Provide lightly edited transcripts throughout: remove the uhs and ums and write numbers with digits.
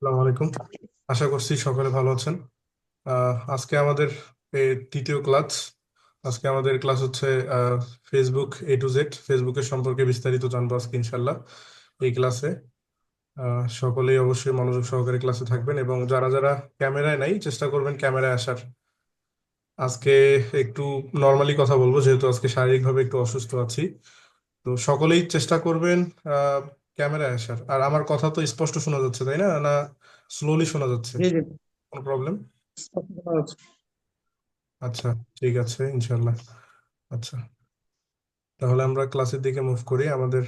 আসসালামু আলাইকুম। আশা করছি সকলে ভালো আছেন। আজকে আমাদের তৃতীয় ক্লাস। আজকে আমাদের ক্লাস হচ্ছে ফেসবুক A to Z, ফেসবুকের সম্পর্কে বিস্তারিত জানবো আজকে ইনশাল্লাহ এই ক্লাসে। সকলেই অবশ্যই মনোযোগ সহকারে ক্লাসে থাকবেন এবং যারা যারা ক্যামেরায় নাই চেষ্টা করবেন ক্যামেরায় আসার। আজকে একটু নর্মালি কথা বলবো যেহেতু আজকে শারীরিকভাবে একটু অসুস্থ আছি। তো সকলেই চেষ্টা করবেন ক্যামেরায় আসার। আর আমার কথা তো স্পষ্ট শোনা যাচ্ছে তাই না? না স্লোলি শোনা যাচ্ছে? জি জি। কোনো প্রবলেম? ভালো আছি। আচ্ছা, ঠিক আছে ইনশাল্লাহ। আচ্ছা, তাহলে আমরা ক্লাসের দিকে মুভ করি আমাদের।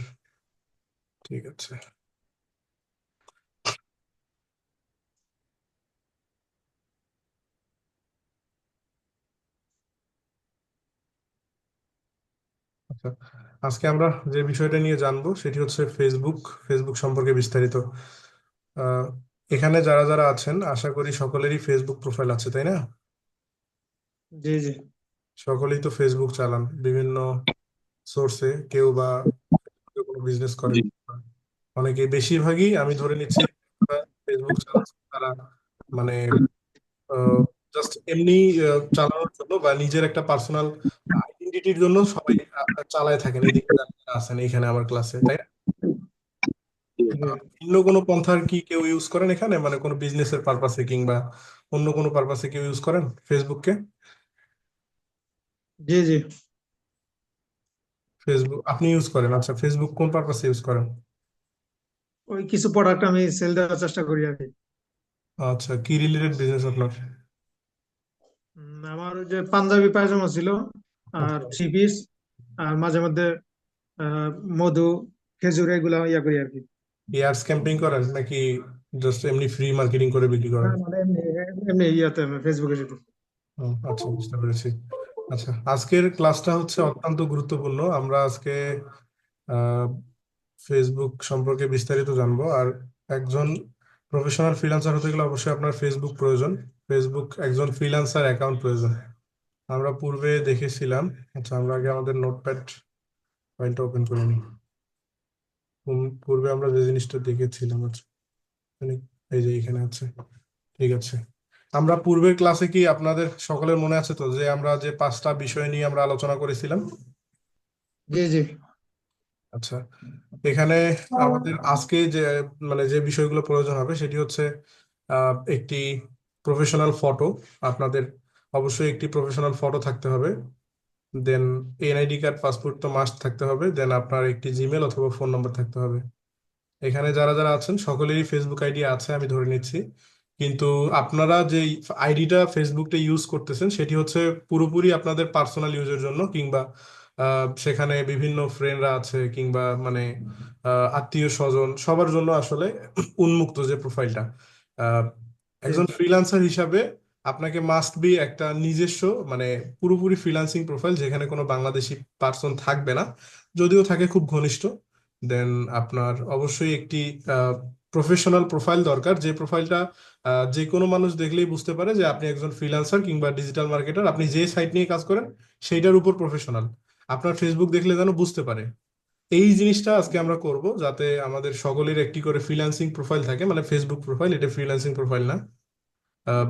ঠিক আছে। আচ্ছা, আজকে আমরা যে বিষয়টা নিয়ে জানবো সেটি হচ্ছে ফেসবুক। ফেসবুক সম্পর্কে বিস্তারিত। আহ, এখানে যারা যারা আছেন আশা করি সকলেরই ফেসবুক প্রোফাইল আছে তাই না? জি জি। সকলেই তো ফেসবুক চালান বিভিন্ন সোর্সে, কেউ বা কেউ কোনো বিজনেস করেন। জি অনেকে, বেশিরভাগই আমি ধরে নিচ্ছি ফেসবুক চালাচ্ছে তারা মানে জাস্ট এমনি চালানোর জন্য বা নিজের একটা পার্সোনাল আইডেন্টিটির জন্য সবাই চালায় থাকেন। এদিকে যারা আছেন এইখানে আমার ক্লাসে, তাই না? জি ভিন্ন কোনো পন্থার কি কেউ ইউজ করেন এখানে, মানে কোনো বিজনেসের পারপাসে কিংবা অন্য কোনো পারপাসে কেউ ইউজ করেন ফেসবুককে? জি জি। ফেসবুক আপনি ইউজ করেন? আচ্ছা, ফেসবুক কোন পারপাসে ইউজ করেন? ওই কিছু প্রোডাক্ট আমি সেল দেওয়ার চেষ্টা করি আর কি। আচ্ছা, কি রিলেটেড বিজনেস আপনার? আমার ওই যে পাঞ্জাবি পায়জামা ছিল, আর আচ্ছা, থ্রি পিস, আর মাঝে মধ্যে আহ, মধু, খেজুর এগুলা ইয়া করি আর কি। এয়ার ক্যাম্পিং করেন নাকি জাস্ট এমনি ফ্রি মার্কেটিং করে বিক্রি না করেন? মানে এমনি এমনি ইয়াতে ফেসবুকে যেতে। আচ্ছা, বুঝতে পেরেছি। আচ্ছা, আজকের ক্লাসটা হচ্ছে অত্যন্ত গুরুত্বপূর্ণ। আমরা আজকে আহ, ফেসবুক সম্পর্কে বিস্তারিত জানবো। আর একজন প্রফেশনাল ফ্রিল্যান্সার হতে গেলে অবশ্যই আপনার ফেসবুক প্রয়োজন। ফেসবুক, একজন ফ্রিল্যান্সার অ্যাকাউন্ট প্রয়োজন। আমরা পূর্বে দেখেছিলাম। আচ্ছা, আমরা আগে আমাদের নোটপ্যাড ফাইলটা ওপেন করে নিই। পূর্বে আমরা যে জিনিসটা দেখেছিলাম, আচ্ছা, এখানে- এই যে এখানে আছে। ঠিক আছে। আমরা পূর্বের ক্লাসে কি আপনাদের সকলের মনে আছে তো যে আমরা যে 5টা বিষয় নিয়ে আমরা আলোচনা করেছিলাম? জি জি। আচ্ছা, এখানে আমাদের আজকে যে যে বিষয়গুলো প্রয়োজন হবে সেটি হচ্ছে একটি প্রফেশনাল ফটো। আপনাদের অবশ্যই একটি প্রফেশনাল ফটো থাকতে হবে। দেন এনআইডি কার্ড, পাসপোর্ট তো মাস্ট থাকতে হবে। দেন আপনার একটি জিমেল অথবা ফোন নম্বর থাকতে হবে। এখানে যারা যারা আছেন সকলেরই ফেসবুক আইডি আছে আমি ধরে নিচ্ছি। কিন্তু আপনারা যে আইডিটা ফেসবুকটা ইউজ করতেছেন সেটি হচ্ছে পুরোপুরি আপনাদের পার্সোনাল ইউজের জন্য, কিংবা সেখানে বিভিন্ন ফ্রেন্ডরা আছে কিংবা আত্মীয় স্বজন সবার জন্য আসলে উন্মুক্ত যে প্রোফাইলটা। আহ, জি একজন ফ্রিল্যান্সার হিসাবে আপনাকে মাস্ট বি একটা নিজস্ব, মানে পুরোপুরি ফ্রিল্যান্সিং প্রোফাইল যেখানে কোনো বাংলাদেশি পার্সন থাকবে না, যদিও থাকে খুব ঘনিষ্ঠ। দেন আপনার অবশ্যই একটি প্রফেশনাল প্রোফাইল দরকার, যে প্রোফাইলটা যে কোনো মানুষ দেখলেই বুঝতে পারে যে আপনি একজন ফ্রিল্যান্সার কিংবা ডিজিটাল মার্কেটার, আপনি যে সাইট নিয়ে কাজ করেন সেইটার উপর প্রফেশনাল। আপনার ফেসবুক দেখলে যেন বুঝতে পারে। এই জিনিসটা আজকে আমরা করব যাতে আমাদের সকলের একটি করে ফ্রিল্যান্সিং প্রোফাইল থাকে, মানে ফেসবুক প্রোফাইল, এটা ফ্রিল্যান্সিং প্রোফাইল না। আহ,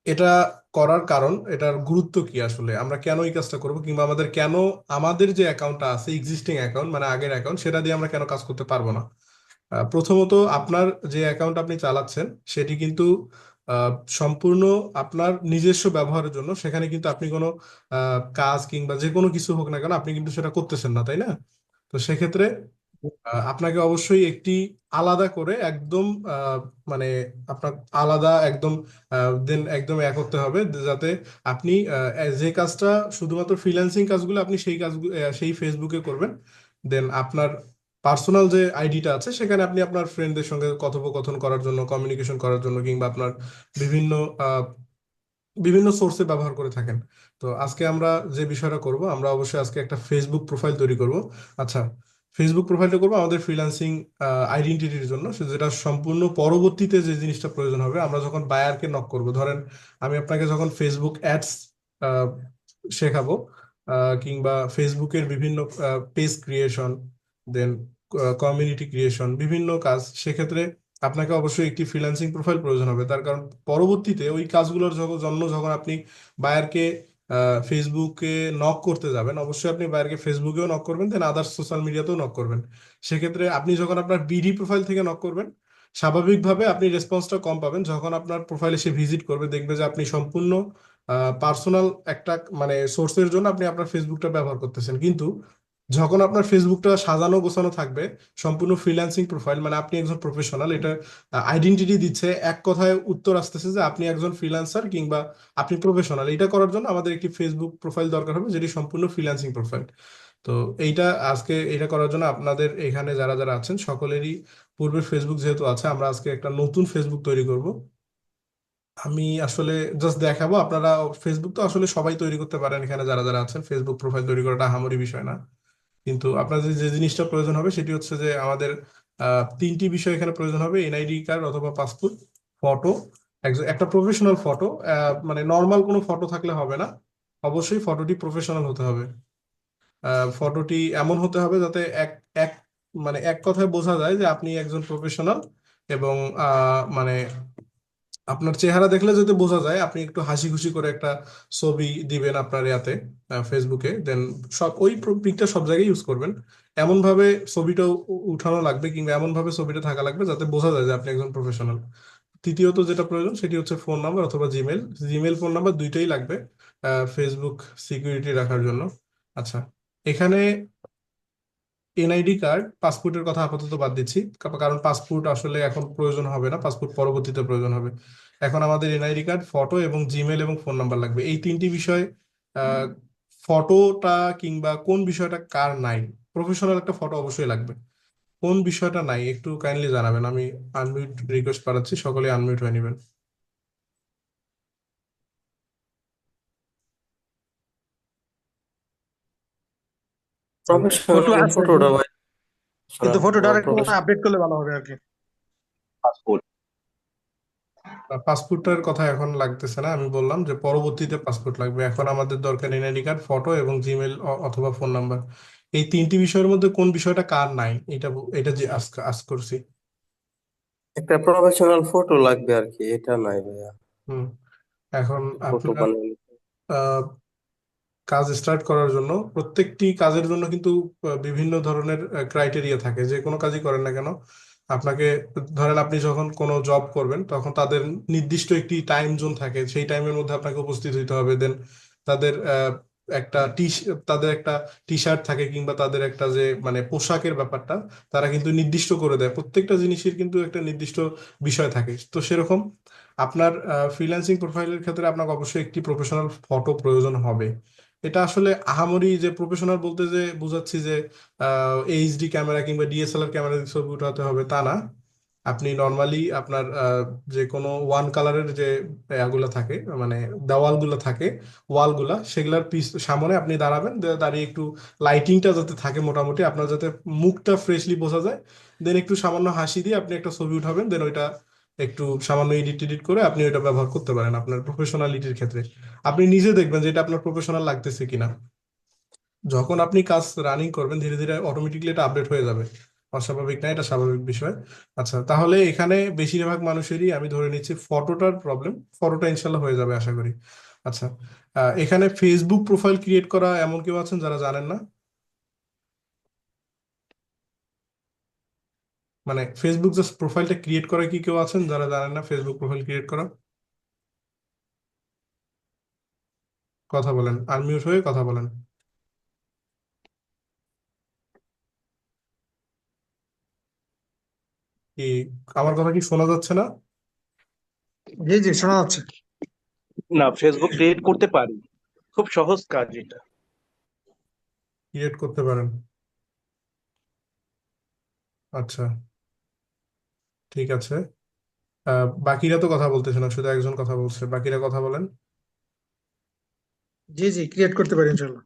এটা করার কারণ, এটার গুরুত্ব কি, আসলে আমরা কেন এই কাজটা করব, কিংবা আমাদের কেন আমাদের যে অ্যাকাউন্টটা আছে এক্সিস্টিং অ্যাকাউন্ট মানে আগের অ্যাকাউন্ট সেটা দিয়ে আমরা কেন কাজ করতে পারবো না। প্রথমত, আপনার যে অ্যাকাউন্ট আপনি চালাচ্ছেন সেটি কিন্তু আহ, সম্পূর্ণ আপনার নিজস্ব ব্যবহারের জন্য। সেখানে কিন্তু আপনি কোনো কাজ কিংবা যে কোনো কিছু হোক না কেন আপনি কিন্তু সেটা করতেছেন না, তাই না? তো সেক্ষেত্রে আপনাকে অবশ্যই একটি আলাদা করে একদম মানে আপনার আলাদা একদম দেন একদম করতে হবে, যাতে আপনি যে কাজটা শুধুমাত্র ফ্রিল্যান্সিং কাজগুলো আপনি সেই কাজগুলো সেই ফেসবুকে করবেন। দেন আপনার পার্সোনাল যে আইডিটা আছে সেখানে আপনি আপনার ফ্রেন্ডদের সঙ্গে কথোপকথন করার জন্য, কমিউনিকেশন করার জন্য, কিংবা আপনার বিভিন্ন আহ, বিভিন্ন সোর্সে ব্যবহার করে থাকেন। তো আজকে আমরা যে বিষয়টা করব, আমরা অবশ্যই আজকে একটা ফেসবুক প্রোফাইল তৈরি করব। আচ্ছা, ফেসবুক প্রোফাইলটা করবো আমাদের ফ্রিল্যান্সিং আইডেন্টিটির জন্য, যেটা সম্পূর্ণ পরবর্তীতে যে জিনিসটা প্রয়োজন হবে আমরা যখন বায়ারকে নক করব। ধরেন আমি আপনাকে যখন ফেসবুক অ্যাডস শেখাবো, কিংবা ফেসবুকের বিভিন্ন পেজ ক্রিয়েশন, দেন কমিউনিটি ক্রিয়েশন, বিভিন্ন কাজ, সেক্ষেত্রে আপনাকে অবশ্যই একটি ফ্রিল্যান্সিং প্রোফাইল প্রয়োজন হবে। তার কারণ পরবর্তীতে ওই কাজগুলোর জন্য যখন আপনি বায়ারকে ফেসবুকে নক করতে যাবেন, অবশ্যই আপনি বায়ারকে ফেসবুকেও নক করবেন, দেন আদার্স সোশ্যাল মিডিয়াতেও নক করবেন। সেক্ষেত্রে আপনি যখন আপনার বিডি প্রোফাইল থেকে নক করবেন, স্বাভাবিকভাবে আপনি রেসপন্সটা কম পাবেন। যখন আপনার প্রোফাইলে সে ভিজিট করবে, দেখবে যে আপনি সম্পূর্ণ পার্সোনাল একটা মানে সোর্সের জন্য আপনি আপনার ফেসবুকটা ব্যবহার করতেছেন। কিন্তু যখন আপনার ফেসবুকটা সাজানো গোছানো থাকবে, সম্পূর্ণ ফ্রিল্যান্সিং প্রোফাইল, মানে আপনি একজন প্রফেশনাল, এটা আইডেন্টিটি দিচ্ছে, এক কথায় উত্তর আসতেছে যে আপনি একজন ফ্রিল্যান্সার কিংবা আপনি প্রফেশনাল। এটা করার জন্য আমাদের একটি ফেসবুক প্রোফাইল দরকার হবে, যেটি সম্পূর্ণ ফ্রিল্যান্সিং প্রোফাইল। তো এইটা আজকে এটা করার জন্য আপনাদের এখানে যারা যারা আছেন সকলেরই পূর্বের ফেসবুক যেহেতু আছে, আমরা আজকে একটা নতুন ফেসবুক তৈরি করব। আমি আসলে জাস্ট দেখাবো আপনারা। ফেসবুক তো আসলে সবাই তৈরি করতে পারেন, এখানে যারা যারা আছেন ফেসবুক প্রোফাইল তৈরি করাটা আহামরি বিষয় না। কিন্তু আপনাদের যে জিনিসটা প্রয়োজন হবে সেটি হচ্ছে যে আমাদের তিনটি বিষয় এখানে প্রয়োজন হবে: এনআইডি কার্ড অথবা পাসপোর্ট, ফটো, একটা প্রফেশনাল ফটো। মানে নর্মাল কোনো ফটো থাকলে হবে না, অবশ্যই ফটোটি প্রফেশনাল হতে হবে। ফটোটি এমন হতে হবে যাতে এক এক মানে এক কথায় বোঝা যায় যে আপনি একজন প্রফেশনাল। এবং মানে আপনার চেহারা দেখলে যদি বোঝা যায়, আপনি একটু হাসি খুশি করে একটা ছবি দিবেন আপনার ইয়াতে, ফেসবুকে, দেন সব ওই পিকটা সব জায়গায় ইউজ করবেন। এমন ভাবে ছবিটা উঠানো লাগবে, কিংবা এমন ভাবে ছবিটা থাকা লাগবে যাতে বোঝা যায় যে আপনি একজন প্রফেশনাল। তৃতীয়ত যেটা প্রয়োজন সেটি হচ্ছে ফোন নাম্বার অথবা জিমেল। জিমেল ফোন নাম্বার দুইটাই লাগবে ফেসবুক সিকিউরিটি রাখার জন্য। আচ্ছা, এখানে এনআইডি কার্ড, পাসপোর্টের কথা আপাতত বাদ দিচ্ছি, কারণ পাসপোর্ট আসলে এখন প্রয়োজন হবে না, পাসপোর্ট পরবর্তীতে প্রয়োজন হবে। এখন আমাদের এনআইডি কার্ড, ফটো এবং জিমেল এবং ফোন নাম্বার লাগবে, এই তিনটি বিষয়। আহ, ফটোটা কিংবা কোন বিষয়টা কার নাই? প্রফেশনাল একটা ফটো অবশ্যই লাগবে। কোন বিষয়টা নাই একটু কাইন্ডলি জানাবেন। আমি আনমিউট রিকোয়েস্ট পাঠাচ্ছি, সকলে আনমিউট হয়ে নেবেন। ফটো প্রফেশনাল আছে, ফটোটা ভাই, কিন্তু ফটোটা আরেকটু প্রফেশনাল আপডেট করলে ভালো হবে আর কি। পাসপোর্ট। পাসপোর্টের কথা এখন লাগতেছে না, আমি বললাম যে পরবর্তীতে পাসপোর্ট লাগবে। এখন আমাদের দরকার এনআইডি কার্ড, ফটো এবং জিমেল অথবা ফোন নাম্বার। এই তিনটি বিষয়ের মধ্যে কোন বিষয়টা কার নাই, এটা যে আজ আজ করছি। একটা প্রফেশনাল ফটো লাগবে আর কি, এটা নাই ভাইয়া। হুম। এখন ফটো আপনার বানাই। কাজ স্টার্ট করার জন্য, প্রত্যেকটি কাজের জন্য কিন্তু বিভিন্ন ধরনের ক্রাইটেরিয়া থাকে, যে কোনো কাজই করেন না কেন আপনাকে। ধরেন আপনি যখন কোনো জব করবেন, তখন তাদের নির্দিষ্ট একটি টাইম জোন থাকে, সেই টাইমের মধ্যে আপনাকে উপস্থিত হইতে হবে। দেন তাদের একটা তাদের একটা টি শার্ট থাকে, কিংবা তাদের একটা যে মানে পোশাকের ব্যাপারটা তারা কিন্তু নির্দিষ্ট করে দেয়। প্রত্যেকটা জিনিসের কিন্তু একটা নির্দিষ্ট বিষয় থাকে। তো সেরকম আপনার ফ্রিল্যান্সিং প্রোফাইলের ক্ষেত্রে আপনাকে অবশ্যই একটি প্রফেশনাল ফটো প্রয়োজন হবে। এটা আসলে আহামরি যে প্রফেশনাল বলতে যে বুঝাচ্ছি যে এইচডি ক্যামেরা কিংবা ডিএসএলআর ক্যামেরা দিয়ে ছবি উঠাতে হবে তা না। আপনি নর্মালি আপনার যে কোনো ওয়ান কালারের যে এগুলো থাকে, মানে দেওয়ালগুলো থাকে, ওয়ালগুলা, সেগুলার সামনে আপনি দাঁড়াবেন, দাঁড়িয়ে একটু লাইটিংটা যাতে থাকে মোটামুটি, আপনার যাতে মুখটা ফ্রেশলি বোঝা যায়। দেন একটু সামান্য হাসি দিয়ে আপনি একটা ছবি উঠাবেন, দেন ওইটা একটু সামান্য এডিট টেডিট করে আপনি ওইটা ব্যবহার করতে পারেন আপনার প্রফেশনালিটির ক্ষেত্রে। আপনি নিজে দেখবেন যে এটা আপনার প্রফেশনাল লাগতেছে কিনা। যখন আপনি কাজ রানিং করবেন, ধীরে ধীরে অটোমেটিকলি এটা আপডেট হয়ে যাবে। অস্বাভাবিক না, এটা স্বাভাবিক বিষয়। আচ্ছা, তাহলে এখানে বেশিরভাগ মানুষেরই আমি ধরে নিচ্ছি ফটোটার প্রবলেম। ফটোটা ইনশাল্লাহ হয়ে যাবে আশা করি। আচ্ছা, এখানে ফেসবুক প্রোফাইল ক্রিয়েট করা এমন কেউ আছেন যারা জানেন না? মানে ফেসবুক জাস্ট প্রোফাইলটা ক্রিয়েট করা কি কেউ আছেন যারা জানেন না ফেসবুক প্রোফাইল ক্রিয়েট করা? কথা বলেন, আনমিউট হয়ে কথা বলেন। কি, আমার কথা কি শোনা যাচ্ছে না? জি জি, শোনা যাচ্ছে। না, ফেসবুক ক্রিয়েট করতে পারি, খুব সহজ কাজ এটা। ক্রিয়েট করতে পারেন? আচ্ছা, ঠিক আছে। বাকিরা তো কথা বলতেছে না, শুধু একজন কথা বলছে, বাকিরা কথা বলেন। জি জি, ক্রিয়েট করতে পারি ইনশাল্লাহ।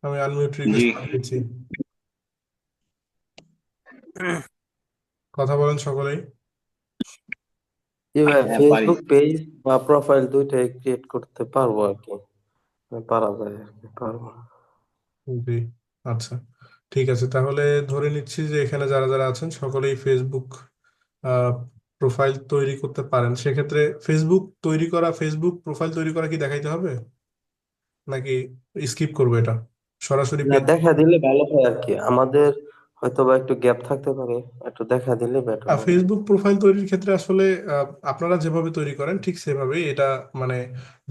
আমি আনমিউট জি, রিকোয়েস্ট পাঠিয়েছি, কথা বলেন সকলেই। জি ভাই, হ্যাঁ পারি। ফেসবুক পেজ বা প্রোফাইল দুইটাই ক্রিয়েট করতে পারবো আর কি, পারা যায় আর কি, পারবো। জি, আচ্ছা, ঠিক আছে। তাহলে ধরে নিচ্ছি যে এখানে যারা যারা আছেন সকলেই ফেসবুক প্রোফাইল তৈরি করতে পারেন, সেক্ষেত্রে ফেসবুক প্রোফাইল তৈরি করা কি দেখাইতে হবে নাকি স্কিপ করবো এটা, সরাসরি না, পেজ? দেখা দিলে ভালো হয় আর কি, আমাদের হয়তো বা একটু গ্যাপ থাকতে পারে, একটু দেখা দিলে বেটার হয়। ফেসবুক প্রোফাইল তৈরির ক্ষেত্রে আসলে আপনারা যেভাবে তৈরি করেন ঠিক সেভাবেই এটা, মানে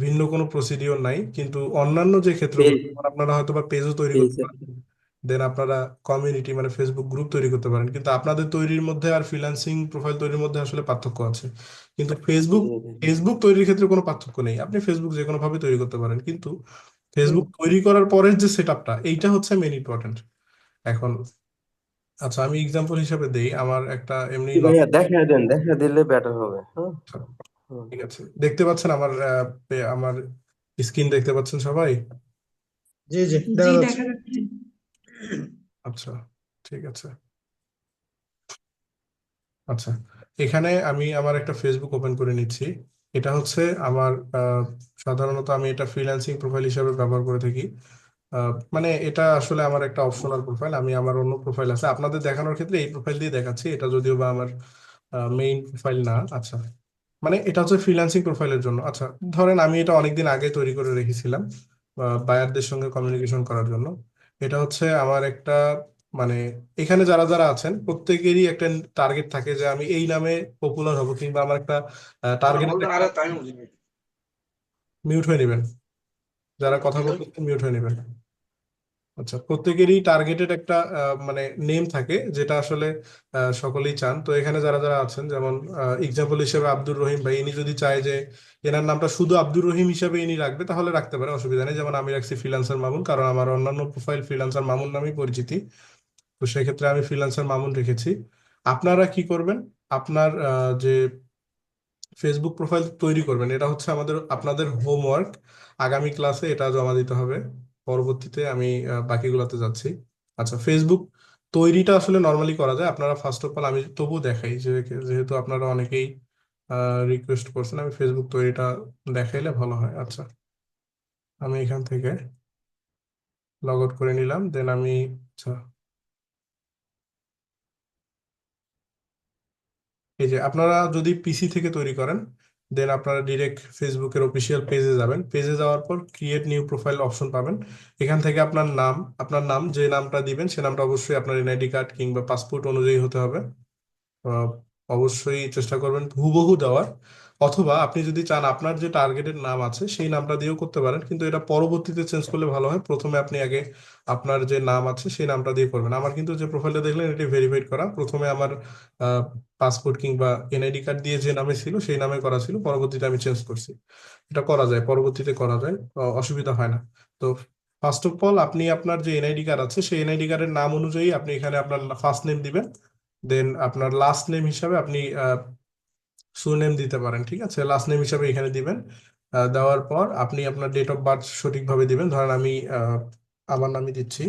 ভিন্ন কোনো প্রসিডিওর নাই, কিন্তু অন্যান্য যে ক্ষেত্রগুলো পেজ যেমন আপনারা হয়তো বা পেজও তৈরি পেজ করতে পারেন, দেন আপনারা কমিউনিটি মানে ফেসবুক গ্রুপ তৈরি করতে পারেন, কিন্তু আপনাদের তৈরির মধ্যে আর ফ্রিল্যান্সিং প্রোফাইল তৈরির মধ্যে আসলে পার্থক্য আছে। কিন্তু ফেসবুক জি জি ফেসবুক তৈরির ক্ষেত্রে কোনো পার্থক্য নেই, আপনি ফেসবুক যে কোনো ভাবে তৈরি করতে পারেন, কিন্তু হুম। ফেসবুক তৈরি করার পরের যে সেট আপটা এইটা হচ্ছে মেন ইম্পর্টেন্ট এখন। আচ্ছা, আমি এক্সাম্পল হিসাবে দেই, আমার একটা এমনি জি ভাইয়া, দেখা দিলে বেটার হবে, হ্যাঁ। হুম। ঠিক আছে, দেখতে পাচ্ছেন আমার আমার স্ক্রিন দেখতে পাচ্ছেন সবাই? জি জি, দেখা জি যাচ্ছে। দেখা যাচ্ছে। আচ্ছা, ঠিক আছে। আচ্ছা, এখানে আমি আমার একটা ফেসবুক ওপেন করে নিচ্ছি। এটা হচ্ছে আমার সাধারণত আমি এটা ফ্রিল্যান্সিং প্রোফাইল হিসেবে ব্যবহার করে থাকি। মানে এটা আসলে আমার একটা অপশনাল প্রোফাইল, আমি আমার অন্য প্রোফাইল আছে আপনাদের দেখানোর ক্ষেত্রে এই প্রোফাইল দিয়ে দেখাচ্ছি, এটা যদিও বা আমার মেইন প্রোফাইল না। আচ্ছা, মানে এটা হচ্ছে ফ্রিল্যান্সিং প্রোফাইলের জন্য। আচ্ছা, ধরেন আমি এটা অনেকদিন আগে তৈরি করে রেখেছিলাম বায়ারদের সঙ্গে কমিউনিকেশন করার জন্য। এটা হচ্ছে আমার একটা, মানে এখানে যারা যারা আছেন প্রত্যেকেরই একটা টার্গেট থাকে যে আমি এই নামে পপুলার হব, কিংবা আমার একটা টার্গেট। মিউট হয়ে নেবেন, যারা কথা বলতেছেন মিউট হয়ে নেবেন। আচ্ছা, প্রত্যেকেরই টার্গেটেড একটা মানে নেম থাকে যেটা আসলে সকলেই চান। তো এখানে যারা যারা আছেন, যেমন এক্সাম্পল হিসেবে আব্দুর রহিম ভাই, ইনি যদি চায় যে এনার নামটা শুধু আব্দুর রহিম হিসেবে ইনি রাখবে, তাহলে রাখতে পারে, অসুবিধা নেই। যেমন আমি রাখছি ফ্রিল্যান্সার মামুন, কারণ আমার অন্যান্য প্রোফাইল ফ্রিল্যান্সার মামুন নামেই পরিচিতি, তো সেক্ষেত্রে আমি ফ্রিল্যান্সার মামুন রেখেছি। আপনারা কি করবেন, আপনার যে ফেসবুক প্রোফাইল তৈরি করবেন, এটা হচ্ছে আপনাদের হোমওয়ার্ক। আগামী ক্লাসে এটা জমা দিতে হবে, পরবর্তীতে আমি বাকিগুলোতে যাচ্ছি। আচ্ছা, ফেসবুক তৈরিটা আসলে নর্মালি করা যায়। আপনারা ফার্স্ট অফ অল, আমি তবু দেখাই যেহেতু আপনারা অনেকেই রিকোয়েস্ট করছেন, আমি ফেসবুক তৈরিটা দেখাইলে ভালো হয়। আচ্ছা, আমি এখান থেকে লগ আউট করে নিলাম, দেন আমি, আচ্ছা, এই যে আপনারা যদি পিসি থেকে তৈরি করেন, দেন আপনারা ডিরেক্ট ফেসবুকের অফিসিয়াল পেজে যাবেন, পেজে যাওয়ার পর ক্রিয়েট নিউ প্রোফাইল অপশন পাবেন। এখান থেকে আপনার নাম যে নামটা দিবেন সে নামটা অবশ্যই আপনার এনআইডি কার্ড কিংবা পাসপোর্ট অনুযায়ী হতে হবে। আহ, অবশ্যই চেষ্টা করবেন হুবহু দেওয়ার, অথবা আপনি যদি চান আপনার যে টার্গেটের নাম আছে সেই নামটা দিয়েও করতে পারেন, কিন্তু এটা পরবর্তীতে চেঞ্জ করলে ভালো হয়। প্রথমে আপনি আগে আপনার যে নাম আছে সেই নামটা দিয়ে করবেন। আমার কিন্তু যে প্রোফাইলটা দেখলেন এটি ভেরিফাইড করা, প্রথমে আমার পাসপোর্ট কিংবা এনআইডি কার্ড দিয়ে যে নামে ছিল সেই নামে করা ছিল, পরবর্তীতে আমি চেঞ্জ করছি। এটা করা যায়, পরবর্তীতে করা যায়, অসুবিধা হয় না। তো ফার্স্ট অফ অল, আপনি আপনার যে এনআইডি কার্ড আছে সেই এনআইডি কার্ডের নাম অনুযায়ী আপনি এখানে আপনার ফার্স্ট নেম দিবেন, দেন আপনার লাস্ট নেম হিসাবে আপনি সুনেম দিতে পারেন, ঠিক আছে, লাস্ট নেম হিসাবে এখানে দিবেন। দেওয়ার পর আপনি আপনার ডেট অফ বার্থ সঠিকভাবে দিবেন। ধরেন আমি আমার নামই দিচ্ছি,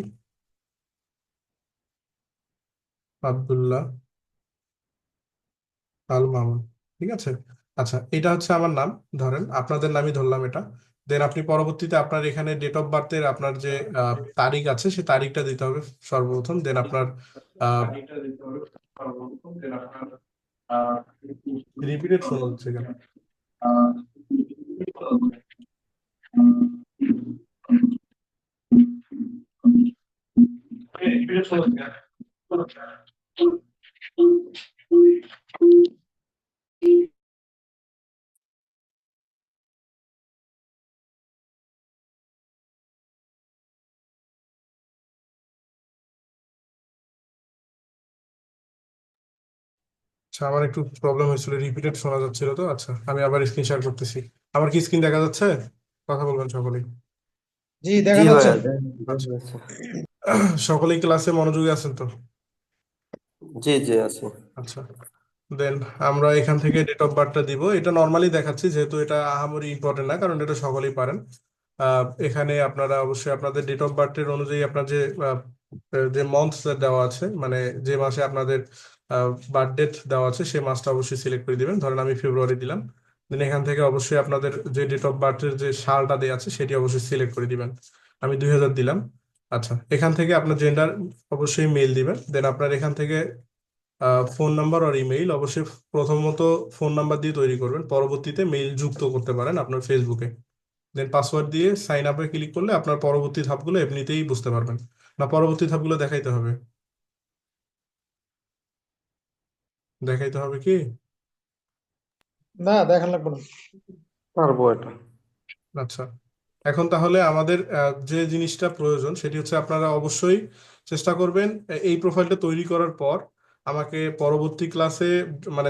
আব্দুল্লাহ আল মামুন, ঠিক আছে। আচ্ছা, এটা হচ্ছে আমার নাম, ধরেন আপনাদের নামই ধরলাম এটা। দেন আপনি পরবর্তীতে আপনার এখানে ডেট অফ বার্থের আপনার যে তারিখ আছে সেই তারিখটা দিতে হবে সর্বপ্রথম, দেন আপনার রিপিটেড শোনা যাচ্ছে কেন? আচ্ছা, আমার একটু প্রবলেম হয়েছিল, রিপিটেড শোনা যাচ্ছিল, তো আচ্ছা আমি আবার স্ক্রিন শেয়ার করতেছি। আমার কি স্ক্রিন দেখা যাচ্ছে? কথা বলবেন সকলেই। জি, জি দেখা যাচ্ছে। ভাইয়া, আচ্ছা, দেখা যাচ্ছে। সকলেই ক্লাসে মনোযোগী আছেন তো? জি জি, আছে। আচ্ছা, দেন আমরা এখান থেকে ডেট অফ বার্থটা দিব। এটা নর্মালি দেখাচ্ছি যেহেতু এটা আহামরি ইম্পর্টেন্ট না, কারণ এটা সকলেই পারেন। এখানে আপনারা অবশ্যই আপনাদের ডেট অফ বার্থের অনুযায়ী আপনার যে মান্থ দেওয়া আছে, মানে যে মাসে আপনাদের বার্থ ডেট দেওয়া আছে সেই মাসটা অবশ্যই সিলেক্ট করে দিবেন। ধরেন আমি ফেব্রুয়ারি দিলাম, দেন এখান থেকে অবশ্যই আপনাদের যে ডেট অফ বার্থের যে সালটা দেওয়া আছে সেটি অবশ্যই সিলেক্ট করে দিবেন। আমি 2000 দিলাম। আচ্ছা, এখান থেকে আপনার জেন্ডার অবশ্যই মেল দিবেন। দেন আপনার এখান থেকে ফোন নাম্বার আর ইমেইল অবশ্যই প্রথমত ফোন নাম্বার দিয়ে তৈরি করবেন, পরবর্তীতে মেইল যুক্ত করতে পারেন আপনার ফেসবুকে। দেন পাসওয়ার্ড দিয়ে সাইন আপে ক্লিক করলে আপনার পরবর্তী ধাপগুলো এমনিতেই বুঝতে পারবেন। না পরবর্তী ধাপগুলো দেখাইতে হবে? দেখাইতে হবে কি? না, দেখান লাগবে না। পারবো এটা। আচ্ছা, এখন তাহলে আমাদের যে জিনিসটা প্রয়োজন সেটি হচ্ছে আপনারা অবশ্যই চেষ্টা করবেন এই প্রোফাইলটা তৈরি করার পর আমাকে পরবর্তী ক্লাসে মানে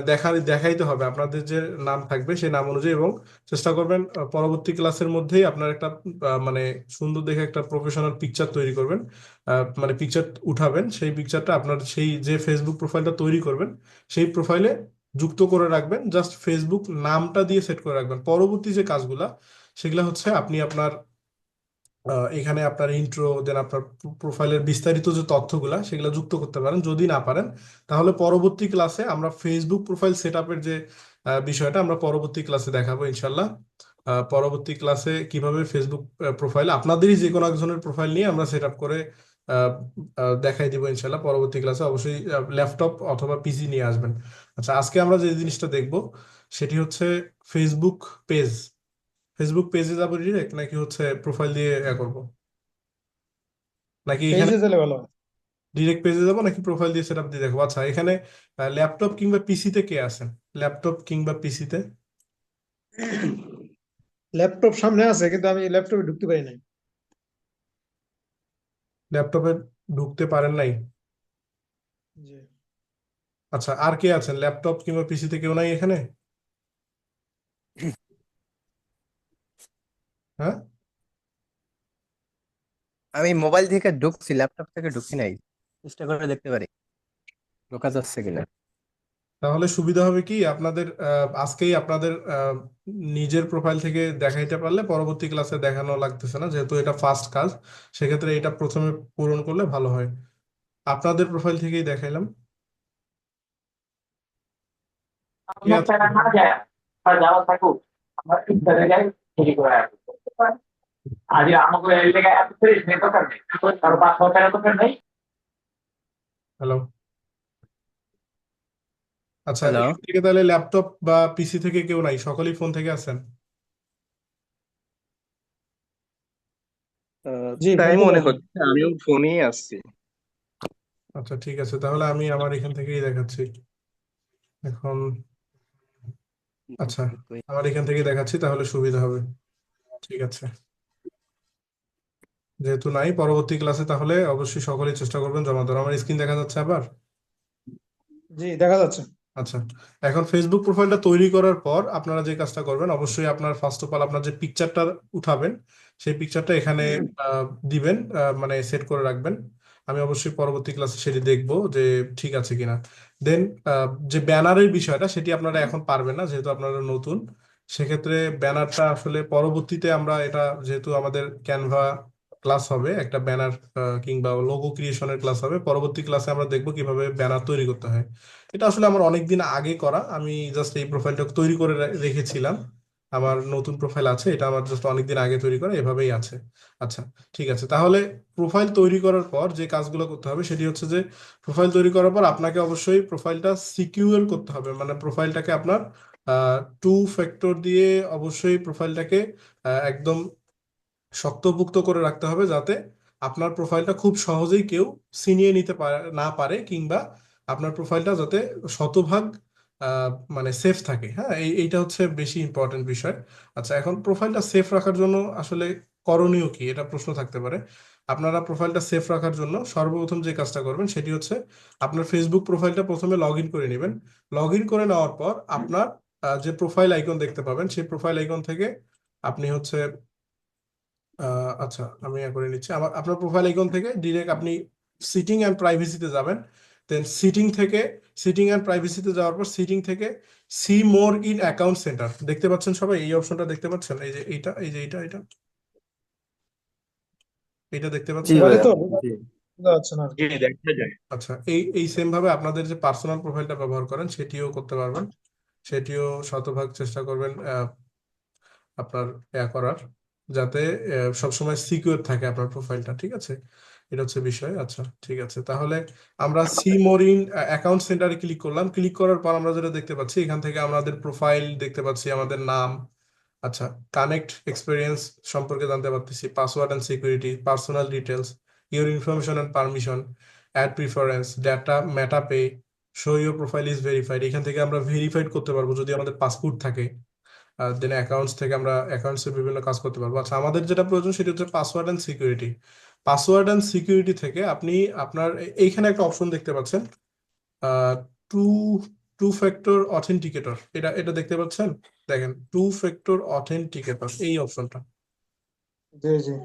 দেখাইতে হবে আপনাদের যে নাম থাকবে সেই নাম অনুযায়ী, এবং চেষ্টা করবেন পরবর্তী ক্লাসের মধ্যেই আপনার একটা মানে সুন্দর দেখে একটা প্রফেশনাল পিকচার তৈরি করবেন, মানে পিকচার উঠাবেন, সেই পিকচারটা আপনার সেই যে ফেসবুক প্রোফাইলটা তৈরি করবেন সেই প্রোফাইলে যুক্ত করে রাখবেন, জাস্ট ফেসবুক নামটা দিয়ে সেট করে রাখবেন। পরবর্তী যে কাজগুলা সেগুলো হচ্ছে আপনি আপনার এখানে আপনার ইন্ট্রো, দেন আপনার প্রোফাইলের বিস্তারিত যে তথ্যগুলা সেগুলো যুক্ত করতে পারেন। যদি না পারেন তাহলে পরবর্তী ক্লাসে আমরা ফেসবুক প্রোফাইল সেট আপের যে বিষয়টা আমরা পরবর্তী ক্লাসে দেখাবো ইনশাল্লাহ। পরবর্তী ক্লাসে কিভাবে ফেসবুক প্রোফাইল আপনাদেরই যে কোনো একজনের প্রোফাইল নিয়ে আমরা সেট আপ করে আহ, দেখাই দিব ইনশাল্লাহ পরবর্তী ক্লাসে। অবশ্যই ল্যাপটপ অথবা পিসি নিয়ে আসবেন। আচ্ছা, আজকে আমরা যে জিনিসটা দেখব সেটি হচ্ছে ফেসবুক পেজ। ফেসবুক পেজে যাবো ডিরেক্ট, নাকি হচ্ছে প্রোফাইল দিয়ে করবো, নাকি এখানে পেজে গেলে ভালো হয়। ডিরেক্ট পেজে যাবো, নাকি প্রোফাইল দিয়ে সেটআপ দিয়ে দেখবো? আচ্ছা, এখানে ল্যাপটপ কিংবা পিসিতে কে আছেন? ল্যাপটপ কিংবা পিসিতে? ল্যাপটপ সামনে আছে, কিন্তু আমি ল্যাপটপে ঢুকতে পারি নাই। ল্যাপটপে ঢুকতে পারেন নাই? জি। আচ্ছা, আর কে আছেন? ল্যাপটপ কিংবা পিসিতে কেউ নাই এখানে? হ্যাঁ, আমি মোবাইল থেকে ঢুকছি, ল্যাপটপ থেকে ঢুকছি নাই। চেষ্টা করে দেখতে পারি ঢোকা যাচ্ছে কিনা। তাহলে সুবিধা হবে কি আপনাদের, আজকেই আপনাদের নিজের প্রোফাইল থেকে দেখাইতে পারলে পরবর্তী ক্লাসে দেখানো লাগতেছে না, যেহেতু এটা ফার্স্ট কাজ। সেক্ষেত্রে এটা প্রথমে পূরণ করলে ভালো হয়। আপনাদের প্রোফাইল থেকেই দেখাইলাম। কে আমার আছে? প্যারা না যায় আর যাওয়া থাকুক আমার চিন্তা জায়গায় ঠিক করে রাখবো আজ আমাকে এই জায়গায় এত ফ্রেশ নেই দরকার নেই কারো 5 টাকা দরকার নেই। হ্যালো। আচ্ছা, হ্যালো। এখান থেকে তাহলে ল্যাপটপ বা পিসি থেকে কেউ নাই, সকলেই ফোন থেকে আছেন? জি, ফোন তাই থেকে মনে আসবে। হচ্ছে, আমিও ফোনেই আসছি। আচ্ছা, ঠিক আছে, তাহলে আমি আমার এখান থেকেই দেখাচ্ছি এখন। আচ্ছা, আমার এখান থেকে দেখাচ্ছি তাহলে সুবিধা হবে। ঠিক আছে, যেহেতু নাই পরবর্তী ক্লাসে, তাহলে অবশ্যই সকলেই চেষ্টা করবেন জমা দেওয়ার। আমার স্ক্রিন দেখা যাচ্ছে আবার? জি, দেখা যাচ্ছে। আচ্ছা, এখন ফেসবুক প্রোফাইলটা তৈরি করার পর আপনারা যে কাজটা করবেন, অবশ্যই আপনার ফার্স্ট অফ অল আপনার যে পিকচারটা উঠাবেন সেই পিকচারটা এখানে দিবেন, মানে সেট করে রাখবেন। আমি অবশ্যই পরবর্তী ক্লাসে সেটি দেখবো যে ঠিক আছে কিনা। দেন যে ব্যানারের বিষয়টা সেটি আপনারা এখন পারবেন না, যেহেতু আপনারা নতুন। সেক্ষেত্রে ব্যানারটা আসলে পরবর্তীতে আমরা এটা, যেহেতু আমাদের ক্যানভা ক্লাস হবে, একটা ব্যানার কিংবা লোগো ক্রিয়েশনের ক্লাস হবে, পরবর্তী ক্লাসে আমরা দেখবো কিভাবে ব্যানার তৈরি করতে হয়। এটা আসলে আমার অনেকদিন আগে করা, আমি জাস্ট এই প্রোফাইলটা তৈরি করে রেখেছিলাম। আমার নতুন প্রোফাইল আছে, এটা আমার জাস্ট অনেকদিন আগে তৈরি করা, এভাবেই আছে। আচ্ছা, ঠিক আছে, তাহলে প্রোফাইল তৈরি করার পর যে কাজগুলো করতে হবে সেটি হচ্ছে যে প্রোফাইল তৈরি করার পর আপনাকে অবশ্যই প্রোফাইলটা সিকিউর করতে হবে, মানে প্রোফাইলটাকে আপনার 2 ফ্যাক্টর দিয়ে অবশ্যই প্রোফাইলটাকে একদম শক্তপোক্ত করে রাখতে হবে, যাতে আপনার প্রোফাইলটা খুব সহজেই কেউ ছিনিয়ে নিতে না পারে, কিংবা আপনার প্রোফাইলটা যাতে শতভাগ আহ, মানে সেফ থাকে। হ্যাঁ, এইটা হচ্ছে বেশি ইম্পর্টেন্ট বিষয়। আচ্ছা, এখন প্রোফাইলটা সেফ রাখার জন্য আসলে করণীয় কি, এটা প্রশ্ন থাকতে পারে। আপনারা প্রোফাইলটা সেফ রাখার জন্য সর্বপ্রথম যে কাজটা করবেন সেটি হচ্ছে আপনার ফেসবুক প্রোফাইলটা প্রথমে লগ ইন করে নেবেন। লগ ইন করে নেওয়ার পর আপনার যে প্রোফাইল আইকন দেখতে পাবেন সেই প্রোফাইল আইকন থেকে আপনি হচ্ছে আচ্ছা, আমি করে নিচ্ছি। আপনার প্রোফাইল আইকন থেকে ডিরেক্ট আপনি সিটিং অ্যান্ড প্রাইভেসিতে যাবেন। দেন সিটিং অ্যান্ড প্রাইভেসিতে যাওয়ার পর সিটিং থেকে see more in account centre দেখতে পাচ্ছেন সবাই? এই অপশনটা দেখতে পাচ্ছেন? এই যে এইটা, এই যে এটা এইটা দেখতে জি পাচ্ছেন? মোবাইলে ভাইয়া। তো জি। বোঝা যাচ্ছে না। জি, দেখা যায়। আচ্ছা, এই সেম ভাবে আপনাদের যে পার্সোনাল প্রোফাইলটা ব্যবহার করেন সেটিও করতে পারবেন। সেটিও শতভাগ চেষ্টা করবেন আপনার করার, যাতে সবসময় সিকিউর থাকে আপনার প্রোফাইলটা। ঠিক আছে, এটা হচ্ছে বিষয়। আচ্ছা ঠিক আছে, তাহলে আমরা সি মরিন অ্যাকাউন্ট সেন্টারে ক্লিক করলাম। ক্লিক করার পর আমরা যেটা দেখতে পাচ্ছি, এখান থেকে আমাদের প্রোফাইল দেখতে পাচ্ছি, আমাদের নাম, আচ্ছা কানেক্ট এক্সপিরিয়েন্স সম্পর্কে জানতে পারতেছি, password and security, personal details, your information and permission, ad preference, data, Meta Pay, show your profile is verified. এখান থেকে আমরা ভেরিফাইড করতে পারবো যদি আমাদের পাসপোর্ট থাকে। দেন অ্যাকাউন্টস থেকে আমরা অ্যাকাউন্টসের বিভিন্ন কাজ করতে পারবো। আচ্ছা, আমাদের যেটা প্রয়োজন সেটা হচ্ছে password and security. Password and security থেকে আপনি আপনার এইখানে একটা অপশন দেখতে পাচ্ছেন, টু টু ফ্যাক্টর অথেন্টিকেটর, এটা এটা দেখতে পাচ্ছেন, দেখেন টু ফ্যাক্টর অথেন্টিকেটর, এই অপশনটা জি জি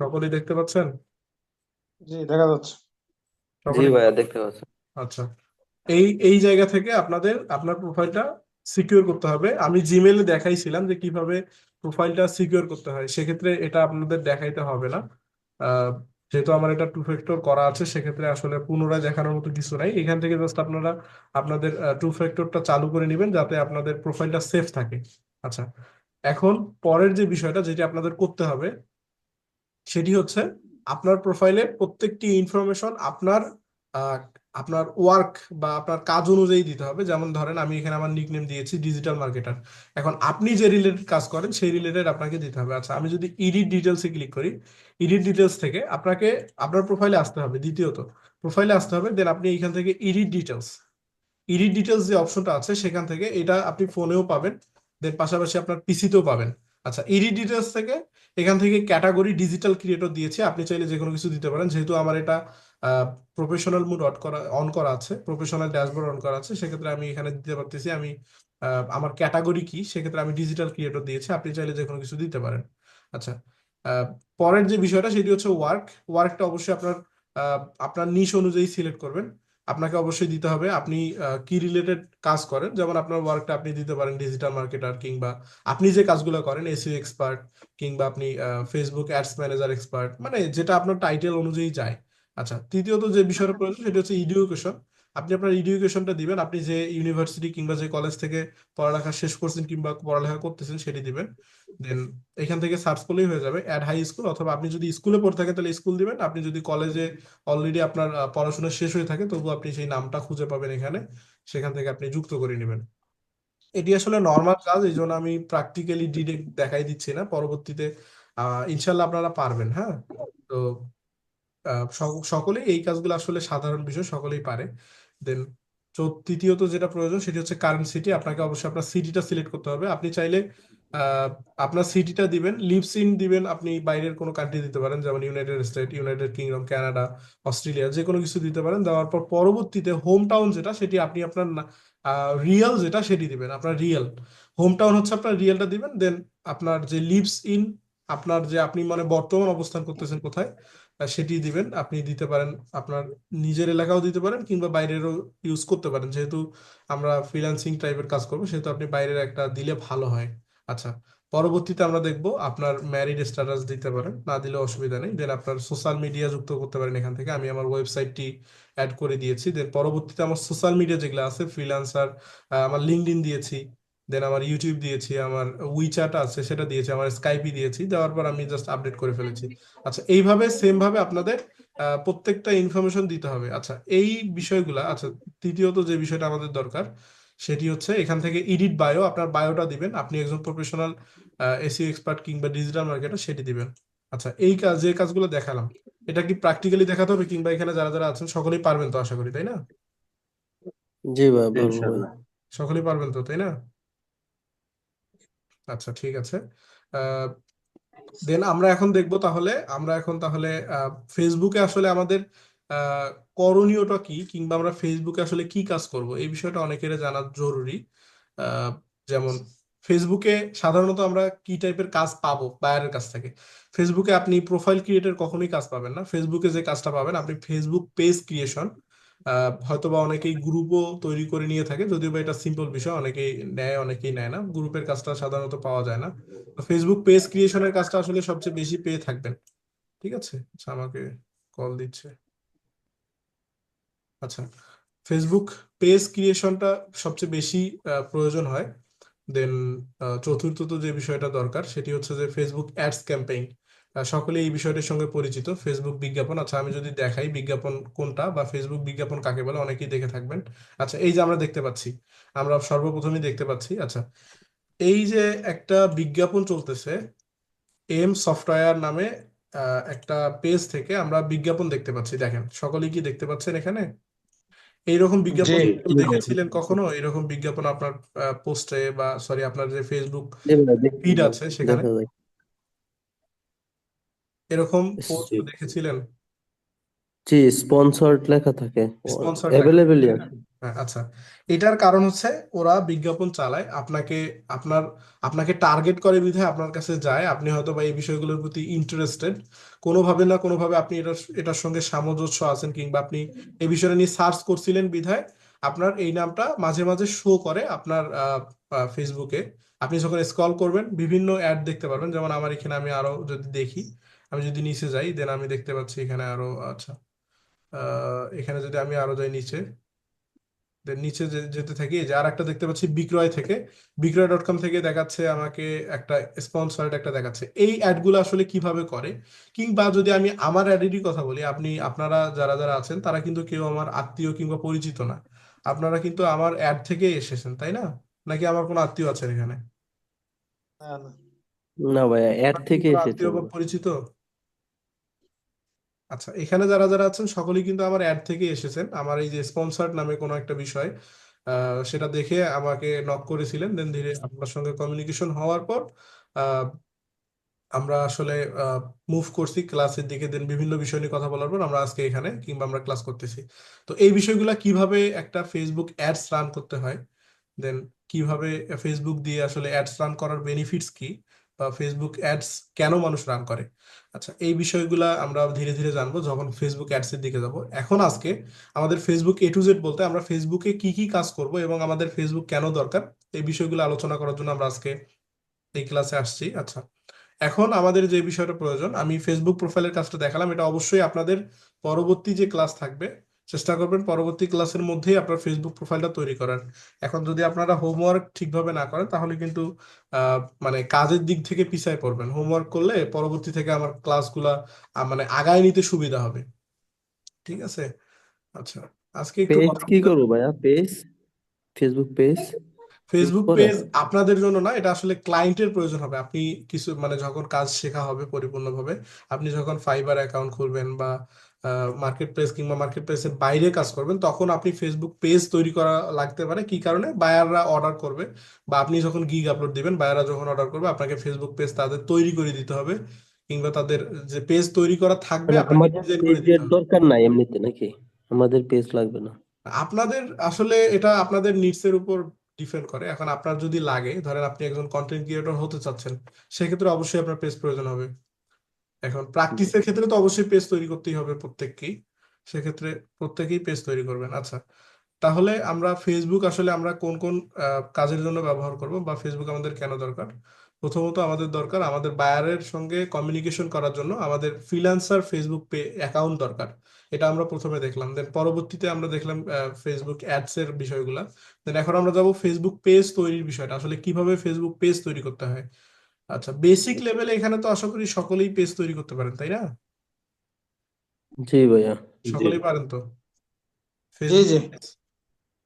সকলেই দেখতে পাচ্ছেন? জি, দেখা যাচ্ছে। জি সকলেই, ভাইয়া দেখতে পাচ্ছি। আচ্ছা। এই এই জায়গা থেকে আপনার প্রোফাইলটা সিকিউর করতে হবে। আমি জিমেইলে দেখাইছিলাম যে কিভাবে প্রোফাইলটা সিকিউর করতে হয়, সেক্ষেত্রে এটা আপনাদের দেখাইতে হবে না। আহ, যেহেতু আমার এটা টু ফ্যাক্টর করা আছে, সেক্ষেত্রে আসলে পুনরায় দেখানোর মতো কিছু নাই। এখান থেকে জাস্ট আপনারা আপনাদের টু ফ্যাক্টরটা চালু করে নেবেন যাতে আপনাদের প্রোফাইলটা সেফ থাকে। আচ্ছা, এখন পরের যে বিষয়টা যেটা আপনাদের করতে হবে সেটি হচ্ছে আপনার প্রোফাইলে প্রত্যেকটি ইনফরমেশন আপনার আহ, আপনার ওয়ার্ক বা আপনার কাজ অনুযায়ী দিতে হবে। যেমন ধরেন আমি এখানে আমার নিকনেম দিয়েছি ডিজিটাল মার্কেটার, এখন আপনি যে রিলেটেড কাজ করেন সেই রিলেটেড আপনাকে দিতে হবে। আচ্ছা, আমি যদি এডিট ডিটেলসে ক্লিক করি, এডিট ডিটেলস থেকে আপনাকে আপনার প্রোফাইলে আসতে হবে, দ্বিতীয়ত প্রোফাইলে আসতে হবে, দেন আপনি এখান থেকে এডিট ডিটেলস, এডিট ডিটেলস যে অপশনটা আছে সেখান থেকে, এটা আপনি ফোনেও পাবেন, দেন পাশাপাশি আপনার পিসিতেও পাবেন। আচ্ছা, এডিট ডিটেলস থেকে এখান থেকে ক্যাটাগরি ডিজিটাল ক্রিয়েটর দিয়েছে, আপনি চাইলে যে কোনো কিছু দিতে পারেন। যেহেতু আমার এটা প্রফেশনাল মুড অন করা আছে, প্রফেশনাল ড্যাশবোর্ড অন করা আছে, সেক্ষেত্রে আমি এখানে দিতে পারতেছি আমি আমার ক্যাটাগরি কি, সেক্ষেত্রে আমি ডিজিটাল ক্রিয়েটর দিয়েছি, আপনি চাইলে যে কোনো কিছু দিতে পারেন। আচ্ছা, আহ, পরের যে বিষয়টা সেটি হচ্ছে ওয়ার্কটা অবশ্যই আপনার নিশ অনুযায়ী সিলেক্ট করবেন। আপনাকে অবশ্যই দিতে হবে আপনি কি রিলেটেড কাজ করেন। যেমন আপনার ওয়ার্কটা আপনি দিতে পারেন ডিজিটাল মার্কেটার, কিংবা আপনি যে কাজগুলো করেন এসইও এক্সপার্ট, কিংবা আপনি ফেসবুক অ্যাডস ম্যানেজার এক্সপার্ট, মানে যেটা আপনার টাইটেল অনুযায়ী যায়। আচ্ছা, তৃতীয়ত যে বিষয়টা প্রয়োজন সেটা হচ্ছে এডুকেশন। আপনি আপনার এডুকেশনটা দিবেন, আপনি যে ইউনিভার্সিটি কিংবা যে কলেজ থেকে পড়ালেখা শেষ করছেন কিংবা পড়ালেখা করতেছেন সেটি দিবেন। দেন এখান থেকে সার্চ করলেই হয়ে যাবে অ্যাড হাই স্কুল, অথবা আপনি যদি স্কুলে পড়ে থাকেন তাহলে স্কুল দিবেন। আপনি যদি কলেজে অলরেডি আপনার পড়াশোনা শেষ হয়ে থাকে তবু আপনি সেই নামটা খুঁজে পাবেন এখানে, সেখান থেকে আপনি যুক্ত করে নেবেন। এটি আসলে নর্মাল কাজ, এই জন্য আমি প্র্যাকটিক্যালি ডিরেক্ট দেখাই দিচ্ছি না, পরবর্তীতে ইনশাল্লাহ আপনারা পারবেন। হ্যাঁ, তো সকলেই এই কাজগুলো আসলে সাধারণ বিষয়, সকলেই পারে। দেন তৃতীয়ত যেটা প্রয়োজন সেটি হচ্ছে কারেন্ট সিটি। আপনাকে অবশ্যই আপনার সিটিটা সিলেক্ট করতে হবে। আপনি চাইলে আহ, আপনার সিটিটা দিবেন, লিভস ইন দিবেন, আপনি বাইরের কোনো কান্ট্রি দিতে পারেন, যেমন United state, United kingdom, Canada, Australia, যে কোনো কিছু দিতে পারেন। দেওয়ার পর পরবর্তীতে হোম টাউন যেটা সেটি আপনি আপনার রিয়েল যেটা সেটি দিবেন, আপনার রিয়েল হোম টাউন হচ্ছে আপনার রিয়েলটা দিবেন। দেন আপনার যে লিভস ইন, আপনার যে আপনি মানে বর্তমান অবস্থান করতেছেন কোথায়, সেটি দিবেন। আপনি দিতে পারেন আপনার নিজের এলাকাও দিতে পারেন কিংবা বাইরেরও ইউজ করতে পারেন। যেহেতু আমরা ফ্রিল্যান্সিং টাইপের কাজ করবো সেহেতু আপনি বাইরের একটা দিলে ভালো হয়। আচ্ছা, পরবর্তীতে আমরা দেখবো আপনার ম্যারিড স্ট্যাটাস দিতে পারেন, না দিলে অসুবিধা নেই। দেন আপনার সোশ্যাল মিডিয়া যুক্ত করতে পারেন, এখান থেকে আমি আমার ওয়েবসাইটটি অ্যাড করে দিয়েছি। দেন পরবর্তীতে আমার সোশ্যাল মিডিয়া যেগুলো আছে ফ্রিল্যান্সার, আমার লিঙ্কডইন দিয়েছি, দেন আমার ইউটিউব দিয়েছি, আমার উইচ্যাট আছে সেটা দিয়েছি, আমার স্কাইপি দিয়েছি, দেওয়ার পর আমি জাস্ট আপডেট করে ফেলেছি। আচ্ছা, এইভাবে সেম ভাবে আপনাদের প্রত্যেকটা ইনফরমেশন দিতে হবে। আচ্ছা, এই বিষয়গুলা, আচ্ছা তৃতীয়ত যে বিষয়টা আমাদের দরকার সেটি হচ্ছে এখান থেকে এডিট বায়ো, আপনার বায়োটা দিবেন, আপনি একজন প্রফেশনাল এসইও এক্সপার্ট কিংবা ডিজিটাল মার্কেটার সেটি দিবেন। আচ্ছা, এই কাজ যে কাজগুলো দেখালাম এটা কি প্র্যাকটিক্যালি দেখাতে হবে, কিংবা এখানে যারা যারা আছেন সকলেই পারবেন তো আশা করি, তাই না? জি ভাই পারবো ভাই। ইনশাল্লাহ। সকলেই পারবেন তো, তাই না? আচ্ছা ঠিক আছে। দেন আমরা এখন দেখবো, তাহলে ফেসবুকে আসলে আমাদের আহ, করণীয়টা কি, কিংবা আমরা ফেসবুকে আসলে কি কাজ করব, এই বিষয়টা অনেকের জানা জরুরি। আহ, যেমন ফেসবুকে সাধারণত আমরা কি টাইপের কাজ পাবো বায়ারের কাছ থেকে। ফেসবুকে আপনি প্রোফাইল ক্রিয়েটের কখনোই কাজ পাবেন না। ফেসবুকে যে কাজটা পাবেন আপনি ফেসবুক পেজ ক্রিয়েশন, হয়তোবা অনেকেই গ্রুপও তৈরি করে নিয়ে থাকে, যদিও বা এটা সিম্পল বিষয়, অনেকেই নেয় অনেকেই নেয় না, গ্রুপের কাজটা সাধারণত পাওয়া যায় না। ফেসবুক পেজ ক্রিয়েশনের কাজটা আসলে সবচেয়ে বেশি পেয়ে থাকবেন। ঠিক আছে, আচ্ছা আমাকে কল দিচ্ছে। আচ্ছা, ফেসবুক পেজ ক্রিয়েশনটা সবচেয়ে বেশি প্রয়োজন হয়। দেন চতুর্থত যে বিষয়টা দরকার সেটি হচ্ছে যে ফেসবুক অ্যাডস ক্যাম্পেইন। সকলে এই বিষয়টির সঙ্গে পরিচিত, ফেসবুক বিজ্ঞাপন। আচ্ছা, আমি যদি দেখাই বিজ্ঞাপন কোনটা বা ফেসবুক বিজ্ঞাপন কাকে বলে, অনেকেই দেখে থাকবেন। আচ্ছা, এই যে আমরা দেখতে পাচ্ছি, আমরা সর্বপ্রথমই দেখতে পাচ্ছি, আচ্ছা, এই যে একটা বিজ্ঞাপন চলতেছে এম সফটওয়্যার নামে একটা পেজ থেকে আমরা বিজ্ঞাপন দেখতে পাচ্ছি। দেখেন, সকলেই কি দেখতে পাচ্ছেন এখানে? এইরকম জি বিজ্ঞাপন জি কেউ জি ভাই, দেখেছিলেন কখনো? এরকম বিজ্ঞাপন আপনার পোস্টে বা সরি আপনার যে ফেসবুক জি ভাই, ফিড আছে সেখানে দেখা যায়। এরকম পোস্ট জি দেখেছিলেন? জি, স্পন্সর্ড লেখা থাকে, স্পন্সর লেখা থাকে, অ্যাভেলেবেলই তাই না? আছে। হ্যাঁ, আচ্ছা, এটার কারণ হচ্ছে ওরা বিজ্ঞাপন চালায় আপনাকে, আপনার আপনাকে টার্গেট করে বিধায় আপনার কাছে যায়। আপনি হয়তো বা এই বিষয়গুলোর প্রতি ইন্টারেস্টেড, কোনোভাবে না কোনোভাবে আপনি এটার সঙ্গে সামঞ্জস্য আছেন, কিংবা আপনি এই বিষয়টা নিয়ে সার্চ করছিলেন বিধায় আপনার এই নামটা মাঝে মাঝে শো করে আপনার ফেসবুকে। আপনি যখন স্ক্রল করবেন বিভিন্ন অ্যাড দেখতে পারবেন, যেমন আমার এখানে, আমি আরো যদি দেখি, আমি যদি নিচে যাই, দেন আমি দেখতে পাচ্ছি এখানে আরো, আচ্ছা, এখানে যদি আমি আরো যাই নিচে, দেন নিচে যেতে থাকি, এই যে আর একটা দেখতে পাচ্ছি বিক্রয় থেকে, বিক্রয়.com থেকে দেখাচ্ছে আমাকে একটা স্পন্সর্ড একটা দেখাচ্ছে। এই অ্যাডগুলো আসলে কিভাবে করে, কিংবা যদি আমি আমার অ্যাডেরই কথা বলি, আপনারা যারা যারা আছেন তারা কিন্তু কেউ আমার আত্মীয় কিংবা পরিচিত না। আপনারা কিন্তু আমার অ্যাড থেকে এসেছেন, তাই না? নাকি আমার কোনো আত্মীয় আছেন এখানে? না না না ভাইয়া, অ্যাড আপনার কি থেকে কোনো এসেছে আত্মীয় বা আমরা। পরিচিত? আচ্ছা, এখানে যারা যারা আছেন সকলেই কিন্তু আমার অ্যাড থেকে এসেছেন, আমার এই যে স্পন্সর্ড নামে কোনো একটা বিষয়, সেটা দেখে আমাকে নক করেছিলেন। দেন ধীরে আপনার সঙ্গে কমিউনিকেশন হওয়ার পর আহ, আমরা আসলে মুভ করছি ক্লাসের দিকে। দেন বিভিন্ন বিষয় নিয়ে কথা বলার পর আমরা আজকে এখানে কিংবা আমরা ক্লাস করতেছি। তো এই বিষয়গুলো কিভাবে একটা ফেসবুক অ্যাডস রান করতে হয়, দেন কিভাবে ফেসবুক দিয়ে আসলে অ্যাডস রান করার বেনিফিটস কি, বা ফেসবুক অ্যাডস কেন মানুষ রান করে, আচ্ছা, এই বিষয়গুলা আমরা ধীরে ধীরে জানবো যখন ফেসবুক অ্যাডস এর দিকে যাব। এখন আজকে আমাদের ফেসবুক A to Z বলতে আমরা ফেসবুকে কি কি কাজ করব এবং আমাদের ফেসবুক কেন দরকার, এই বিষয়গুলো আলোচনা করার জন্য আমরা আজকে এই ক্লাসে আসছি। আচ্ছা, এখন আমাদের যে বিষয়টা প্রয়োজন, আমি ফেসবুক প্রোফাইলের কাজটা দেখালাম, এটা অবশ্যই আপনাদের পরবর্তী যে ক্লাস থাকবে চেষ্টা করবেন পরবর্তী ক্লাসের মধ্যেই আপনার ফেসবুক প্রোফাইলটা তৈরি করার। এখন যদি আপনারা হোমওয়ার্ক ঠিকভাবে না করেন তাহলে কিন্তু মানে কাজের দিক থেকে পিছায় পড়বেন। হোমওয়ার্ক করলে পরবর্তী থেকে আমার ক্লাসগুলা মানে আগায় নিতে সুবিধা হবে। ঠিক আছে? আচ্ছা, আজকে একটু পেজ কথা কি বলতে, করবো ভাইয়া? Page, Facebook page create Facebook করা? পেজ আপনাদের জন্য না, এটা আসলে ক্লায়েন্টের প্রয়োজন হবে। আপনি কিছু মানে যখন কাজ শেখা হবে পরিপূর্ণভাবে, আপনি যখন ফাইবার অ্যাকাউন্ট খুলবেন বা মার্কেট প্লেস কিংবা মার্কেট প্লেসের বাইরে কাজ করবেন, তখন আপনি ফেসবুক পেজ তৈরি করা লাগতে পারে। কি কারণে? বায়াররা অর্ডার করবে, বা আপনি যখন গিগ আপলোড দিবেন, বায়াররা যখন অর্ডার করবে আপনাকে ফেসবুক পেজ তাদের তৈরি করে দিতে হবে, কিংবা তাদের যে পেজ তৈরি করা থাকবে মানে আপনাকে আমাদের ডিজাইন করে দিতে পেজের হবে। দরকার নাই এমনিতে নাকি? আমাদের পেজ লাগবে না? আপনাদের আসলে এটা আপনাদের নিডস এর উপর ডিপেন্ড করে। এখন আপনার যদি লাগে, ধরেন আপনি একজন কন্টেন্ট ক্রিয়েটর হতে চাচ্ছেন, সেক্ষেত্রে অবশ্যই আপনার পেজ প্রয়োজন হবে। এখন জি। প্র্যাকটিসের ক্ষেত্রে তো অবশ্যই পেজ তৈরি করতেই হবে প্রত্যেককেই, সেক্ষেত্রে প্রত্যেকেই পেজ তৈরি করবেন। আচ্ছা, তাহলে আমরা ফেসবুক আসলে আমরা কোন কোন কাজের জন্য ব্যবহার করব, বা ফেসবুক আমাদের কেন দরকার? প্রথমত আমাদের দরকার আমাদের বায়ারের সঙ্গে কমিউনিকেশন করার জন্য আমাদের ফ্রিল্যান্সার ফেসবুক অ্যাকাউন্ট দরকার। এটা আমরা প্রথমে দেখলাম, দেন পরবর্তীতে আমরা দেখলাম ফেসবুক অ্যাডস এর বিষয়গুলা। দেন এখন আমরা যাব ফেসবুক পেজ তৈরির বিষয়টা, আসলে কিভাবে ফেসবুক পেজ তৈরি করতে হয়। আচ্ছা, বেসিক লেভেলে এখানে তো আশা করি সকলেই পেজ তৈরি করতে পারেন, তাই না? জি ভাইয়া। জি সকলেই পারেন তো? জি ফেসবুক জি জি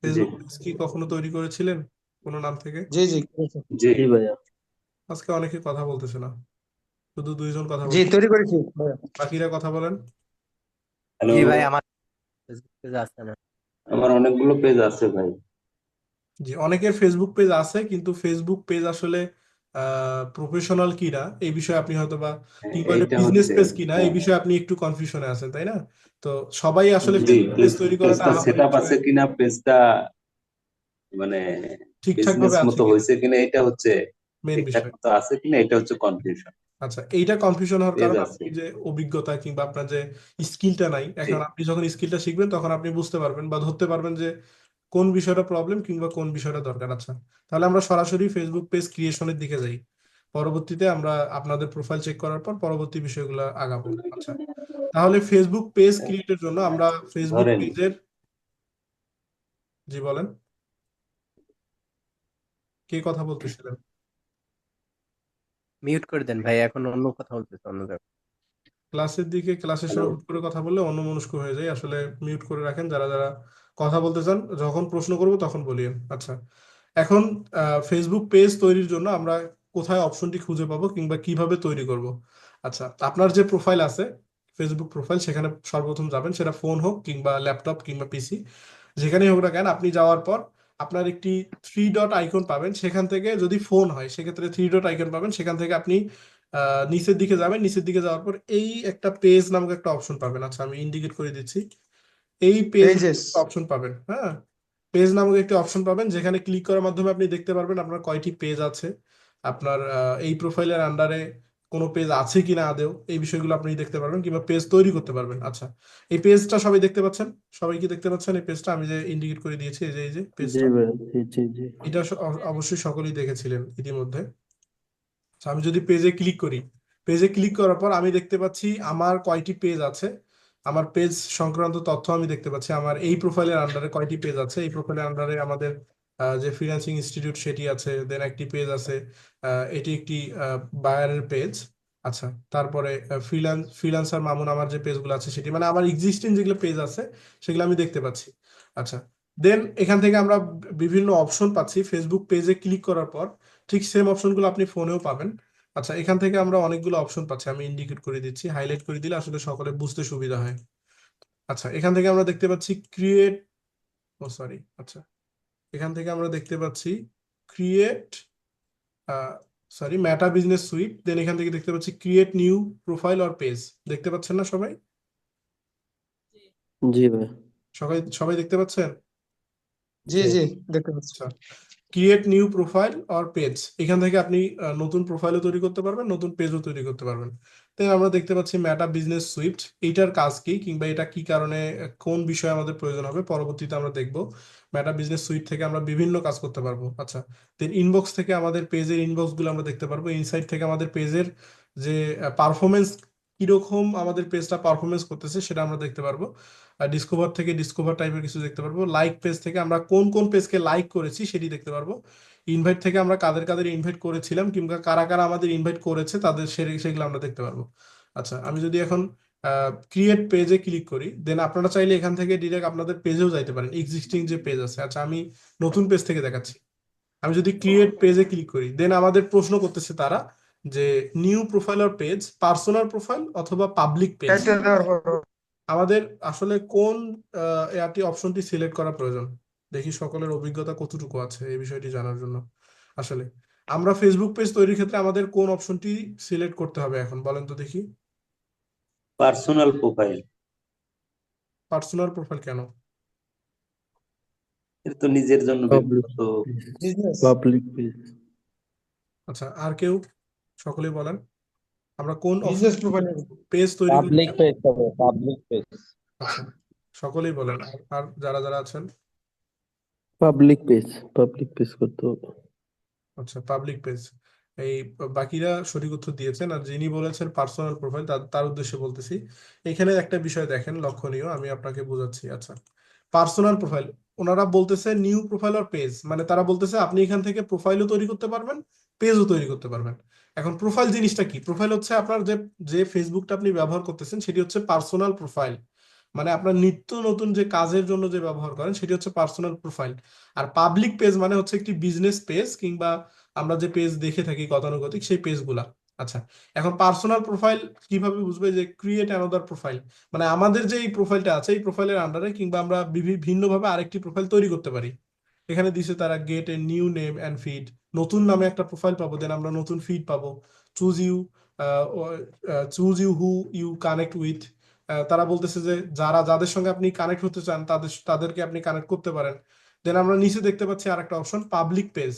ফেসবুক পেজ কি কখনো তৈরি করেছিলেন কোনো নাম থেকে? জি জি করেছি। জি ভাইয়া। আজকে অনেকে কথা বলতেছে না, শুধু দুইজন কথা জি বলছে, তৈরি করেছি ভাইয়া। বাকিরা কথা বলেন। হ্যালো। জি ভাই, আমার ফেসবুক পেজ আছে আমার। আমার অনেকগুলো পেজ আছে ভাই। জি, অনেকের ফেসবুক পেজ আছে, কিন্তু ফেসবুক পেজ আসলে প্রফেশনাল কিনা এই বিষয়ে আপনি হয়তো বা, কিংবা এটা এইটা বিজনেস হচ্ছে, পেজ কিনা এই হ্যাঁ, বিষয়ে আপনি একটু কনফিউশনে আছেন, তাই না? তো সবাই আসলে জি, ফেসবুক পেজ তৈরি করাটা পেজটা সেট আহামরি আপ বিষয় আছে কিনা, পেজটা মানে ঠিকঠাক বিজনেস ভাবে আছে মতো কিনা, হয়েছে কিনা, এটা হচ্ছে মেন ঠিকঠাক বিষয়। মতো আছে কিনা, এটা হচ্ছে কনফিউশন। আচ্ছা, এইটা কনফিউশন হওয়ার পেজ কারণ আছে। আপনি যে অভিজ্ঞতা কিংবা আপনার যে স্কিলটা নাই। জি এখন আপনি যখন স্কিলটা শিখবেন তখন আপনি বুঝতে পারবেন বা ধরতে পারবেন যে কোন বিষয়টা প্রবলেম কিংবা কোন বিষয়টা দরকার। আচ্ছা, তাহলে আমরা সরাসরি ফেসবুক পেজ ক্রিয়েশনের দিকে যাই। পরবর্তীতে আমরা আপনাদের প্রোফাইল চেক করার পর পরবর্তী বিষয়গুলো আগাবো। আচ্ছা, তাহলে ফেসবুক পেজ ক্রিয়েটের জন্য আমরা ফেসবুক ধরেন, পেজের, জি বলেন, কে কথা বলতেছিলেন? মিউট করে দেন ভাই, এখন অন্য কথা বলতেছে অন্য জায়গায়। ক্লাসের দিকে ক্লাসের হ্যালো সময় হুট করে কথা বললে অন্যমনস্ক হয়ে যায়, আসলে মিউট করে রাখেন। যারা যারা কথা বলতে চান যখন প্রশ্ন করব তখন বলিয়েন। আচ্ছা, এখন ফেসবুক পেজ তৈরির জন্য আমরা কোথায় অপশনটি খুঁজে পাবো কিংবা কিভাবে তৈরি করব? আচ্ছা, আপনার যে প্রোফাইল আছে ফেসবুক প্রোফাইল, সেখানে সর্বপ্রথম যাবেন, সেটা ফোন হোক কিংবা ল্যাপটপ কিংবা পিসি, যেখানেই হোক না কেন। আপনি যাওয়ার পর আপনার একটি থ্রি ডট আইকন পাবেন, সেখান থেকে যদি ফোন হয় সেক্ষেত্রে থ্রি ডট আইকন পাবেন, সেখান থেকে আপনি নিচের দিকে যাবেন। নিচের দিকে যাওয়ার পর এই একটা পেজ নামক একটা অপশন পাবেন। আচ্ছা, আমি ইন্ডিকেট করে দিচ্ছি। এই পেজ পেজেস। অপশন পাবেন, হ্যাঁ, পেজ নামক একটি অপশন পাবেন, যেখানে ক্লিক করার মাধ্যমে আপনি দেখতে পারবেন আপনার কয়টি পেজ আছে, আপনার এই প্রোফাইলের আন্ডারে কোনো পেজ আছে কিনা আদেও, এই বিষয়গুলো আপনি দেখতে পারবেন কিংবা পেজ তৈরি করতে পারবেন। আচ্ছা, এই পেজটা সবাই দেখতে পাচ্ছেন? সবাই কি দেখতে পাচ্ছেন এই পেজটা আমি যে ইন্ডিকেট করে দিয়েছি? এই যে জি পেজটা, ভাই, জি জি জি। এটা অবশ্যই সকলেই দেখেছিলেন ইতিমধ্যে। আচ্ছা, আমি যদি পেজে ক্লিক করি, পেজে ক্লিক করার পর আমি দেখতে পাচ্ছি আমার কয়টি পেজ আছে, আমার পেজ সংক্রান্ত তথ্য আমি দেখতে পাচ্ছি। আমার এই প্রোফাইলের আন্ডারে কয়টি পেজ আছে, এই প্রোফাইলের আন্ডারে আমাদের যে ফ্রিল্যান্সিং ইনস্টিটিউট সেটি আছে, দেন একটি পেজ আছে, এটি একটি বায়ারের পেজ। আচ্ছা, তারপরে ফ্রিল্যান্সার মামুন আমার যে পেজগুলো আছে সেটি, মানে আমার এক্সিস্টিং যেগুলো পেজ আছে সেগুলো আমি দেখতে পাচ্ছি। আচ্ছা, দেন এখান থেকে আমরা বিভিন্ন অপশন পাচ্ছি ফেসবুক পেজে ক্লিক করার পর। ঠিক সেম অপশনগুলো আপনি ফোনেও পাবেন। আচ্ছা, এখান থেকে আমরা অনেকগুলো অপশন পাচ্ছি, আমি ইন্ডিকেট করে দিচ্ছি, হাইলাইট করে দিলে আসলে সকলে বুঝতে সুবিধা হয়। আচ্ছা, এখান থেকে আমরা দেখতে পাচ্ছি ক্রিয়েট, ও সরি, আচ্ছা, এখান থেকে আমরা দেখতে পাচ্ছি create, sorry, Meta business suite. Then এখান থেকে দেখতে পাচ্ছি create new profile or page. দেখতে পাচ্ছেন না সবাই? জি ভাই। সবাই সবাই দেখতে পাচ্ছেন? জি জি দেখতে পাচ্ছি। আচ্ছা, create new profile or page, এখান থেকে আপনি নতুন প্রোফাইলও তৈরি করতে পারবেন, নতুন পেজও তৈরি করতে পারবেন। তাই আমরা দেখতে পাচ্ছি মেটা বিজনেস সুইট, এইটার কাজ কি কিংবা এটা কি কারণে কোন বিষয়ে আমাদের প্রয়োজন হবে পরবর্তীতে আমরা দেখব। মেটা বিজনেস সুইট থেকে আমরা বিভিন্ন কাজ করতে পারবো। আচ্ছা, দেন ইনবক্স থেকে আমাদের পেজের ইনবক্স গুলো আমরা দেখতে পারবো। ইনসাইট থেকে আমাদের পেজের যে পারফরমেন্স, কিরকম আমাদের পেজটা পারফরমেন্স করতেছে সেটা আমরা দেখতে পারবো। আর ডিসকভার থেকে ডিসকভার টাইপের কিছু দেখতে পারবো। লাইক পেজ থেকে আমরা কোন কোন পেজকে লাইক করেছি সেটি দেখতে পারবো। ইনভাইট থেকে আমরা কাদের কাদের ইনভাইট করেছিলাম কিংবা কারা কারা আমাদের ইনভাইট করেছে তাদের সেগুলো আমরা দেখতে পারবো। আচ্ছা, আমি যদি এখন ক্রিয়েট পেজে ক্লিক করি, দেন আপনারা চাইলে এখান থেকে ডিরেক্ট আপনাদের পেজেও যাইতে পারেন, এক্সিস্টিং যে পেজ আছে। আচ্ছা, আমি নতুন পেজ থেকে দেখাচ্ছি। আমি যদি ক্রিয়েট পেজে ক্লিক করি, দেন আমাদের প্রশ্ন করতেছে তারা যে new profile or page, personal profile অথবা পাবলিক পেজ। এটা দেওয়ার পর আমাদের আসলে কোন এআরটি অপশনটি সিলেক্ট করা প্রয়োজন? দেখি সকলের অভিজ্ঞতা কতটুকু আছে এই বিষয়টি জানার জন্য। আসলে আমরা ফেসবুক পেজ তৈরির ক্ষেত্রে আমাদের কোন অপশনটি সিলেক্ট করতে হবে এখন বলেন তো দেখি। Personal profile. পার্সোনাল প্রোফাইল কেন? এটা তো নিজের জন্য পাবলিক ব্যক্তিগত। বিজনেস। Public page. আচ্ছা, আর কেউ? সকলেই বলেন আমরা কোন বিজনেস প্রোফাইল। পেজ তৈরি করি পাবলিক কেন? পেজ হবে, পাবলিক পেজ। আচ্ছা, সকলেই বলেন। আর যারা যারা আছেন? পাবলিক পেজ, পাবলিক পেজ করতে হবে। আচ্ছা, পাবলিক পেজ। এই বাকিরা সঠিক উত্তর দিয়েছেন। আর যিনি বলেছেন পার্সোনাল প্রোফাইল, তার উদ্দেশ্যে বলতেছি, এখানে একটা বিষয় দেখেন লক্ষণীয়, আমি আপনাকে বোঝাচ্ছি। আচ্ছা, পার্সোনাল প্রোফাইল, ওনারা বলতেছে নিউ প্রোফাইল আর পেজ, মানে তারা বলতেছে আপনি এখান থেকে প্রোফাইলও তৈরি করতে পারবেন, পেজও তৈরি করতে পারবেন। এখন প্রোফাইল জিনিসটা কি? প্রোফাইল হচ্ছে আপনার যে যে ফেসবুকটা আপনি ব্যবহার করতেছেন সেটি হচ্ছে পার্সোনাল প্রোফাইল, মানে আপনার নিত্য নতুন যে কাজের জন্য যে ব্যবহার করেন সেটি হচ্ছে পার্সোনাল প্রোফাইল। আর পাবলিক পেজ মানে হচ্ছে একটি বিজনেস পেজ কিংবা আমরা যে পেজ দেখে থাকি গতানুগতিক সেই পেজগুলা। আচ্ছা, এখন পার্সোনাল প্রোফাইল কিভাবে বুঝবে? যে ক্রিয়েট অ্যানাদার প্রোফাইল, মানে আমাদের যে এই প্রোফাইলটা আছে এই প্রোফাইলের আন্ডারে কিংবা আমরা ভিন্নভাবে আরেকটি প্রোফাইল তৈরি করতে পারি। এখানে দিছে তারা gate a new name and feed, নতুন নামে একটা প্রোফাইল পাবো, দেন আমরা নতুন ফিড পাবো। Choose you, who you connect with, তারা বলতেছে যে যাদের সঙ্গে আপনি কানেক্ট হতে চান তাদেরকে আপনি কানেক্ট করতে পারেন। দেন আমরা নিচে দেখতে পাচ্ছি আরেকটা option public page.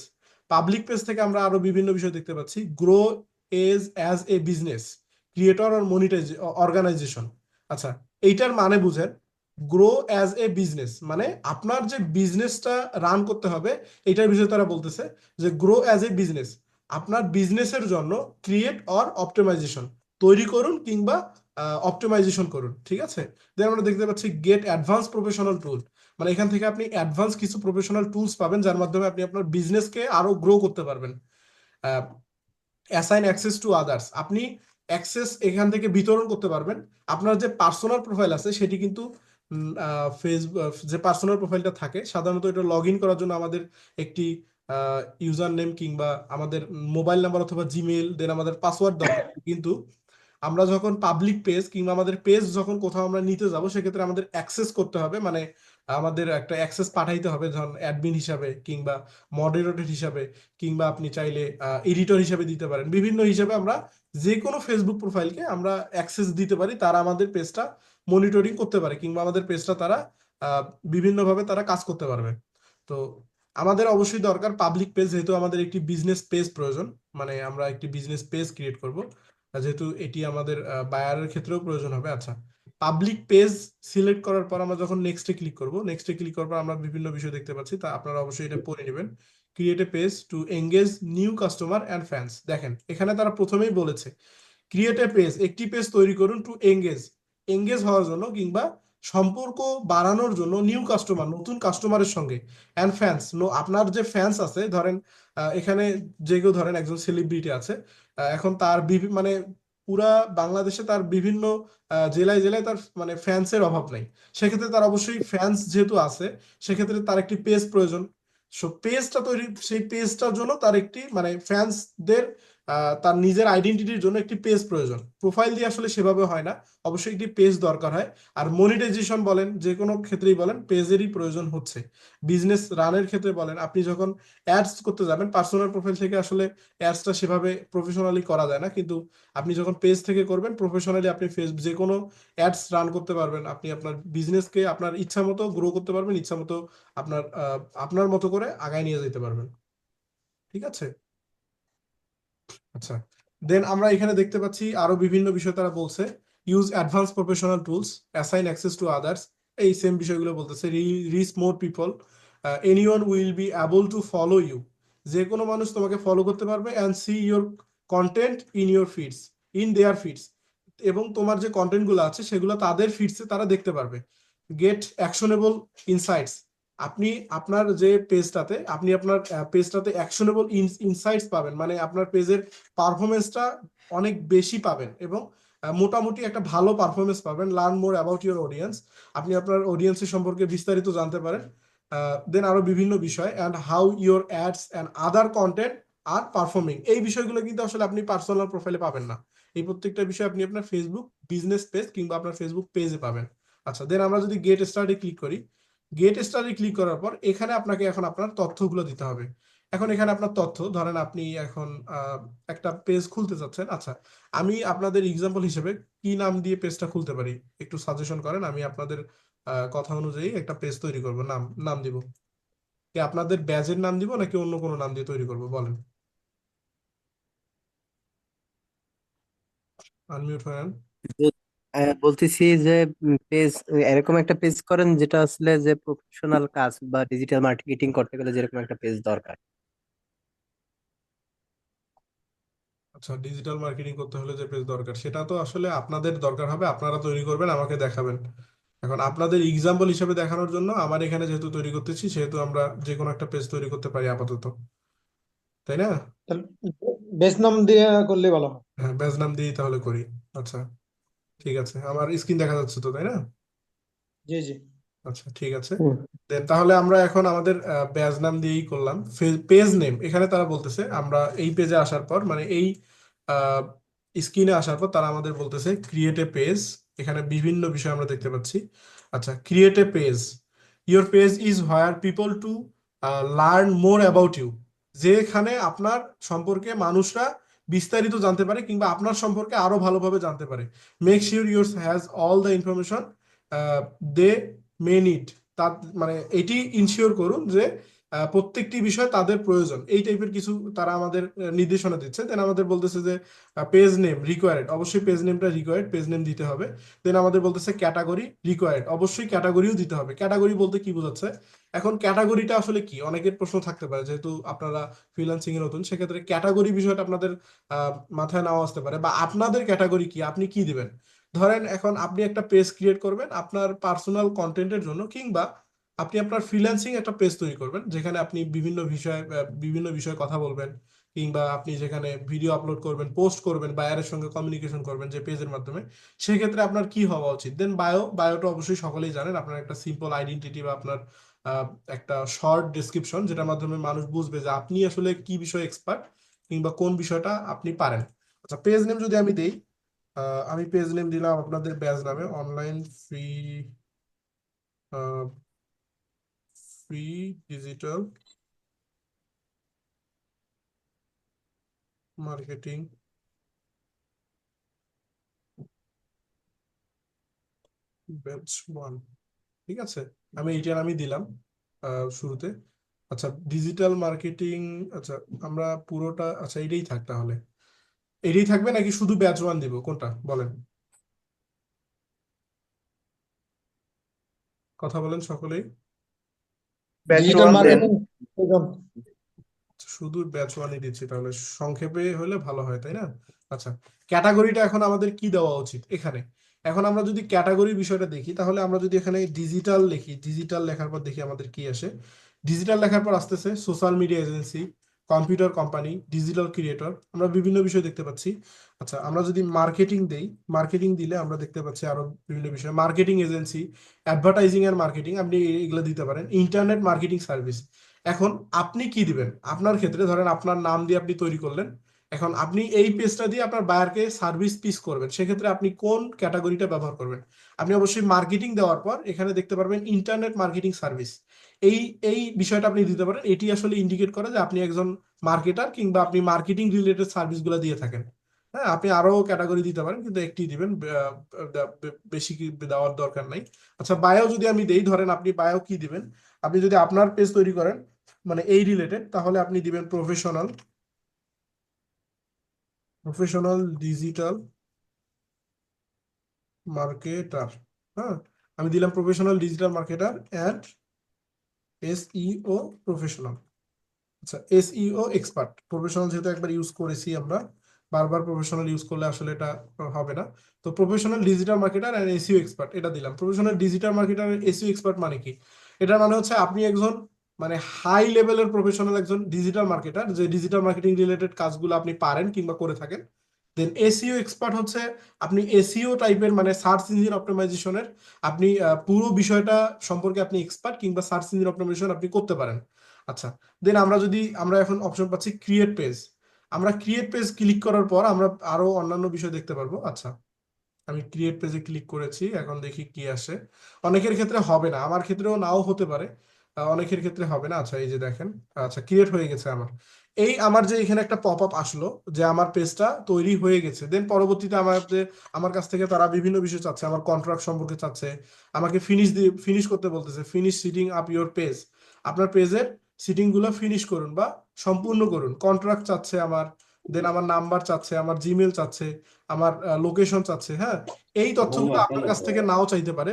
Public page থেকে আমরা আরো বিভিন্ন বিষয় দেখতে পাচ্ছি, grow as a business, creator or monetize organization. আচ্ছা, এইটার মানে বুঝেন, গ্রো অ্যাজ এ বিজনেস মানে আপনার যে বিজনেসটা রান করতে হবে, এটার বিষয়ে তারা বলতেছে যে গ্রো অ্যাজ এ বিজনেস, আপনার বিজনেসের জন্য ক্রিয়েট অর অপটিমাইজেশন তৈরি করুন কিংবা অপটিমাইজেশন করুন। ঠিক আছে, দেন আমরা দেখতে পাচ্ছি গেট অ্যাডভান্স প্রফেশনাল টুল, মানে এখান থেকে আপনি অ্যাডভান্স কিছু প্রফেশনাল টুলস পাবেন যার মাধ্যমে আপনি আপনার বিজনেসকে আরো গ্রো করতে পারবেন। অ্যাসাইন অ্যাক্সেস টু আদার্স, আপনি অ্যাক্সেস এখান থেকে বিতরণ করতে পারবেন। আপনার যে পার্সোনাল প্রোফাইল আছে সেটি কিন্তু ফেসবুক যে পার্সোনাল প্রোফাইলটা থাকে সাধারণত এটা লগ ইন করার জন্য আমাদের একটি ইউজার নেম কিংবা আমাদের মোবাইল নাম্বার অথবা জিমেইল দেন আমাদের পাসওয়ার্ড দরকার। কিন্তু আমরা যখন পাবলিক পেজ কিংবা আমাদের পেজ যখন কোথাও আমরা নিতে যাব সেক্ষেত্রে আমাদের অ্যাক্সেস করতে হবে, মানে আমাদের একটা অ্যাক্সেস পাঠাইতে হবে, ধরুন অ্যাডমিন হিসাবে কিংবা মডারেটর হিসাবে কিংবা আপনি চাইলে এডিটর হিসাবে দিতে পারেন। বিভিন্ন হিসাবে আমরা যে কোনো ফেসবুক প্রোফাইলকে আমরা অ্যাক্সেস দিতে পারি, তারা আমাদের পেজটা মনিটরিং করতে পারে কিংবা আমাদের পেজটা তারা বিভিন্নভাবে তারা কাজ করতে পারবে। তো আমাদের অবশ্যই দরকার পাবলিক পেজ, যেহেতু আমাদের একটি বিজনেস পেজ প্রয়োজন, মানে আমরা একটি বিজনেস পেজ ক্রিয়েট করব, যেহেতু এটি আমাদের বায়ারের ক্ষেত্রেও প্রয়োজন হবে। আচ্ছা, পাবলিক পেজ সিলেক্ট করার পর আমরা যখন নেক্সটে ক্লিক করব, নেক্সটে ক্লিক করার পর আমরা বিভিন্ন বিষয় দেখতে পাচ্ছি, তা আপনারা অবশ্যই এটা পড়ে নেবেন। Create a page to engage new customer and fans. দেখেন এখানে তারা প্রথমেই বলেছে ক্রিয়েট এ পেজ, একটি পেজ তৈরি করুন টু এঙ্গেজ হওয়ার জন্য কিংবা সম্পর্ক বাড়ানোর জন্য নিউ কাস্টমার, নতুন কাস্টমারের সঙ্গে, অ্যান্ড ফ্যান্স, আপনার যে ফ্যান্স আছে, ধরেন এখানে যে কেউ ধরেন একজন সেলিব্রিটি আছে, এখন তার মানে পুরা বাংলাদেশে তার বিভিন্ন জেলায় জেলায় তার মানে ফ্যান্সের অভাব নাই। সেক্ষেত্রে তার অবশ্যই ফ্যান্স যেহেতু আছে সেক্ষেত্রে তার একটি পেজ প্রয়োজন। সো পেজটা তৈরি, সেই পেজটার জন্য তার একটি মানে ফ্যান্সদের তার নিজের আইডেন্টিটির জন্য একটি পেজ প্রয়োজন। প্রোফাইল দিয়ে আসলে সেভাবে হয় না, অবশ্যই একটি পেজ দরকার হয়। আর মনিটাইজেশন বলেন, যে কোনো ক্ষেত্রেই বলেন, পেজেরই প্রয়োজন হচ্ছে। বিজনেস রানের ক্ষেত্রে বলেন, আপনি যখন অ্যাডস করতে যাবেন পার্সোনাল প্রোফাইল থেকে আসলে অ্যাডসটা সেভাবে প্রফেশনালি করা যায় না, কিন্তু আপনি যখন পেজ থেকে করবেন প্রফেশনালি আপনি যে কোনো অ্যাডস রান করতে পারবেন। আপনি আপনার বিজনেসকে আপনার ইচ্ছা মতো গ্রো করতে পারবেন, ইচ্ছা মতো আপনার আপনার মতো করে আগায় নিয়ে যেতে পারবেন। ঠিক আছে? আচ্ছা, দেন আমরা এখানে দেখতে পাচ্ছি আরো বিভিন্ন বিষয় তারা বলছে। Use advance professional tools, assign access to others, এই সেম বিষয়গুলো বলতেছে। Reach more people, anyone will be able to follow you, যে কোনো মানুষ তোমাকে ফলো করতে পারবে, and see your content in your feeds, in their feeds, এবং তোমার যে কন্টেন্ট গুলো আছে সেগুলো তাদের ফিডসে তারা দেখতে পারবে। গেট অ্যাকশনেবল ইনসাইটস, আপনি আপনার যে পেজটাতে আপনি আপনার পেজটাতে অ্যাকশনেবল ইনসাইটস পাবেন, মানে আপনার পেজের পারফরমেন্সটা অনেক বেশি পাবেন এবং মোটামুটি একটা ভালো পারফরমেন্স পাবেন। Learn more about your audience, আপনি আপনার অডিয়েন্সের সম্পর্কে বিস্তারিত জানতে পারেন। দেন আরো বিভিন্ন বিষয়, and how your ads and other content are performing, এই বিষয়গুলো কিন্তু আসলে আপনি পার্সোনাল প্রোফাইলে পাবেন না। এই প্রত্যেকটা বিষয় আপনি আপনার ফেসবুক বিজনেস পেজ কিংবা আপনার ফেসবুক পেজে পাবেন। আচ্ছা, দেন আমরা যদি গেট স্টার্টে ক্লিক করি, গেট স্টার্টে ক্লিক করার পর এখানে আপনাকে এখন আপনার তথ্যগুলো দিতে হবে। এখন এখানে আপনার তথ্য, ধরেন আপনি এখন একটা পেজ খুলতে চাচ্ছেন। আচ্ছা, আমি আপনাদের এক্সাম্পল হিসেবে কি নাম দিয়ে পেজটা খুলতে পারি একটু সাজেশন করেন, আমি আপনাদের কথা অনুযায়ী একটা পেজ তৈরি করব। নাম নাম দিব কি, আপনাদের ব্যাজের নাম দিব নাকি অন্য কোনো নাম দিয়ে তৈরি করব বলেন? আনমিউট হয়েন। বলতেছি যে পেজ, এরকম একটা পেজ করেন যেটা আসলে যে প্রফেশনাল কাজ বা ডিজিটাল মার্কেটিং করতে গেলে যেরকম একটা পেজ দরকার। আচ্ছা, ডিজিটাল মার্কেটিং করতে হলে যে পেজ দরকার সেটা তো আসলে আপনাদের দরকার হবে, আপনারা তৈরি করবেন, আমাকে দেখাবেন। এখন আপনাদের এক্সাম্পল হিসেবে দেখানোর জন্য আমার এখানে যেহেতু তৈরি করতেছি সেহেতু আমরা যে কোনো একটা পেজ তৈরি করতে পারি আপাতত, তাই না? বেস নাম দিয়ে করলে ভালো হয়। হ্যাঁ, ব্যাজ নাম দিয়েই তাহলে করি। আচ্ছা, ঠিক আছে, আমার স্ক্রিন দেখা যাচ্ছে তো, তাই না? জি জি। আচ্ছা, ঠিক আছে। হুম। Then তাহলে আমরা এখন আমাদের ব্যাজ নাম দিয়েই করলাম। পেজ নেম এখানে তারা বলতেছে, আমরা এই পেজে আসার পর মানে এই স্ক্রিনে আসার পর তারা আমাদের বলতেছে ক্রিয়েট এ পেজ। এখানে বিভিন্ন বিষয় আমরা দেখতে পাচ্ছি। আচ্ছা, create a page, your page is where people to learn more about you, যেখানে আপনার সম্পর্কে মানুষরা বিস্তারিত জানতে পারে কিংবা আপনার সম্পর্কে আরো ভালোভাবে জানতে পারে। Make sure your has all the information they may need, তার মানে এটি ইনশিওর করুন যে প্রত্যেকটি বিষয় তাদের প্রয়োজন, এই টাইপের কিছু তারা আমাদের নির্দেশনা দিচ্ছে। দেন আমাদের বলতেছে যে পেজ নেম রিকোয়ার্ড, অবশ্যই পেজ নেমটা রিকোয়ার্ড, পেজ নেম দিতে হবে। দেন আমাদের বলতেছে ক্যাটাগরি রিকোয়ার্ড, অবশ্যই ক্যাটাগরিও দিতে হবে। ক্যাটাগরি বলতে কি বোঝাচ্ছে? এখন ক্যাটাগরিটা আসলে কি, অনেকের প্রশ্ন থাকতে পারে, যেহেতু আপনারা ফ্রিল্যান্সিং এ নতুন, সেক্ষেত্রে ক্যাটাগরি বিষয়টা আপনাদের মাথায় নাও আসতে পারে, বা আপনাদের ক্যাটাগরি কি, আপনি কি দিবেন। ধরেন এখন আপনি একটা পেজ ক্রিয়েট করবেন আপনার পার্সোনাল কন্টেন্টের জন্য, কিংবা আপনি আপনার ফ্রিল্যান্সিং একটা পেজ তৈরি করবেন যেখানে আপনি বিভিন্ন বিষয়ে কথা বলবেন কিংবা আপনি যেখানে ভিডিও আপলোড করবেন, পোস্ট করবেন, বায়ারের সঙ্গে কমিউনিকেশন করবেন যে পেজের মাধ্যমে, সেক্ষেত্রে আপনার কি হওয়া উচিত? দেন বায়োটা অবশ্যই সকলেই জানেন, আপনার একটা সিম্পল আইডেন্টিটি বা আপনার আহ, একটা শর্ট ডেসক্রিপশন, যেটার মাধ্যমে মানুষ বুঝবে যে আপনি আসলে কি বিষয়ে এক্সপার্ট কিংবা কোন বিষয়টা আপনি পারেন। আচ্ছা, পেজ নেম যদি আমি দেই, আমি পেজ নেম দিলাম আপনাদের ব্যাচ নামে, online free digital marketing batch 1। ঠিক আছে, আমি এইটার আমি দিলাম শুরুতে। আচ্ছা, ডিজিটাল মার্কেটিং, আচ্ছা আমরা পুরোটা, আচ্ছা এটাই থাক তাহলে, এটাই থাকবে নাকি শুধু ব্যাচ 1 দিব, কোনটা বলেন? কথা বলেন সকলেই। ব্যাচ ডিজিটাল 1 দেন। মার্কেটিং শুধু ব্যাচ 1ই দিচ্ছি তাহলে, সংক্ষেপে হলে ভালো হয়, তাই না? আচ্ছা, ক্যাটাগরিটা এখন আমাদের কি দেওয়া উচিত এখানে? এখন আমরা যদি ক্যাটাগরি বিষয়টা দেখি, তাহলে আমরা যদি এখানে ডিজিটাল লিখি, ডিজিটাল লেখার পর দেখি আমাদের কি আসে। ডিজিটাল লেখার পর আসতেছে social media agency, computer company, digital creator, আমরা বিভিন্ন বিষয় দেখতে পাচ্ছি। আচ্ছা, আমরা যদি মার্কেটিং দেই, মার্কেটিং দিলে আমরা দেখতে পাচ্ছি আরো বিভিন্ন বিষয়, মার্কেটিং এজেন্সি, অ্যাডভার্টাইজিং এর মার্কেটিং, আপনি এগুলো দিতে পারেন, ইন্টারনেট মার্কেটিং সার্ভিস। এখন আপনি কি দিবেন? আপনার ক্ষেত্রে ধরেন আপনার নাম দিয়ে আপনি তৈরি করলেন, এখন আপনি এই পেজটা দিয়ে আপনার বায়ারকে সার্ভিস পিস করবেন, সেক্ষেত্রে আপনি কোন ক্যাটাগরিটা ব্যবহার করবেন? আপনি অবশ্যই মার্কেটিং দেওয়ার পর এখানে দেখতে পারবেন ইন্টারনেট মার্কেটিং সার্ভিস, এই এই বিষয়টা আপনি দিতে পারেন। এটি আসলে ইন্ডিকেট করে যে আপনি একজন মার্কেটার কিংবা আপনি মার্কেটিং রিলেটেড সার্ভিসগুলো দিয়ে থাকেন। হ্যাঁ, আপনি আরো ক্যাটাগরি দিতে পারেন, কিন্তু একটি দিবেন, বেশি কি দেওয়ার দরকার নাই। আচ্ছা, বায়ো যদি আমি দেই, ধরেন আপনি বায়ো কি দিবেন? আপনি যদি আপনার পেজ তৈরি করেন মানে এই রিলেটেড, তাহলে আপনি দিবেন প্রফেশনাল ডিজিটাল মার্কেটার। হ্যাঁ, আমি দিলাম professional digital marketer and SEO professional. আচ্ছা, SEO এক্সপার্ট। প্রফেশনাল যেহেতু একবার ইউজ করেছি আমরা, বারবার প্রফেশনাল ইউজ করলে আসলে এটা হবে না। তো professional digital marketer and SEO expert এটা দিলাম। Professional digital marketer SEO expert মানে কি? এটার মানে হচ্ছে আপনি একজন মানে হাই লেভেলের প্রফেশনাল একজন ডিজিটাল মার্কেটার, যে ডিজিটাল মার্কেটিং রিলেটেড কাজগুলো আপনি পারেন কিংবা করে থাকেন। দেন SEO এক্সপার্ট হচ্ছে আপনি SEO টাইপের মানে সার্চ ইঞ্জিন অপটিমাইজেশনের আপনি পুরো বিষয়টা সম্পর্কে আপনি এক্সপার্ট, কিংবা সার্চ ইঞ্জিন অপটিমাইজেশন আপনি করতে পারেন। আচ্ছা, দেন আমরা এখন অপশন পাচ্ছি ক্রিয়েট পেজ। আমরা ক্রিয়েট পেজ ক্লিক করার পর আমরা আরো অন্যান্য বিষয় দেখতে পারবো। আচ্ছা, আমি ক্রিয়েট পেজে ক্লিক করেছি, এখন দেখি কি আসে। অনেকের ক্ষেত্রে হবে না, আমার ক্ষেত্রেও নাও হতে পারে, অনেকের ক্ষেত্রে হবে না। আচ্ছা, এই যে দেখেন, আচ্ছা ক্রিয়েট হয়ে গেছে আমার। এই আমার যে এখানে একটা পপ আপ আসলো যে আমার পেজটা তৈরি হয়ে গেছে, দেন পরবর্তীতে আমার কাছ থেকে তারা বিভিন্ন বিষয় চাচ্ছে, আমার কন্ট্রাক্ট সম্পর্কে চাচ্ছে, আমাকে ফিনিশ করতে বলতেছে, finish setting up your page, আপনার পেজের সিটিং গুলো ফিনিশ করুন বা সম্পূর্ণ করুন, কন্ট্রাক্ট চাচ্ছে আমার, দেন আমার নাম্বার চাচ্ছে, আমার জিমেল চাচ্ছে, আমার লোকেশন চাচ্ছে। হ্যাঁ, এই তথ্যগুলো আপনার কাছ থেকে নাও চাইতে পারে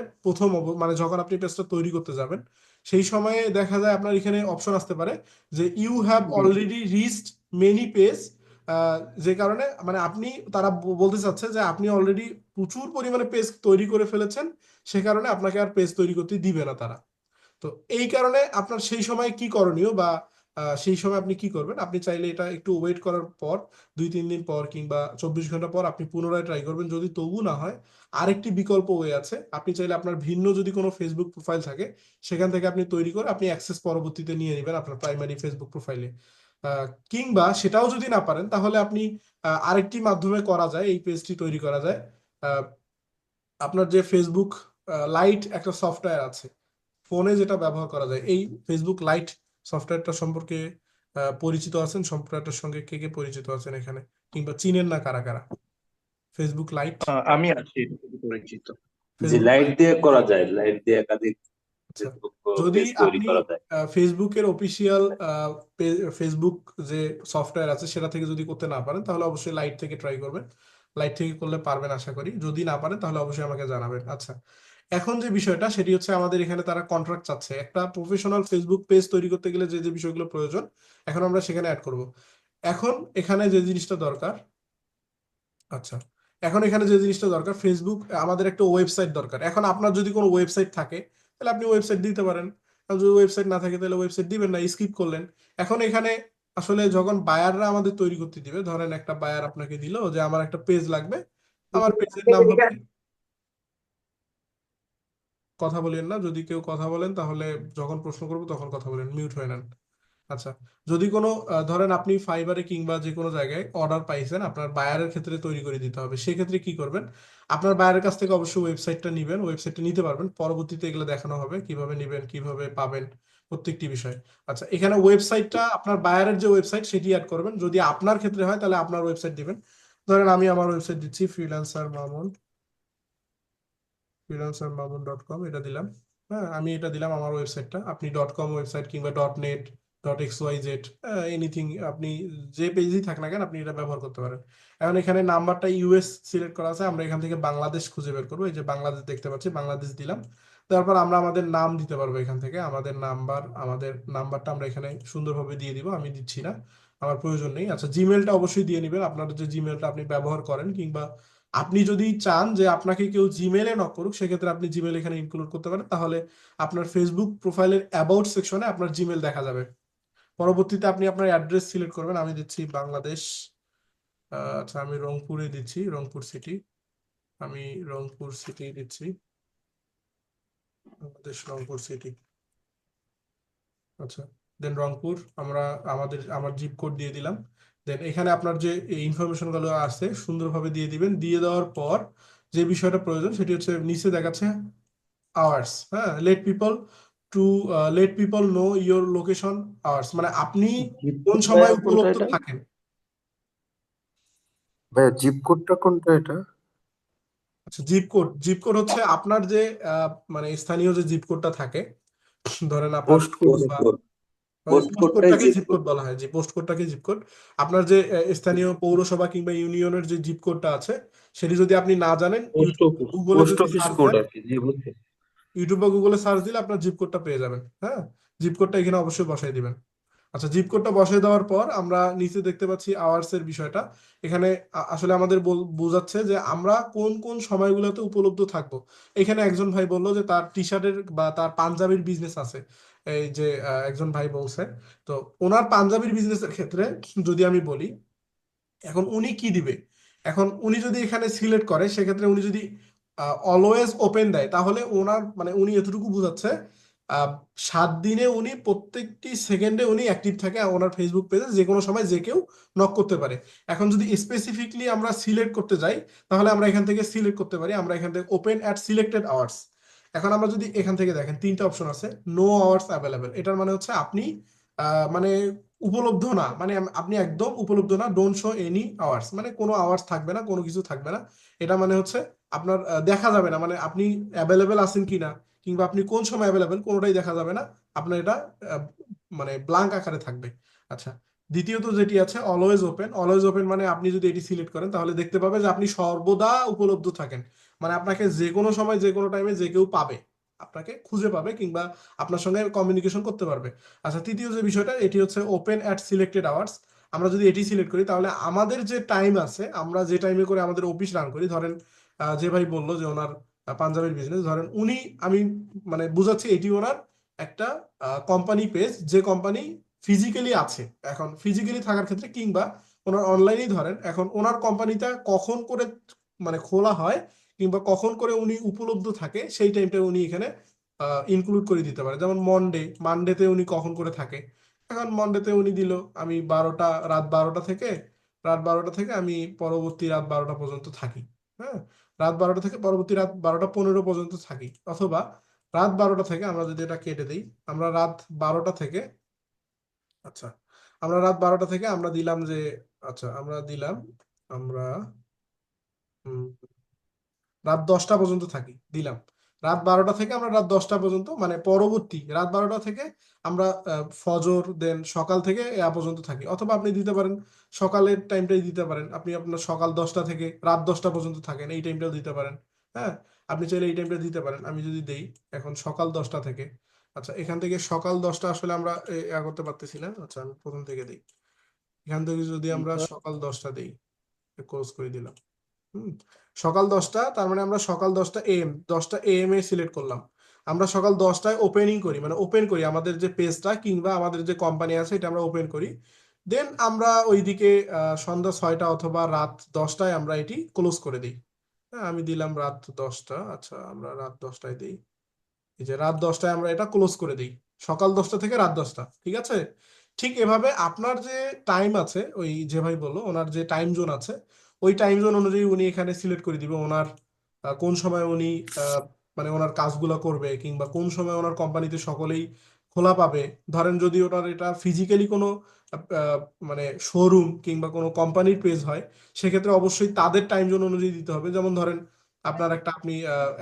মানে যখন আপনি পেজটা তৈরি করতে যাবেন, সেই সময়ে দেখা যায় আপনার এখানে অপশন আসতে পারে যে you have already reached many page, যে কারণে মানে তারা বলতে চাচ্ছে যে আপনি অলরেডি প্রচুর পরিমাণে পেজ তৈরি করে ফেলেছেন, সে কারণে আপনাকে আর পেজ তৈরি করতে দিবে না তারা। তো এই কারণে আপনার সেই সময় কি করণীয়, বা সেই সময় আপনি কি করবেন? আপনি চাইলে এটা একটু ওয়েট করার পর 2-3 দিন পর কিংবা 24 ঘন্টা পর আপনি পুনরায় ট্রাই করবেন। যদি তবু না হয়, আরেকটি বিকল্প ওয়ে আছে, আপনি চাইলে আপনার ভিন্ন যদি কোনো ফেসবুক প্রোফাইল থাকে, সেখান থেকে আপনি তৈরি করে আপনি অ্যাক্সেস পরবর্তীতে নিয়ে নেবেন আপনার প্রাইমারি ফেসবুক প্রোফাইলে। কিংবা সেটাও যদি না পারেন, তাহলে আপনি আরেকটি মাধ্যমে করা যায়, এই পেজটি তৈরি করা যায়। আহ, আপনার যে ফেসবুক লাইট একটা সফটওয়্যার আছে ফোনে, যেটা ব্যবহার করা যায়, এই ফেসবুক লাইট সফটওয়্যারটা সম্পর্কে পরিচিত আছেন? সফটওয়্যারটার সঙ্গে কে কে পরিচিত আছেন এখানে, কিংবা চিনেন না কারা কারা ফেসবুক লাইট? আমি আছি, এটুকু পরিচিত। জি, ফেসবুক লাইট লাইট, দিয়ে করা যায়, লাইট দিয়ে একাধিক আচ্ছা, ফেসবুক যদি পেজ তৈরি আপনি করা যায়। ফেসবুকের অফিসিয়াল ফেসবুক যে সফটওয়্যার আছে সেটা থেকে যদি করতে না পারেন, তাহলে অবশ্যই লাইট থেকে ট্রাই করবেন। লাইট থেকে করলে পারবেন আশা করি, যদি না পারেন তাহলে অবশ্যই আমাকে জানাবেন। আচ্ছা, এখন যে বিষয়টা সেটি হচ্ছে আমাদের এখানে তারা কন্ট্রাক্ট চাচ্ছে, একটা প্রফেশনাল ফেসবুক পেজ তৈরি করতে গেলে যে যে বিষয়গুলো প্রয়োজন, এখন আমরা সেখানে অ্যাড করব। এখন এখানে যে জিনিসটা দরকার, আচ্ছা, এখন এখানে যে জিনিসটা দরকার, ফেসবুক আমাদের একটা ওয়েবসাইট দরকার। এখন আপনার যদি কোনো ওয়েবসাইট থাকে, তাহলে আপনি ওয়েবসাইট দিতে পারেন, আর যদি ওয়েবসাইট না থাকে তাহলে ওয়েবসাইট দিবেন না, স্কিপ করলেন। এখন এখানে আসলে যখন বায়াররা আমাদের তৈরি করতে দিবে, ধরেন একটা বায়ার আপনাকে দিল যে আমার একটা পেজ লাগবে, আমার পেজের নাম হবে, কথা বলেন না, যদি কেউ কথা বলেন তাহলে যখন প্রশ্ন করবো তখন কথা বলেন, মিউট হয়ে নেন। আচ্ছা, যদি কোনো ধরেন আপনি ফাইবারে কিংবা যে কোনো জায়গায় অর্ডার পাইছেন, আপনার বায়ারের ক্ষেত্রে তৈরি করে দিতে হবে, সেক্ষেত্রে কি করবেন? আপনার বায়ারের কাছ থেকে অবশ্যই ওয়েবসাইটটা নিবেন, ওয়েবসাইটটা নিতে পারবেন, পরবর্তীতে এগুলো দেখানো হবে কিভাবে নিবেন, কিভাবে পাবেন, প্রত্যেকটি বিষয়। আচ্ছা, এখানে ওয়েবসাইটটা আপনার বায়ারের যে ওয়েবসাইট সেটি অ্যাড করবেন, যদি আপনার ক্ষেত্রে হয় তাহলে আপনার ওয়েবসাইট দিবেন। ধরেন আমি আমার ওয়েবসাইট দিচ্ছি freelancermamun.com, এটা দিলাম। হ্যাঁ, আমি এটা দিলাম আমার ওয়েবসাইটটা, আপনি .com ওয়েবসাইট কিংবা .net .xyz এনিথিং, আপনি যে পেজেই থাক না কেন আপনি এটা ব্যবহার করতে পারেন। এখন এখানে নাম্বারটা ইউএস সিলেক্ট করা আছে, আমরা এখান থেকে বাংলাদেশ খুঁজে বের করবো, এই যে বাংলাদেশ দেখতে পাচ্ছি, বাংলাদেশ দিলাম। তারপর আমরা আমাদের নাম দিতে পারবো এখান থেকে, আমাদের নাম্বারটা আমরা এখানে সুন্দরভাবে দিয়ে দিব, আমি দিচ্ছি না, আমার প্রয়োজন নেই। আচ্ছা, জিমেলটা অবশ্যই দিয়ে নেবেন, আপনার যে জিমেলটা আপনি ব্যবহার করেন, কিংবা আপনি যদি চান যে আপনাকে কেউ জিমেলে নক করুক, সেক্ষেত্রে আপনি জিমেল এখানে ইনক্লুড করতে পারেন, তাহলে আপনার ফেসবুক প্রোফাইলের অ্যাবাউট সেকশনে আপনার জিমেল দেখা যাবে। পরবর্তীতে আপনি আপনার অ্যাড্রেস সিলেক্ট করবেন, আমি দিচ্ছি বাংলাদেশ, আচ্ছা আমি রংপুরে দিচ্ছি, রংপুর সিটি, আমি রংপুর সিটি দিচ্ছি, বাংলাদেশ রংপুর সিটি। আচ্ছা, দেন রংপুর, আমার জিপ কোড দিয়ে দিলাম। দেন এখানে আপনার যে ইনফরমেশন গুলো আছে সুন্দরভাবে দিয়ে দিবেন। দিয়ে দেওয়ার পর যে বিষয়টা প্রয়োজন সেটি হচ্ছে নিচে দেখাচ্ছে আওয়ার্স, হ্যাঁ, to let people know your location hours, মানে আপনি জিপ কোন কোড সময় ভাইয়া কোনটা উপলব্ধ এটা? থাকেন। ভাইয়া জিপ কোডটা কোনটা এটা? আচ্ছা, জিপ কোড হচ্ছে আপনার যে মানে স্থানীয় যে জিপ কোডটা থাকে, ধরেন আপনার পোস্ট কোড বা কোড পোস্ট পোস্ট কোডটাই কোডটাকে জিপ জিপ কোড বলা হয়, জি, পোস্ট কোডটাকে জিপ কোড। আপনার যে স্থানীয় পৌরসভা কিংবা ইউনিয়নের যে জিপ কোডটা আছে, সেটি যদি আপনি না জানেন, পোস্ট অফিস, গুগলে পোস্ট যদি অফিস সার্চ কোড দেন, আর কি, জি বুঝছি। ইউটিউব বা গুগলে সার্চ দিলে আপনার জিপ কোডটা পেয়ে যাবেন। হ্যাঁ, জিপ কোডটা এখানে অবশ্যই বসাই দিবেন। আচ্ছা, জিপ কোডটা বসাই দেওয়ার পর আমরা নিচে দেখতে পাচ্ছি আওয়ার্স এর বিষয়টা। এখানে আসলে আমাদের বোঝাচ্ছে যে আমরা কোন কোন সময়গুলোতে উপলব্ধ থাকবো। এখানে একজন ভাই বললো যে তার টি শার্টের বা তার পাঞ্জাবির বিজনেস আছে, এই যে একজন ভাই বলছে। তো ওনার পাঞ্জাবির বিজনেসের ক্ষেত্রে যদি আমি বলি, এখন উনি কি দিবে, এখন উনি যদি এখানে সিলেক্ট করে, সেক্ষেত্রে উনি যদি অলওয়েজ ওপেন দেয়, তাহলে ওনার মানে উনি এতটুকু বোঝাচ্ছে 7 দিনে উনি প্রত্যেকটি সেকেন্ডে উনি অ্যাক্টিভ থাকে ওনার ফেসবুক পেজে, যে কোনো সময় যে কেউ নক করতে পারে। এখন যদি স্পেসিফিকলি আমরা সিলেক্ট করতে যাই, তাহলে আমরা এখান থেকে সিলেক্ট করতে পারি, আমরা এখান থেকে ওপেন অ্যাট সিলেক্টেড আওয়ার্স। এখন আমরা যদি এখান থেকে দেখেন 3টা অপশন আছে, নো আওয়ার্স অ্যাভেলেবেল, এটার মানে হচ্ছে আপনি মানে উপলব্ধ না, মানে আপনি একদম উপলব্ধ না, ডোন্ট শো এনি আওয়ার্স, মানে কোনো আওয়ার্স থাকবে না, কোনো কিছু থাকবে না। এটা মানে হচ্ছে আপনার দেখা যাবে না, মানে আপনি অ্যাভেলেবেল আছেন কিনা কিংবা আপনি কোন সময় অ্যাভেলেবেল কোনোটাই দেখা যাবে না, আপনার এটা আহ, মানে ব্ল্যাঙ্ক আকারে থাকবে। আচ্ছা, দ্বিতীয়ত যেটি আছে অলওয়েজ ওপেন মানে আপনি যদি এটি সিলেক্ট করেন তাহলে দেখতে পাবে যে আপনি সর্বদা উপলব্ধ থাকেন, মানে আপনাকে যে কোনো সময় যে কোনো টাইমে যে কেউ পাবে, আপনাকে খুঁজে পাবে কিংবা আপনার সঙ্গে কমিউনিকেশন করতে পারবে। আচ্ছা, তৃতীয় যে বিষয়টা এটি হচ্ছে ওপেন অ্যাট সিলেক্টেড আওয়ার্স। আমরা যদি এটি সিলেক্ট করি তাহলে আমাদের যে টাইম আছে, আমরা যে টাইমে করে আমাদের অফিস রান করি, ধরেন যে ভাই বললো যে ওনার পাঞ্জাবের বিজনেস, ধরেন উনি, আমি মানে বুঝাচ্ছি এটি ওনার একটা কোম্পানি পেজ, যে কোম্পানি ফিজিক্যালি আছে। এখন ফিজিক্যালি থাকার ক্ষেত্রে কিংবা ওনার অনলাইনেই ধরেন, এখন ওনার কোম্পানিটা কখন করে মানে খোলা হয় কিংবা কখন করে উনি উপলব্ধ থাকে, সেই টাইমটা উনি এখানে ইনক্লুড করে দিতে পারে। যেমন মানডেতে উনি কখন করে থাকে, এখন মন্ডেতে উনি দিল আমি রাত 12টা থেকে আমি পরবর্তী রাত 12টা পর্যন্ত থাকি। হ্যাঁ, রাত 12টা থেকে পরবর্তী রাত 12টা 15 পর্যন্ত থাকি, অথবা রাত 12টা থেকে আমরা যদি এটা কেটে দিই, আমরা রাত 12টা থেকে, আচ্ছা, আমরা রাত 12টা থেকে আমরা দিলাম যে, আচ্ছা আমরা দিলাম, আমরা হুম, রাত 10টা পর্যন্ত থাকি দিলাম। রাত 12টা থেকে আমরা রাত 10টা পর্যন্ত, মানে পরবর্তী রাত 12টা থেকে আমরা ফজর, দেন সকাল থেকে পর্যন্ত থাকি, অথবা আপনি দিতে পারেন সকালের টাইমটাই দিতে পারেন, আপনি আপনার সকাল 10টা থেকে রাত 10টা পর্যন্ত থাকেন, এই টাইমটাও দিতে পারেন। হ্যাঁ, আপনি চাইলে এই টাইমটা দিতে পারেন। আমি যদি দেই এখন সকাল 10টা থেকে, আচ্ছা এখান থেকে সকাল 10টা আসলে আমরা করতে পারতেছি না, আচ্ছা আমি প্রথম থেকে দিই। এখান থেকে যদি আমরা সকাল 10টা দিই, ক্লোজ করে দিলাম। সকাল 10টা, তার মানে আমরা সকাল 10টা AM এ সিলেক্ট করলাম। আমরা সকাল 10টায় ওপেনিং করি, মানে ওপেন করি আমাদের যে পেজটা কিংবা আমাদের যে কোম্পানি আছে এটা আমরা ওপেন করি। দেন আমরা ওইদিকে সন্ধ্যা 6টা অথবা রাত 10টায় আমরা এটি ক্লোজ করে দিই। হ্যাঁ, আমি দিলাম রাত 10টা। আচ্ছা, আমরা রাত 10টায় দিই। এই যে রাত 10টায় আমরা এটা ক্লোজ করে দিই, সকাল 10টা থেকে রাত 10টা, ঠিক আছে? ঠিক এভাবে আপনার যে টাইম আছে, ওই যে ভাই বললো ওনার যে টাইম জোন আছে, ওই টাইম জোন অনুযায়ী উনি এখানে সিলেক্ট করে দিবে ওনার কোন সময় উনি আহ, মানে ওনার কাজগুলো করবে, কিংবা কোন সময় ওনার কোম্পানিতে সকলেই খোলা পাবে। ধরেন যদি ওনার এটা ফিজিক্যালি কোনো আহ, মানে শোরুম কিংবা কোনো কোম্পানির পেজ হয়, সেক্ষেত্রে অবশ্যই তাদের টাইম জোন অনুযায়ী দিতে হবে। যেমন ধরেন আপনার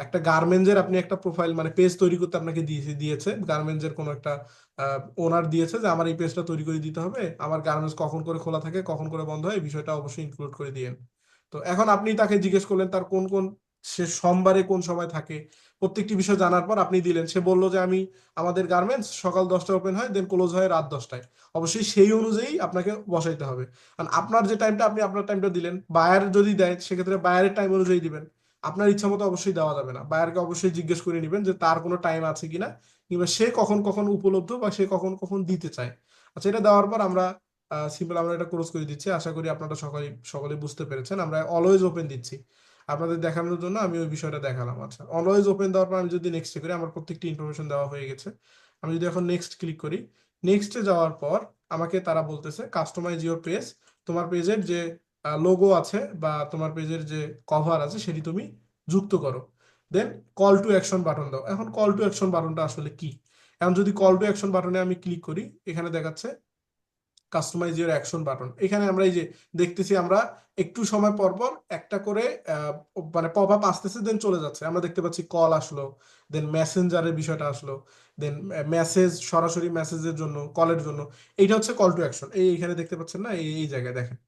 একটা গার্মেন্টসের আপনি একটা প্রোফাইল মানে পেজ তৈরি করতে আপনাকে দিয়েছে গার্মেন্টসের কোনো একটা ওনার দিয়েছে যে আমার এই পেজটা তৈরি করে দিতে হবে, আমার গার্মেন্টস কখন করে খোলা থাকে কখন করে বন্ধ হয় এই বিষয়টা অবশ্যই ইনক্লুড করে দিয়েন। তো এখন আপনি তাকে জিজ্ঞেস করলেন তার কোন কোন, সে সোমবারে কোন সময় থাকে, প্রত্যেকটি বিষয় জানার পর আপনি দিলেন, সে বলল যে আমাদের গার্মেন্টস সকাল 10টায় ওপেন হয়, দেন ক্লোজ হয় রাত 10টায়। অবশ্যই সেই অনুযায়ী আপনাকে বসাইতে হবে। কারণ আপনার যে টাইমটা, আপনি আপনার টাইমটা দিলেন, বায়ার যদি দেয় সেক্ষেত্রে বায়ারের টাইম অনুযায়ী দিবেন। আপনার ইচ্ছা মতো অবশ্যই দেওয়া যাবে না, বায়ারকে অবশ্যই জিজ্ঞেস করে নেবেন যে তার কোনো টাইম আছে কিনা, কিংবা সে কখন কখন উপলব্ধ বা সে কখন কখন দিতে চায়। আচ্ছা, এটা দেওয়ার পর আমরা সিম্পল আমরা এটা ক্লোজ করে দিচ্ছি। আশা করি আপনারা সকলেই সকলে বুঝতে পেরেছেন। আমরা অলওয়েজ ওপেন দিচ্ছি আপনাদের দেখানোর জন্য, আমি ওই বিষয়টা দেখালাম। আচ্ছা, অলওয়েজ ওপেন দেওয়ার পর আমি যদি নেক্সট করি, আমার প্রত্যেকটি ইনফরমেশন দেওয়া হয়ে গেছে। আমি যদি এখন নেক্সট ক্লিক করি, নেক্সটে যাওয়ার পর আমাকে তারা বলতেছে কাস্টমাইজ ইওর পেজ, তোমার পেজের যে লোগো আছে বা তোমার পেজের যে কভার আছে সেটি তুমি যুক্ত করো। দেন কল টু অ্যাকশন বাটন দাও। এখন কল টু অ্যাকশন বাটনটা আসলে কি? এখন যদি কল টু অ্যাকশন বাটনে আমি ক্লিক করি, এখানে দেখাচ্ছে কাস্টমাইজ ইওর অ্যাকশন বাটন। এখানে আমরা এই যে দেখতেছি, আমরা একটু সময় পর পর একটা করে মানে পপ আপ আসতেছে, দেন চলে যাচ্ছে। আমরা দেখতে পাচ্ছি কল আসলো, দেন মেসেঞ্জারের বিষয়টা আসলো, দেন মেসেজ, সরাসরি মেসেজের জন্য, কলের জন্য। এইটা হচ্ছে কল টু অ্যাকশন। এখানে দেখতে পাচ্ছেন না, এই জায়গায় দেখেন,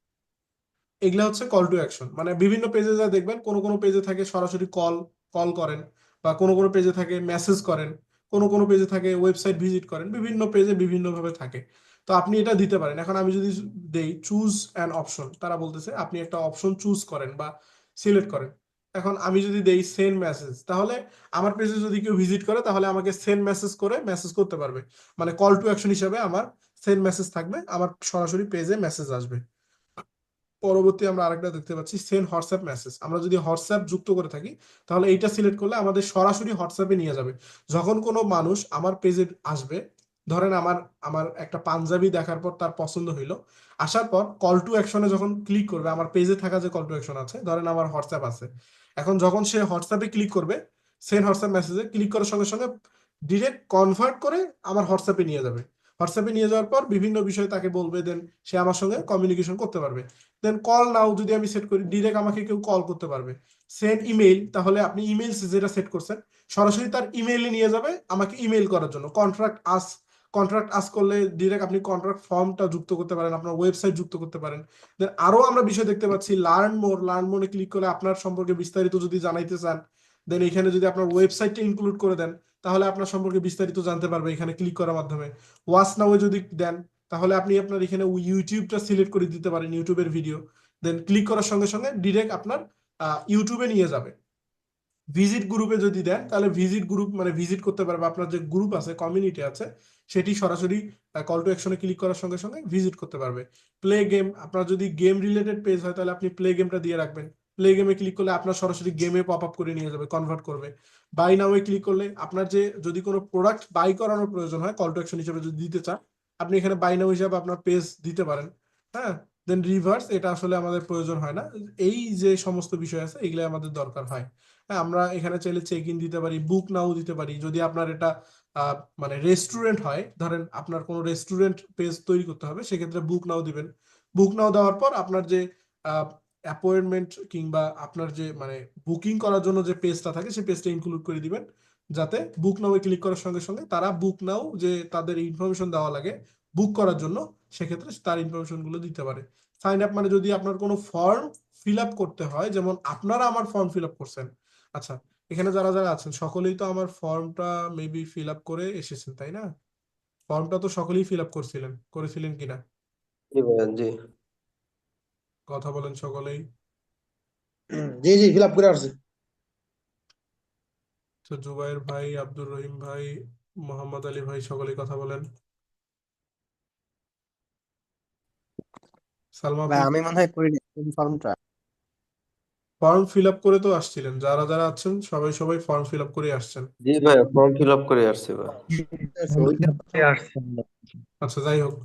এগুলা হচ্ছে কল টু অ্যাকশন। মানে বিভিন্ন পেজে যা দেখবেন, কোন কোন পেজে থাকে সরাসরি কল কল করেন, বা কোন কোন পেজে থাকে মেসেজ করেন, কোন কোন পেজে থাকে ওয়েবসাইট ভিজিট করেন, বিভিন্ন পেজে বিভিন্ন ভাবে থাকে। তো আপনি এটা দিতে পারেন। এখন আমি যদি দেই চুজ অ্যান অপশন, তারা বলতেছে আপনি একটা অপশন চুজ করেন বা সিলেক্ট করেন। এখন আমি যদি দেই সেন্ড মেসেজ, তাহলে আমার পেজে যদি কেউ ভিজিট করে তাহলে আমাকে সেন্ড মেসেজ করে মেসেজ করতে পারবে। মানে কল টু অ্যাকশন হিসেবে আমার সেন্ড মেসেজ থাকবে, আমার সরাসরি পেজে মেসেজ আসবে। পরবর্তী আমরা আরেকটা দেখতে পাচ্ছি সেন্ড হোয়াটসঅ্যাপ মেসেজ। আমরা যদি হোয়াটসঅ্যাপ যুক্ত করে থাকি তাহলে এইটা সিলেক্ট করলে আমাদের সরাসরি হোয়াটসঅ্যাপে নিয়ে যাবে। যখন কোনো মানুষ আমার পেজে আসবে, ধরেন আমার আমার একটা পাঞ্জাবি দেখার পর তার পছন্দ হইলো, আসার পর কল টু অ্যাকশনে যখন ক্লিক করবে, আমার পেজে থাকা যে কল টু অ্যাকশন আছে, ধরেন আমার হোয়াটসঅ্যাপ আছে, এখন যখন সে হোয়াটসঅ্যাপে ক্লিক করবে, সেন্ড হোয়াটসঅ্যাপ মেসেজে ক্লিক করার সঙ্গে সঙ্গে ডিরেক্ট কনভার্ট করে আমার হোয়াটসঅ্যাপে নিয়ে যাবে। হোয়াটসঅ্যাপে নিয়ে যাওয়ার পর বিভিন্ন বিষয় তাকে বলবে, দেন সে আমার সঙ্গে কমিউনিকেশন করতে পারবে। দেন কল নাও যদি আমি সেট করি, ডিরেক্ট আমাকে কেউ কল করতে পারবে। সেন্ড ইমেইল, তাহলে আপনি ইমেইল যেটা সেট করছেন সরাসরি তার ইমেইলে নিয়ে যাবে আমাকে ইমেইল করার জন্য। কন্ট্রাক্ট আস করলে ডিরেক্ট আপনি কন্ট্রাক্ট ফর্মটা যুক্ত করতে পারেন, আপনার ওয়েবসাইট যুক্ত করতে পারেন। দেন আরো আমরা বিষয় দেখতে পাচ্ছি লার্ন মোরে ক্লিক করে আপনার সম্পর্কে বিস্তারিত যদি জানাইতে চান, দেন এখানে যদি আপনার ওয়েবসাইটটা ইনক্লুড করে দেন তাহলে আপনার সম্পর্কে বিস্তারিত জানতে পারবে এখানে ক্লিক করার মাধ্যমে। ওয়াচ নাও যদি দেন তাহলে আপনি আপনার এখানে ইউটিউবটা সিলেক্ট করে দিতে পারেন, ইউটিউবের ভিডিও। দেন ক্লিক করার সঙ্গে সঙ্গে ডিরেক্ট আপনার ইউটিউবে নিয়ে যাবে। ভিজিট গ্রুপে যদি দেন তাহলে ভিজিট গ্রুপ মানে ভিজিট করতে পারবে, আপনার যে গ্রুপ আছে, কমিউনিটি আছে, সেটি সরাসরি কল টু অ্যাকশনে ক্লিক করার সঙ্গে সঙ্গে ভিজিট করতে পারবে। প্লে গেম, আপনার যদি গেম রিলেটেড পেজ হয় তাহলে আপনি প্লে গেমটা দিয়ে রাখবেন। প্লে গেমে ক্লিক করলে আপনার সরাসরি গেমে পপ আপ করে নিয়ে যাবে, কনভার্ট করবে। বাই নাও ক্লিক করলে আপনার যে যদি কোনো প্রোডাক্ট বাই করানোর প্রয়োজন হয়, কল টু অ্যাকশন হিসেবে যদি দিতে চান, আপনি এখানে বাই নাও হিসাবে আপনার পেজ দিতে পারেন। হ্যাঁ, দেন রিভার্স, এটা আসলে আমাদের প্রয়োজন হয় না। এই যে সমস্ত বিষয় আছে এগুলো আমাদের দরকার হয়। হ্যাঁ, আমরা এখানে চাইলে চেক ইন দিতে পারি, বুক নাও দিতে পারি। যদি আপনার এটা মানে রেস্টুরেন্ট হয়, ধরেন আপনার কোনো রেস্টুরেন্ট পেজ তৈরি করতে হবে, সেক্ষেত্রে বুক নাও দিবেন। বুক নাও দেওয়ার পর আপনার যে অ্যাপয়েন্টমেন্ট কিংবা আপনার যে মানে বুকিং করার জন্য যে পেজটা থাকে সেই পেজটা ইনক্লুড করে দিবেন, যাতে বুক নাও ক্লিক করার সঙ্গে সঙ্গে তারা বুক নাও যে তাদের ইনফরমেশন দেওয়া লাগে বুক করার জন্য, সেক্ষেত্রে তার ইনফরমেশন গুলো দিতে পারে। সাইন আপ মানে যদি আপনার কোনো ফর্ম ফিল আপ করতে হয়, যেমন আপনারা আমার ফর্ম ফিল আপ করছেন। আচ্ছা, এখানে যারা যারা আছেন সকলেই তো আমার ফর্মটা মেবি ফিল আপ করে এসেছেন, তাই না? ফর্মটা তো সকলেই ফিল আপ করেছিলেন কিনা? জি ভাইয়া, জি। কথা বলেন সকলেই। জি জি ফিল আপ করে আসছে। তো জুবাইর ভাই, আব্দুর রহিম ভাই, মোহাম্মদ আলী ভাই সকলেই কথা বলেন। সালমা বা আপনি আমি মনে হয় করি ফর্মটা। ফর্ম ফিল আপ করে তো আসছিলেন, যারা যারা আছেন সবাই সবাই ফর্ম ফিল আপ করে আসছেন। জি ভাই, ফর্ম ফিল আপ করে আসছি ভাই। ওইটা আসছে। আচ্ছা যাই হোক,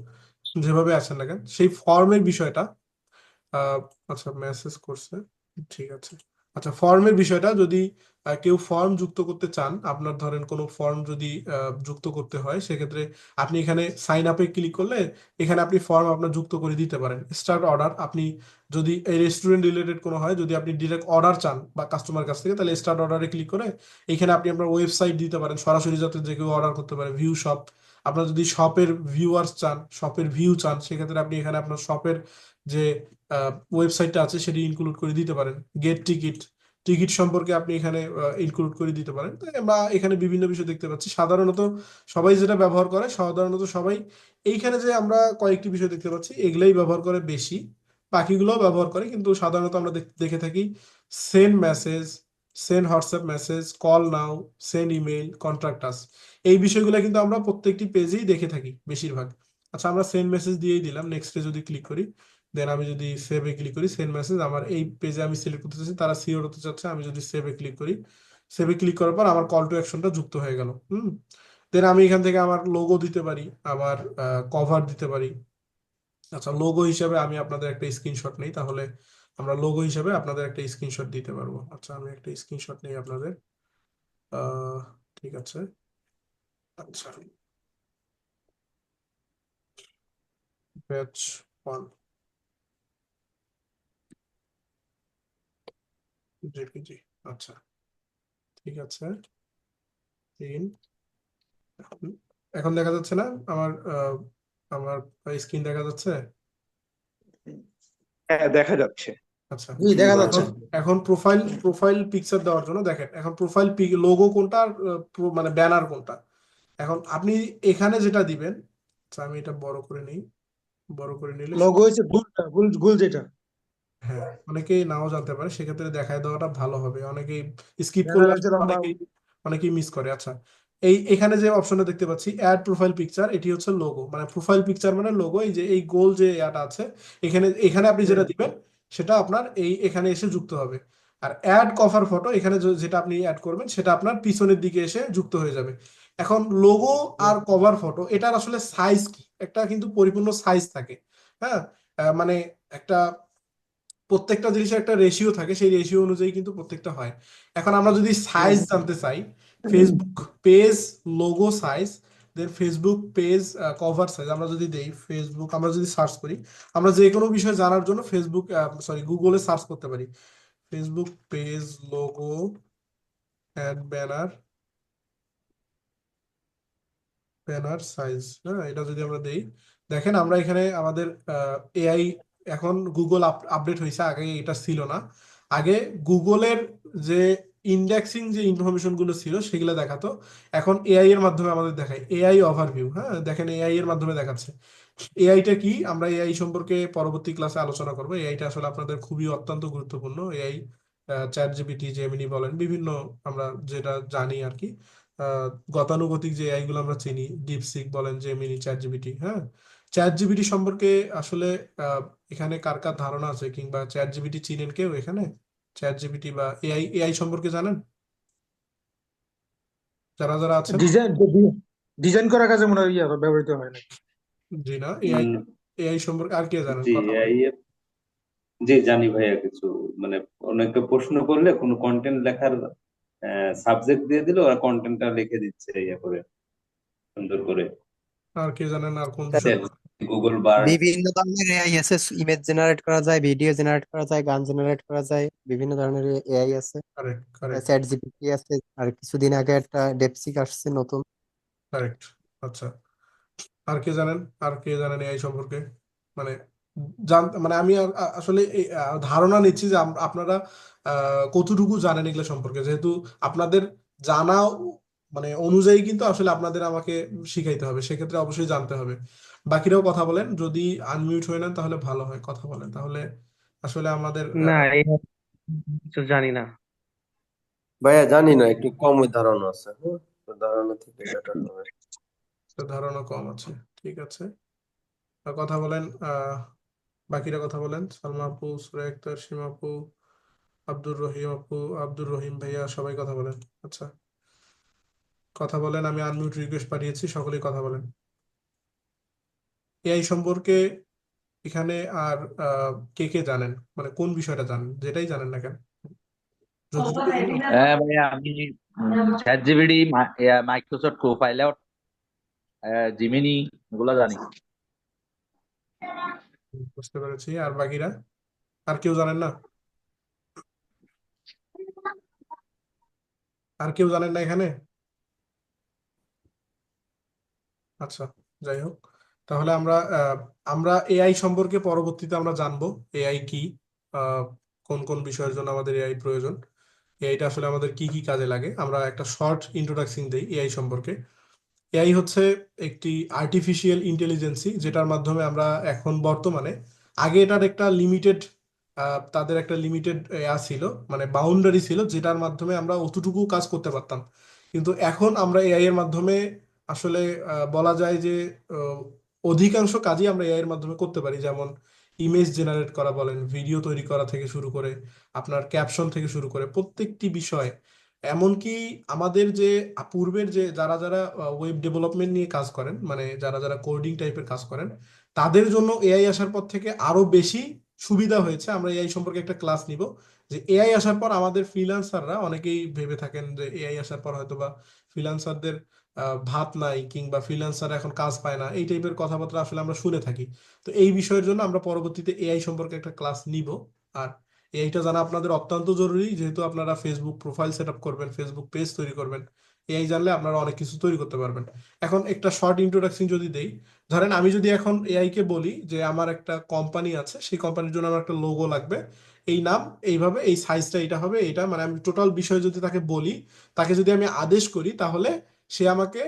যেভাবে আছেন না কেন সেই ফর্মের বিষয়টা, আহ, আচ্ছা মেসেজ করছে, ঠিক আছে। আচ্ছা ফর্মের বিষয়টা যদি কেউ ফর্ম যুক্ত করতে চান, আপনার ধরেন কোনো ফর্ম যদি যুক্ত করতে হয়, সেক্ষেত্রে আপনি এখানে সাইন আপে ক্লিক করলে এখানে আপনি ফর্ম আপনার যুক্ত করে দিতে পারেন। স্টার্ট অর্ডার, আপনি যদি এই রেস্টুরেন্ট রিলেটেড কোনো হয়, যদি আপনি ডিরেক্ট অর্ডার চান বা কাস্টমার কাছ থেকে, তাহলে স্টার্ট অর্ডারে ক্লিক করে এখানে আপনি আপনার ওয়েবসাইট দিতে পারেন সরাসরি, যাতে যে কেউ অর্ডার করতে পারে। ভিউ শপ, আপনার যদি শপের ভিউয়ার্স চান, শপের ভিউ চান, সেক্ষেত্রে আপনি এখানে আপনার শপের যে ওয়েবসাইটটা আছে সেটি ইনক্লুড করে দিতে পারেন। গেট টিকিট, টিকিট সম্পর্কে আপনি এখানে ইনক্লুড করে দিতে পারেন। তো আমরা এখানে বিভিন্ন বিষয় দেখতে পাচ্ছি। সাধারণত সবাই যেটা ব্যবহার করে, সাধারণত সবাই এইখানে যে আমরা কয়েকটি বিষয় দেখতে পাচ্ছি এগুলাই ব্যবহার করে বেশি, বাকিগুলোও ব্যবহার করে, কিন্তু সাধারণত আমরা দেখে থাকি send message, send WhatsApp message, call now, send email, contact us, এই বিষয়গুলো কিন্তু আমরা প্রত্যেকটি পেজেই দেখে থাকি বেশিরভাগ। আচ্ছা আমরা সেন্ড মেসেজ দিয়েই দিলাম, নেক্সটে যদি ক্লিক করি, দেন আমি যদি সেভে ক্লিক করি, সেন্ড মেসেজ আমার এই পেজে আমি সিলেক্ট করতে চাচ্ছি, তারা সিওর হতে চাচ্ছে, আমি যদি সেভে ক্লিক করি, সেভে ক্লিক করার পর আমার কল টু অ্যাকশনটা যুক্ত হয়ে গেল। দেন আমি এখান থেকে আমার লোগো দিতে পারি, আমার কভার দিতে পারি। আচ্ছা লোগো হিসাবে আমি আপনাদের একটা স্ক্রিনশট নেই, তাহলে আমরা লোগো হিসাবে আপনাদের একটা স্ক্রিনশট দিতে পারবো। আচ্ছা আমি একটা স্ক্রিনশট নেই আপনাদের, আহ ঠিক আছে। আচ্ছা ব্যাচ 1 জেপিজি, আচ্ছা ঠিক আছে। 3, এখন দেখা যাচ্ছে না আমার আমার স্ক্রিন দেখা যাচ্ছে? হ্যাঁ, দেখা যাচ্ছে। আচ্ছা জি, দেখা এখন যাচ্ছে। এখন প্রোফাইল পিকচার দেওয়ার জন্য দেখেন, এখন প্রোফাইল লোগো কোনটা আর মানে ব্যানার কোনটা। এখন আপনি এখানে যেটা দিবেন, আচ্ছা আমি এটা বড় করে নিই, বড় করে নিলে লোগো হয়েছে গুলটা, গুল গুল যেটা। হ্যাঁ অনেকেই নাও জানতে পারে, সেক্ষেত্রে দেখায় দেওয়াটা ভালো হবে। অনেকেই স্কিপ ব্যানার করলে হচ্ছে আসলে লম্বা। অনেকেই মিস করে। আচ্ছা এখানে যে অপশনটা দেখতে পাচ্ছি অ্যাড প্রোফাইল পিকচার, এটি হচ্ছে লোগো, মানে প্রোফাইল পিকচার মানে লোগো। এই যে এই গোল যে ইয়াটা আছে, এখানে এখানে আপনি যেটা দিবেন সেটা আপনার এখানে এসে যুক্ত হবে। আর অ্যাড কভার ফটো, এখানে যেটা আপনি অ্যাড করবেন সেটা আপনার পিছনের দিকে এসে যুক্ত হয়ে যাবে। এখন লোগো আর কভার ফটো এটার আসলে সাইজ কি, একটা কিন্তু পরিপূর্ণ সাইজ থাকে। হ্যাঁ মানে একটা প্রত্যেকটা জিনিসের একটা রেশিও থাকে, সেই রেশিও অনুযায়ী কিন্তু প্রত্যেকটা হয়। এখন আমরা যদি সাইজ জানতে চাই, ফেসবুক পেজ লোগো সাইজ, দেন ফেসবুক পেজ কভার সাইজ, আমরা যদি দেই ফেসবুক, আমরা যদি সার্চ করি, আমরা যে কোনো বিষয় জানার জন্য ফেসবুক গুগলে সার্চ করতে পারি Facebook page logo ad banner, banner size. হ্যাঁ এটা যদি আমরা দেই, দেখেন আমরা এখানে আমাদের এআই, এখন গুগল আপডেট হয়েছে, আগে এটা ছিল না। আগে গুগলের যে ইন্ডেক্সিং যে ইনফরমেশন গুলো ছিল সেগুলো দেখাতো, এখন এআই এর মাধ্যমে আমাদের দেখায়। এআই ওভারভিউ, হ্যাঁ দেখেন এআই এর মাধ্যমে দেখাচ্ছে। এআইটা কি, আমরা এআই সম্পর্কে পরবর্তী ক্লাসে আলোচনা করবো। এআইটা আসলে আপনাদের খুবই অত্যন্ত গুরুত্বপূর্ণ। এআই চ্যাট জিপিটি, জেমিনি বলেন, বিভিন্ন আমরা যেটা জানি আর কি, আহ, গতানুগতিক যে এআই গুলো আমরা চিনি, ডিপসিক বলেন, জেমিনি, চ্যাট জিপিটি। হ্যাঁ চ্যাট জিপিটি সম্পর্কে আসলে আহ, এখানে কার কার ধারণা আছে, কিংবা চ্যাট জিপিটি চিনেন কেউ এখানে? চ্যাট জিপিটি বা এআই এআই সম্পর্কে জানেন যারা যারা আছেন? ডিজাইন, ডিজাইন করার কাজে মনে হয় ব্যবহৃত হয় না। জি না, এআই, উম, এআই সম্পর্কে আর কে জানেন জি কথা বলেন? এআই এর, জি জানি ভাইয়া কিছু। মানে অনেকে প্রশ্ন করলে কোনো কন্টেন্ট লেখার সাবজেক্ট দিয়ে দিলে ওরা কন্টেন্টটা লিখে দিচ্ছে ইয়ে করে, সুন্দর করে। আর কে জানেন আর কোন বিষয়? Google bird. বিভিন্ন ধরনের এআই আছে, ইমেজ জেনারেট করা যায়, ভিডিও জেনারেট করা যায়, গান জেনারেট করা যায়, বিভিন্ন ধরনের এআই আছে। কারেক্ট কারেক্ট চ্যাট জিপিটি আছে, আর কিছুদিন আগে একটা ডেপসিক আসছে নতুন। কারেক্ট। আচ্ছা আর কে জানেন, আর কে জানেন এআই সম্পর্কে? মানে মানে আমি আসলে এই, ধারণা নিচ্ছি যে আপনারা কতটুকু জানেন এগুলো সম্পর্কে, যেহেতু আপনাদের জানা মানে অনুযায়ী কিন্তু আসলে আপনাদের আমাকে শিখাইতে হবে, সেক্ষেত্রে অবশ্যই জানতে হবে। বাকিরাও কথা বলেন, যদি আনমিউট হয়ে নেন তাহলে ভালো হয়, কথা বলেন তাহলে আসলে আমাদের না, এই কিছু জানি না। ভাইয়া জানি না, একটু কমই ধারণা আছে। হ্যাঁ, তো ধারণা থেকে বেটার হবে। ধারণা কম আছে, ঠিক আছে। কথা বলেন। বাকিরা কথা বলেন, সালমা আপু, সুরাই আক্তার, সীমা আপু, আব্দুর রহিম আপু, আব্দুর রহিম ভাইয়া, সবাই কথা বলেন। আচ্ছা, কথা বলেন। আমি আনমিউট রিকোয়েস্ট পাঠিয়েছি, সকলেই কথা বলেন। এআই সম্পর্কে এখানে আর কে কে জানেন, মানে কোন বিষয়টা জানেন, যেটাই জানেন না কেন, যতটুকু জানেন। হ্যাঁ ভাইয়া, আমি chat GPT, Microsoft copilot, Gemini, এগুলো জানি। বুঝতে পেরেছি। আর বাকিরা, আর কেউ জানেন না? আর কেউ জানেন না এখানে? আচ্ছা, যাই হোক, তাহলে আমরা এআই সম্পর্কে পরবর্তীতে আমরা জানবো এআই কি, আহ, কোন কোন বিষয়ের জন্য আমাদের এআই প্রয়োজন, এআইটা আসলে আমাদের কি কি কাজে লাগে। আমরা একটা শর্ট ইন্ট্রোডাকশন দেই এআই সম্পর্কে। এআই হচ্ছে একটি আর্টিফিশিয়াল ইন্টেলিজেন্সি, যেটার মাধ্যমে আমরা এখন বর্তমানে, আগে এটার একটা লিমিটেড, তাদের একটা লিমিটেড ছিল, মানে বাউন্ডারি ছিল, যেটার মাধ্যমে আমরা অতটুকু কাজ করতে পারতাম। কিন্তু এখন আমরা এআই এর মাধ্যমে আসলে বলা যায় যে আহ, অধিকাংশ কাজই আমরা এআই এর মাধ্যমে করতে পারি। যেমন ইমেজ জেনারেট করা বলেন, ভিডিও তৈরি করা থেকে শুরু করে, আপনার ক্যাপশন থেকে শুরু করে প্রত্যেকটি বিষয়, এমনকি আমাদের যে পূর্বের যে যারা যারা ওয়েব ডেভেলপমেন্ট নিয়ে কাজ করেন, মানে যারা যারা কোডিং টাইপের কাজ করেন, তাদের জন্য এআই আসার পর থেকে আরো বেশি সুবিধা হয়েছে। আমরা এআই সম্পর্কে একটা ক্লাস নিব, যে এআই আসার পর আমাদের ফ্রিল্যান্সাররা, অনেকেই ভেবে থাকেন যে এআই আসার পর হয়তো বা ফ্রিল্যান্সারদের ভাত নাই, কিংবা ফ্রিল্যান্সার এখন কাজ পায় না, এই টাইপের কথাবার্তা আসলে আমরা শুনে থাকি। তো এই বিষয়ের জন্য আমরা পরবর্তীতে এআই সম্পর্কে একটা ক্লাস নিব। আর এইটা জানা আপনাদের অত্যন্ত জরুরি, যেহেতু আপনারা ফেসবুক প্রোফাইল সেট আপ করবেন, ফেসবুক পেজ তৈরি করবেন। এআই জানলে আপনারা অনেক কিছু তৈরি করতে পারবেন। এখন একটা শর্ট ইন্ট্রোডাকশন যদি দেই, ধরেন আমি যদি এখন এআই কে বলি যে আমার একটা কোম্পানি আছে, সেই কোম্পানির জন্য আমার একটা লোগো লাগবে, এই নাম, এইভাবে, এই সাইজটা এটা হবে, এটা মানে আমি টোটাল বিষয় যদি তাকে বলি, তাকে যদি আমি আদেশ করি, তাহলে সে আমাকে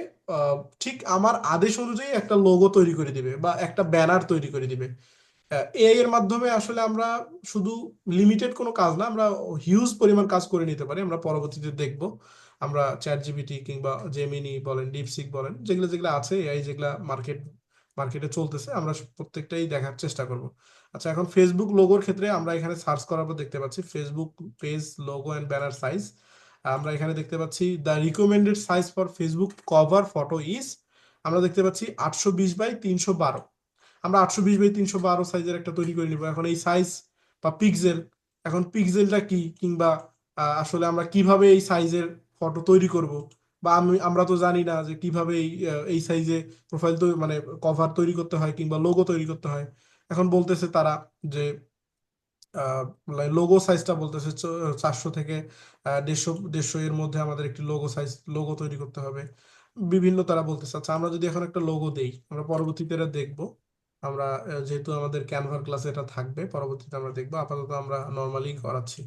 ঠিক আমার আদেশ অনুযায়ী একটা লোগো তৈরি করে দিবে বা একটা ব্যানার তৈরি করে দিবে। এআই এর মাধ্যমে আসলে আমরা শুধু লিমিটেড কোনো কাজ না, আমরা হিউজ পরিমাণ কাজ করে নিতে পারি। আমরা পরবর্তীতে দেখব, আমরা চ্যাট জিপিটি কিংবা জেমিনি বলেন, ডিপসিক বলেন, যেগুলো যেগুলো আছে এআই, যেগুলা মার্কেটে চলতেছে, আমরা প্রত্যেকটাই দেখার চেষ্টা করব। আচ্ছা, এখন ফেসবুক লোগোর ক্ষেত্রে আমরা এখানে সার্চ করার পর দেখতে পাচ্ছি Facebook page logo and banner size. আমরা এখানে দেখতে পাচ্ছি the recommended size for Facebook cover photo is, আমরা দেখতে পাচ্ছি 820 বাই 312। আমরা 820 বাই 312 সাইজের একটা তৈরি করে নিব। এখন এই সাইজ বা পিক্সেল, এখন পিক্সেলটা কি, কিংবা আসলে আমরা কিভাবে এই সাইজের ফটো তৈরি করব, বা আমরা তো জানি না যে কিভাবে এই সাইজে প্রোফাইল তো মানে কভার তৈরি করতে হয় কিংবা লোগো তৈরি করতে হয়। এখন বলতেছে তারা যে লোগো সাইজটা বলতেছে 400 থেকে 150 এর মধ্যে আমাদের একটি লোগো তৈরি করতে হবে। বিভিন্ন তারা বলতেছে। আচ্ছা, আমরা যদি এখন একটা লোগো দেই, আমরা পরবর্তীতে এটা দেখবো। আমরা যেহেতু আমাদের ক্যানভার ক্লাসে এটা থাকবে, পরবর্তীতে আমরা দেখবো, আপাতত আমরা নর্মালি করাচ্ছি।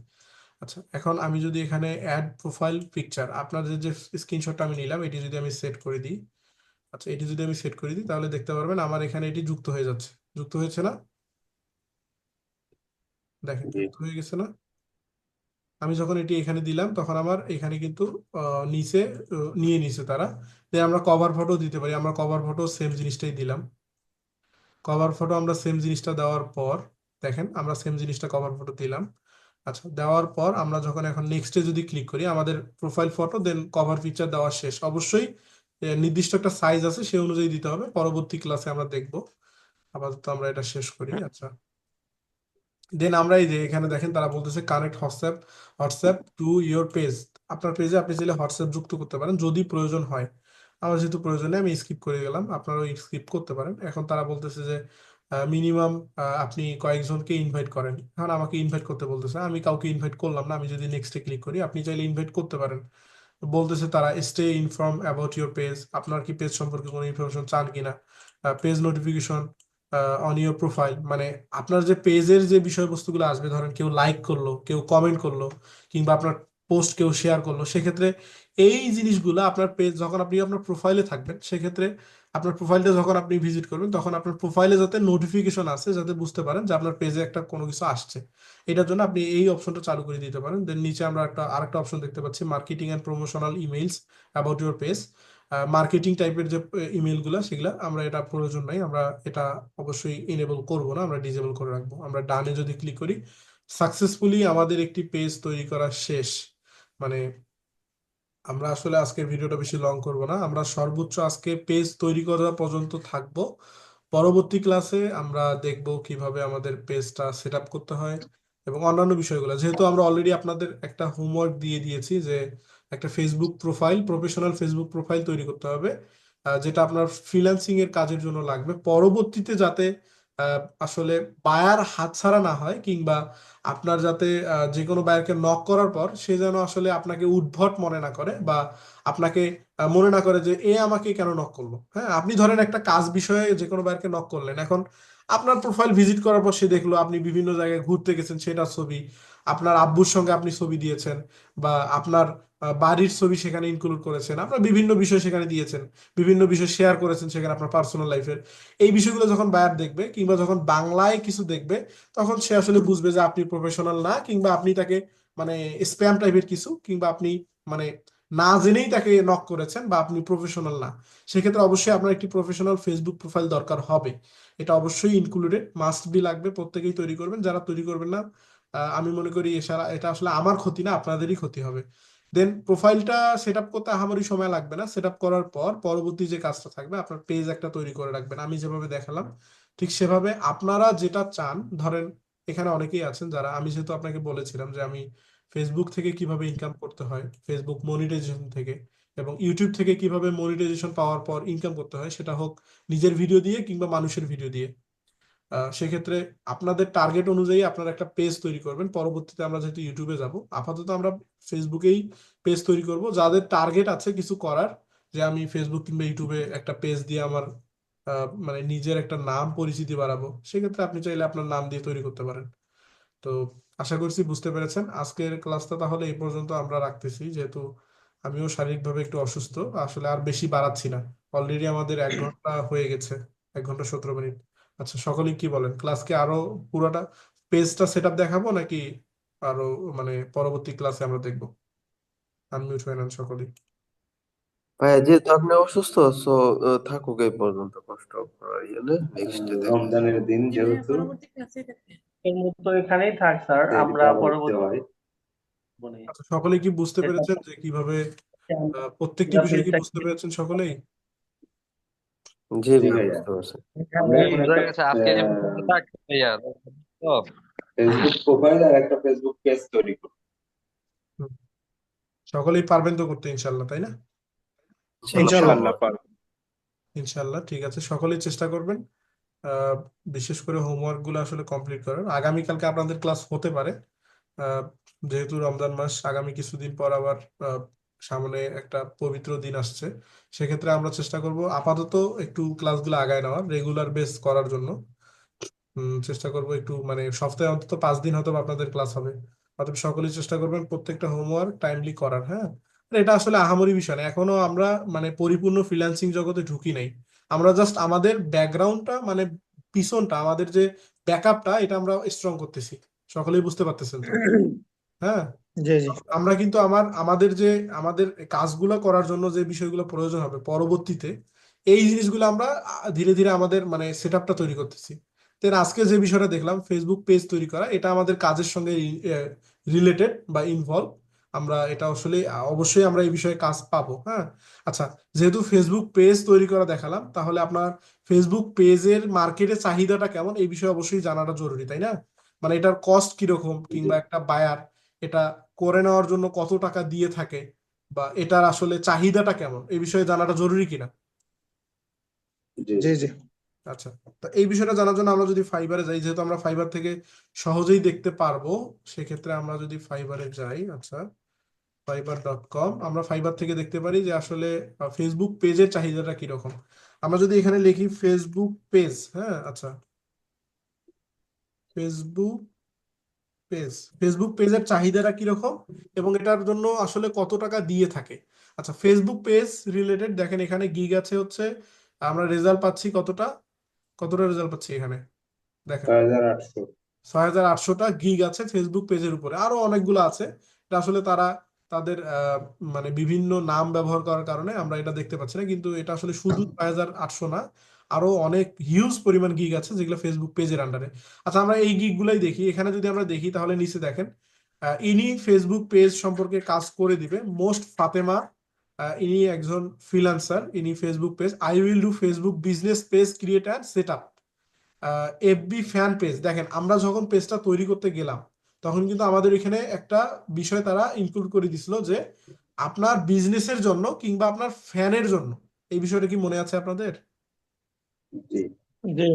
আচ্ছা, এখন আমি যদি এখানে অ্যাড প্রোফাইল পিকচার, আপনার যে স্ক্রিনশটটা আমি নিলাম, এটি যদি আমি সেট করে দিই, আচ্ছা এটি যদি আমি সেট করে দিই, তাহলে দেখতে পারবেন আমার এখানে এটি যুক্ত হয়ে যাচ্ছে। যুক্ত হয়েছে না? দেখেন, জি। যুক্ত হয়ে গেছে না? আমি যখন এটি এখানে দিলাম, তখন আমার এখানে কিন্তু নিচে নিয়ে নিছে তারা। তাই আমরা কভার ফটো দিতে পারি, আমরা কভার ফটো সেম জিনিসটাই দিলাম। কভার ফটো আমরা সেম জিনিসটা দেওয়ার পর, দেখেন আমরা সেম জিনিসটা কভার ফটো দিলাম। আচ্ছা, দেওয়ার পর আমরা যখন এখন নেক্সটে যদি ক্লিক করি, আমাদের প্রোফাইল ফটো দেন কভার পিকচার দেওয়া শেষ। অবশ্যই নির্দিষ্ট একটা সাইজ আছে, সেই অনুযায়ী দিতে হবে। পরবর্তী ক্লাসে আমরা দেখব। আপাতত আমরা এটা শেষ করি। আচ্ছা, দেন আমরা এই যে এখানে দেখেন তারা বলতেছে connect WhatsApp to your page. আপনার পেজে আপনি চাইলে হোয়াটসঅ্যাপ যুক্ত করতে পারেন যদি প্রয়োজন হয়। আমার যেহেতু প্রয়োজন নেই, আমি স্কিপ করে গেলাম, আপনারাও স্কিপ করতে পারেন। এখন তারা বলতেছে যে মিনিমাম আপনি কয়েকজনকে ইনভাইট করেন। এখন আমাকে ইনভাইট করতে বলতেছে, আমি কাউকে ইনভাইট করলাম না। আমি যদি নেক্সটে ক্লিক করি, আপনি চাইলে ইনভাইট করতে পারেন। বলতেছে তারা stay inform about your page, আপনার কি পেজ সম্পর্কে কোনো ইনফরমেশন চান কিনা, page notification on your profile, মানে আপনার যে পেজের যে বিষয়বস্তুগুলো আসবে, ধরেন কেউ লাইক করলো, কেউ কমেন্ট করলো, কিংবা আপনার পোস্ট কেউ শেয়ার করলো, সেক্ষেত্রে এই জিনিসগুলো আপনার পেজ যখন আপনি আপনার প্রোফাইলে থাকবেন, সেক্ষেত্রে আপনার প্রোফাইলটা যখন আপনি ভিজিট করবেন, তখন আপনার প্রোফাইলে যাতে নোটিফিকেশন আসে, যাতে বুঝতে পারেন যে আপনার পেজে একটা কোনো কিছু আসছে। এটার জন্য আপনি এই অপশনটা চালু করে দিতে পারেন। দেন নিচে আমরা আরেকটা অপশন দেখতে পাচ্ছি, marketing and promotional emails about your page. Marketing টাইপের যে ইমেলগুলো সেগুলা আমরা এটা প্রয়োজন নাই, আমরা এটা অবশ্যই এনেবল করব না, আমরা ডিসেবল করে রাখবো। আমরা ডানে যদি ক্লিক করি, সাকসেসফুলি আমাদের একটি পেজ তৈরি করা শেষ। মানে আমরা আসলে আজকের ভিডিওটা বেশি লং করব না, আমরা সর্বোচ্চ আজকে পেজ তৈরি করা পর্যন্ত থাকবো। পরবর্তী ক্লাসে আমরা দেখব কিভাবে আমাদের পেজটা সেট আপ করতে হয় এবং অন্যান্য বিষয়গুলো। যেহেতু আমরা অলরেডি আপনাদের একটা হোমওয়ার্ক দিয়ে দিয়েছি যে একটা Facebook profile, professional Facebook profile তৈরি করতে হবে, যেটা আপনার ফ্রিল্যান্সিং এর কাজের জন্য লাগবে, পরবর্তীতে যাতে আসলে বায়ার হাতছাড়া না হয়, কিংবা আপনার যাতে যে কোনো বায়ারকে নক করার পর সে যেন আসলে আপনাকে উদ্ভট মনে না করে, বা আপনাকে মনে না করে যে এ আমাকে কেন নক করলো। হ্যাঁ, আপনি ধরেন একটা কাজ বিষয়ে যে কোনো বায়ারকে নক করলেন, এখন আপনার প্রোফাইল ভিজিট করার পর সে দেখলো আপনি বিভিন্ন জায়গায় ঘুরতে গেছেন, সেটার ছবি, আপনার আব্বুর সঙ্গে আপনি ছবি দিয়েছেন, বা আপনার বাড়ির ছবি সেখানে ইনক্লুড করেছেন, আপনার বিভিন্ন বিষয় সেখানে দিয়েছেন, বিভিন্ন বিষয় শেয়ার করেছেন সেখানে আপনার পার্সোনাল লাইফের। এই বিষয়গুলো যখন বায়ার দেখবে, কিংবা যখন বাংলায় কিছু দেখবে, তখন সে আসলে বুঝবে যে আপনি প্রফেশনাল না, কিংবা আপনি তাকে মানে স্প্যাম টাইপের কিছু, কিংবা আপনি মানে না জেনেই তাকে নক করেছেন, বা আপনি প্রফেশনাল না। সেক্ষেত্রে অবশ্যই আপনার একটি প্রফেশনাল ফেসবুক প্রোফাইল দরকার হবে। এটা অবশ্যই ইনক্লুডেড, মাস্ট বি লাগবে, প্রত্যেকেই তৈরি করবেন। যারা তৈরি করবেন না, আমি মনে করি এটা আসলে আমার ক্ষতি না, আপনাদেরই ক্ষতি হবে। দেন প্রোফাইলটা সেট আপ করতে আহামরি সময় লাগবে না। সেট আপ করার পর পরবর্তী যে কাজটা থাকবে, আপনার পেজ একটা তৈরি করে রাখবেন। আমি যেভাবে দেখালাম ঠিক সেভাবে আপনারা যেটা চান, ধরেন এখানে অনেকেই আছেন যারা, আমি যেহেতু আপনাকে বলেছিলাম যে আমি ফেসবুক থেকে কিভাবে ইনকাম করতে হয়, ফেসবুক মনিটাইজেশন থেকে, এবং ইউটিউব থেকে কিভাবে মনিটাইজেশন পাওয়ার পর ইনকাম করতে হয়, সেটা হোক নিজের ভিডিও দিয়ে কিংবা মানুষের ভিডিও দিয়ে। সেক্ষেত্রে আপনাদের টার্গেট অনুযায়ী আপনারা একটা পেজ তৈরি করবেন। পরবর্তীতে আমরা যেহেতু ইউটিউবে যাব, আপাতত আমরা ফেসবুকেই পেজ তৈরি করব। যাদের টার্গেট আছে কিছু করার, যে আমি ফেসবুক কিংবা ইউটিউবে একটা পেজ দিয়ে আমার মানে নিজের একটা নাম পরিচিতি বাড়াবো, সেক্ষেত্রে আপনি চাইলে আপনার নাম দিয়ে তৈরি করতে পারেন। তো আশা করছি বুঝতে পেরেছেন। আজকের ক্লাসটা তাহলে এই পর্যন্ত আমরা রাখতেছি, যেহেতু আমিও শারীরিকভাবে একটু অসুস্থ, আসলে আর বেশি বাড়াচ্ছি না। অলরেডি আমাদের 1 ঘন্টা হয়ে গেছে, 1 ঘন্টা 17 মিনিট। আচ্ছা, সকলে কি বলেন, ক্লাসকে আরো পুরোটা পেজটা সেট আপ দেখাবো, নাকি আরো মানে পরবর্তী ক্লাসে আমরা দেখবো? আনমিউট হয়ে নেন সকলেই। ভাইয়া যেহেতু আপনি অসুস্থ, সো থাকুক এই পর্যন্ত, কষ্ট করার ইয়ে নেক্সট ডে দেখবেন। রমজানের দিন যেহেতু এর মতো এখানেই থাক স্যার, যদি আমরা আবার উঠতে পরবর্তী হয়। আচ্ছা, সকলে কি বুঝতে পেরেছেন যে কিভাবে প্রত্যেকটি বিষয় কি বুঝতে পেরেছেন সকলেই? জি জি ভাই, ভাইয়া, বুঝতে পারছি। আমরা এখন বুঝা একটা গেছে আজকে যে থাক ভাইয়া তো ফেসবুক প্রোফাইল আর একটা ফেসবুক পেজ তৈরি করব। হুম, সকলেই পারবেন তো করতে, ইনশাল্লাহ, তাই না? ইনশাল্লাহ। ইনশাআল্লাহ পারবো। ইনশাল্লাহ, ঠিক আছে, সকলেই চেষ্টা করবেন। আহ, বিশেষ করে হোমওয়ার্ক গুলো আসলে কমপ্লিট করার। আগামীকালকে আপনাদের ক্লাস হতে পারে, আহ, যেহেতু রমজান মাস, আগামী কিছুদিন পর আবার সামনে একটা পবিত্র দিন আসছে। সেক্ষেত্রে আমরা চেষ্টা করব আপাতত একটু ক্লাসগুলো আগায় নেওয়ার, রেগুলার বেস করার জন্য। চেষ্টা করব একটু মানে সপ্তাহে অন্তত 5 দিন হয়তো বা আপনাদের ক্লাস হবে। অতএব সকলেই চেষ্টা করবেন প্রত্যেকটা হোমওয়ার্ক টাইমলি করার। হ্যাঁ, আর এটা আসলে আহামরি বিষয় না, এখনো আমরা মানে পরিপূর্ণ ফ্রিল্যান্সিং জগতে ঢুকি নাই। আমরা জাস্ট আমাদের ব্যাকগ্রাউন্ডটা মানে পিছনটা, আমাদের যে ব্যাকআপটা, এটা আমরা স্ট্রং করতেছি। সকলেই বুঝতে পারতেছেন তো? হ্যাঁ, জি জি। আমরা কিন্তু আমাদের কাজগুলো করার জন্য যে বিষয়গুলো প্রয়োজন হবে পরবর্তীতে, এই জিনিসগুলো আমরা ধীরে ধীরে আমাদের মানে সেট আপটা তৈরি করতেছি। দেন আজকে যে বিষয়টা দেখলাম, ফেসবুক পেজ তৈরি করা, এটা আমাদের কাজের সঙ্গে রিলেটেড বা ইনভলভ। আমরা এটা আসলে অবশ্যই আমরা এই বিষয়ে কাজ পাবো। হ্যাঁ, আচ্ছা, যেহেতু ফেসবুক পেজ তৈরি করা দেখালাম, তাহলে আপনার ফেসবুক পেজের মার্কেটে চাহিদাটা কেমন এই বিষয়ে অবশ্যই জানাটা জরুরি, তাই না? মানে এটার কস্ট কিরকম, জি কিংবা একটা বায়ার এটা করে নেওয়ার জন্য কত টাকা দিয়ে থাকে, বা এটার আসলে চাহিদাটা কেমন, এই বিষয়ে জানাটা জরুরি কিনা। জি জি জি। আচ্ছা, তো এই বিষয়টা জানার জন্য আমরা যদি ফাইবারে যাই, যেহেতু আমরা ফাইবার থেকে সহজেই দেখতে পারবো, সেক্ষেত্রে আমরা যদি ফাইবারে যাই, আচ্ছা, fiverr.com, আমরা ফাইবার থেকে দেখতে পারি যে আসলে ফেসবুক পেজের চাহিদাটা কিরকম। আমরা যদি এখানে লিখি ফেসবুক পেজ, হ্যাঁ, আচ্ছা, ফেসবুক ফেসবুক পেজের চাহিদাটা কিরকম, এবং এটার জন্য আসলে কত টাকা দিয়ে থাকে। আচ্ছা, ফেসবুক পেজ রিলেটেড দেখেন, এখানে গিগ আছে হচ্ছে, আমরা রেজাল্ট পাচ্ছি কতটা রেজাল্ট পাচ্ছি এখানে দেখেন, 6800। 6800টা গিগ আছে ফেসবুক পেজের উপরে। আরো অনেকগুলো আছে, এটা আসলে তারা তাদের মানে বিভিন্ন নাম ব্যবহার করার কারণে আমরা এটা দেখতে পাচ্ছি না, কিন্তু এটা আসলে শুধু 6,800 না, আরো অনেক হিউজ পরিমাণ গিগ আছে যেগুলো ফেসবুক পেজের আন্ডারে। আচ্ছা, আমরা এই গিগ গুলাই দেখি। এখানে যদি আমরা দেখি তাহলে নিচে দেখেন ইনি ফেসবুক পেজ সম্পর্কে কাজ করে দিবে মোস্ট ফাতেমা। ইনি একজন ফ্রিল্যান্সার, ইনি Facebook page I will do Facebook business page create and set up FB fan page. দেখেন আমরা যখন পেজটা তৈরি করতে গেলাম তখন কিন্তু আমাদের এখানে একটা বিষয় তারা ইনক্লুড করে দিছিল যে আপনার বিজনেসের জন্য কিংবা আপনার ফ্যানের জন্য। এই বিষয়টা কি মনে আছে আপনাদের? জি জি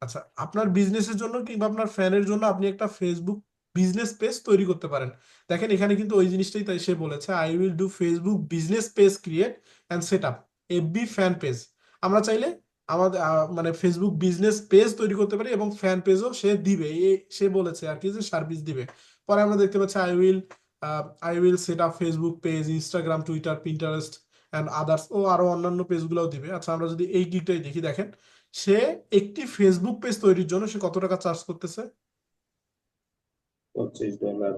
আচ্ছা, আপনার বিজনেসের জন্য কিংবা আপনার ফ্যানের জন্য আপনি একটা ফেসবুক বিজনেস পেজ তৈরি করতে পারেন। দেখেন এখানে কিন্তু ওই জিনিসটাই তাই সে বলেছে, I will do Facebook business page create and set up FB fan page. আমরা চাইলে আমাদের মানে ফেসবুক বিজনেস পেজ তৈরি করতে পারি এবং ফ্যান পেজও সে দিবে, সে বলেছে আর কি যে সার্ভিস দিবে। পরে আমরা দেখতে পাচ্ছি I will set up Facebook page, Instagram, Twitter, Pinterest and others, ও আরো অন্যান্য পেজগুলোও দিবে। আচ্ছা, আমরা যদি এই গিগটাই দেখি, দেখেন সে একটি ফেসবুক পেজ তৈরির জন্য সে কত টাকা চার্জ করতেছে। $25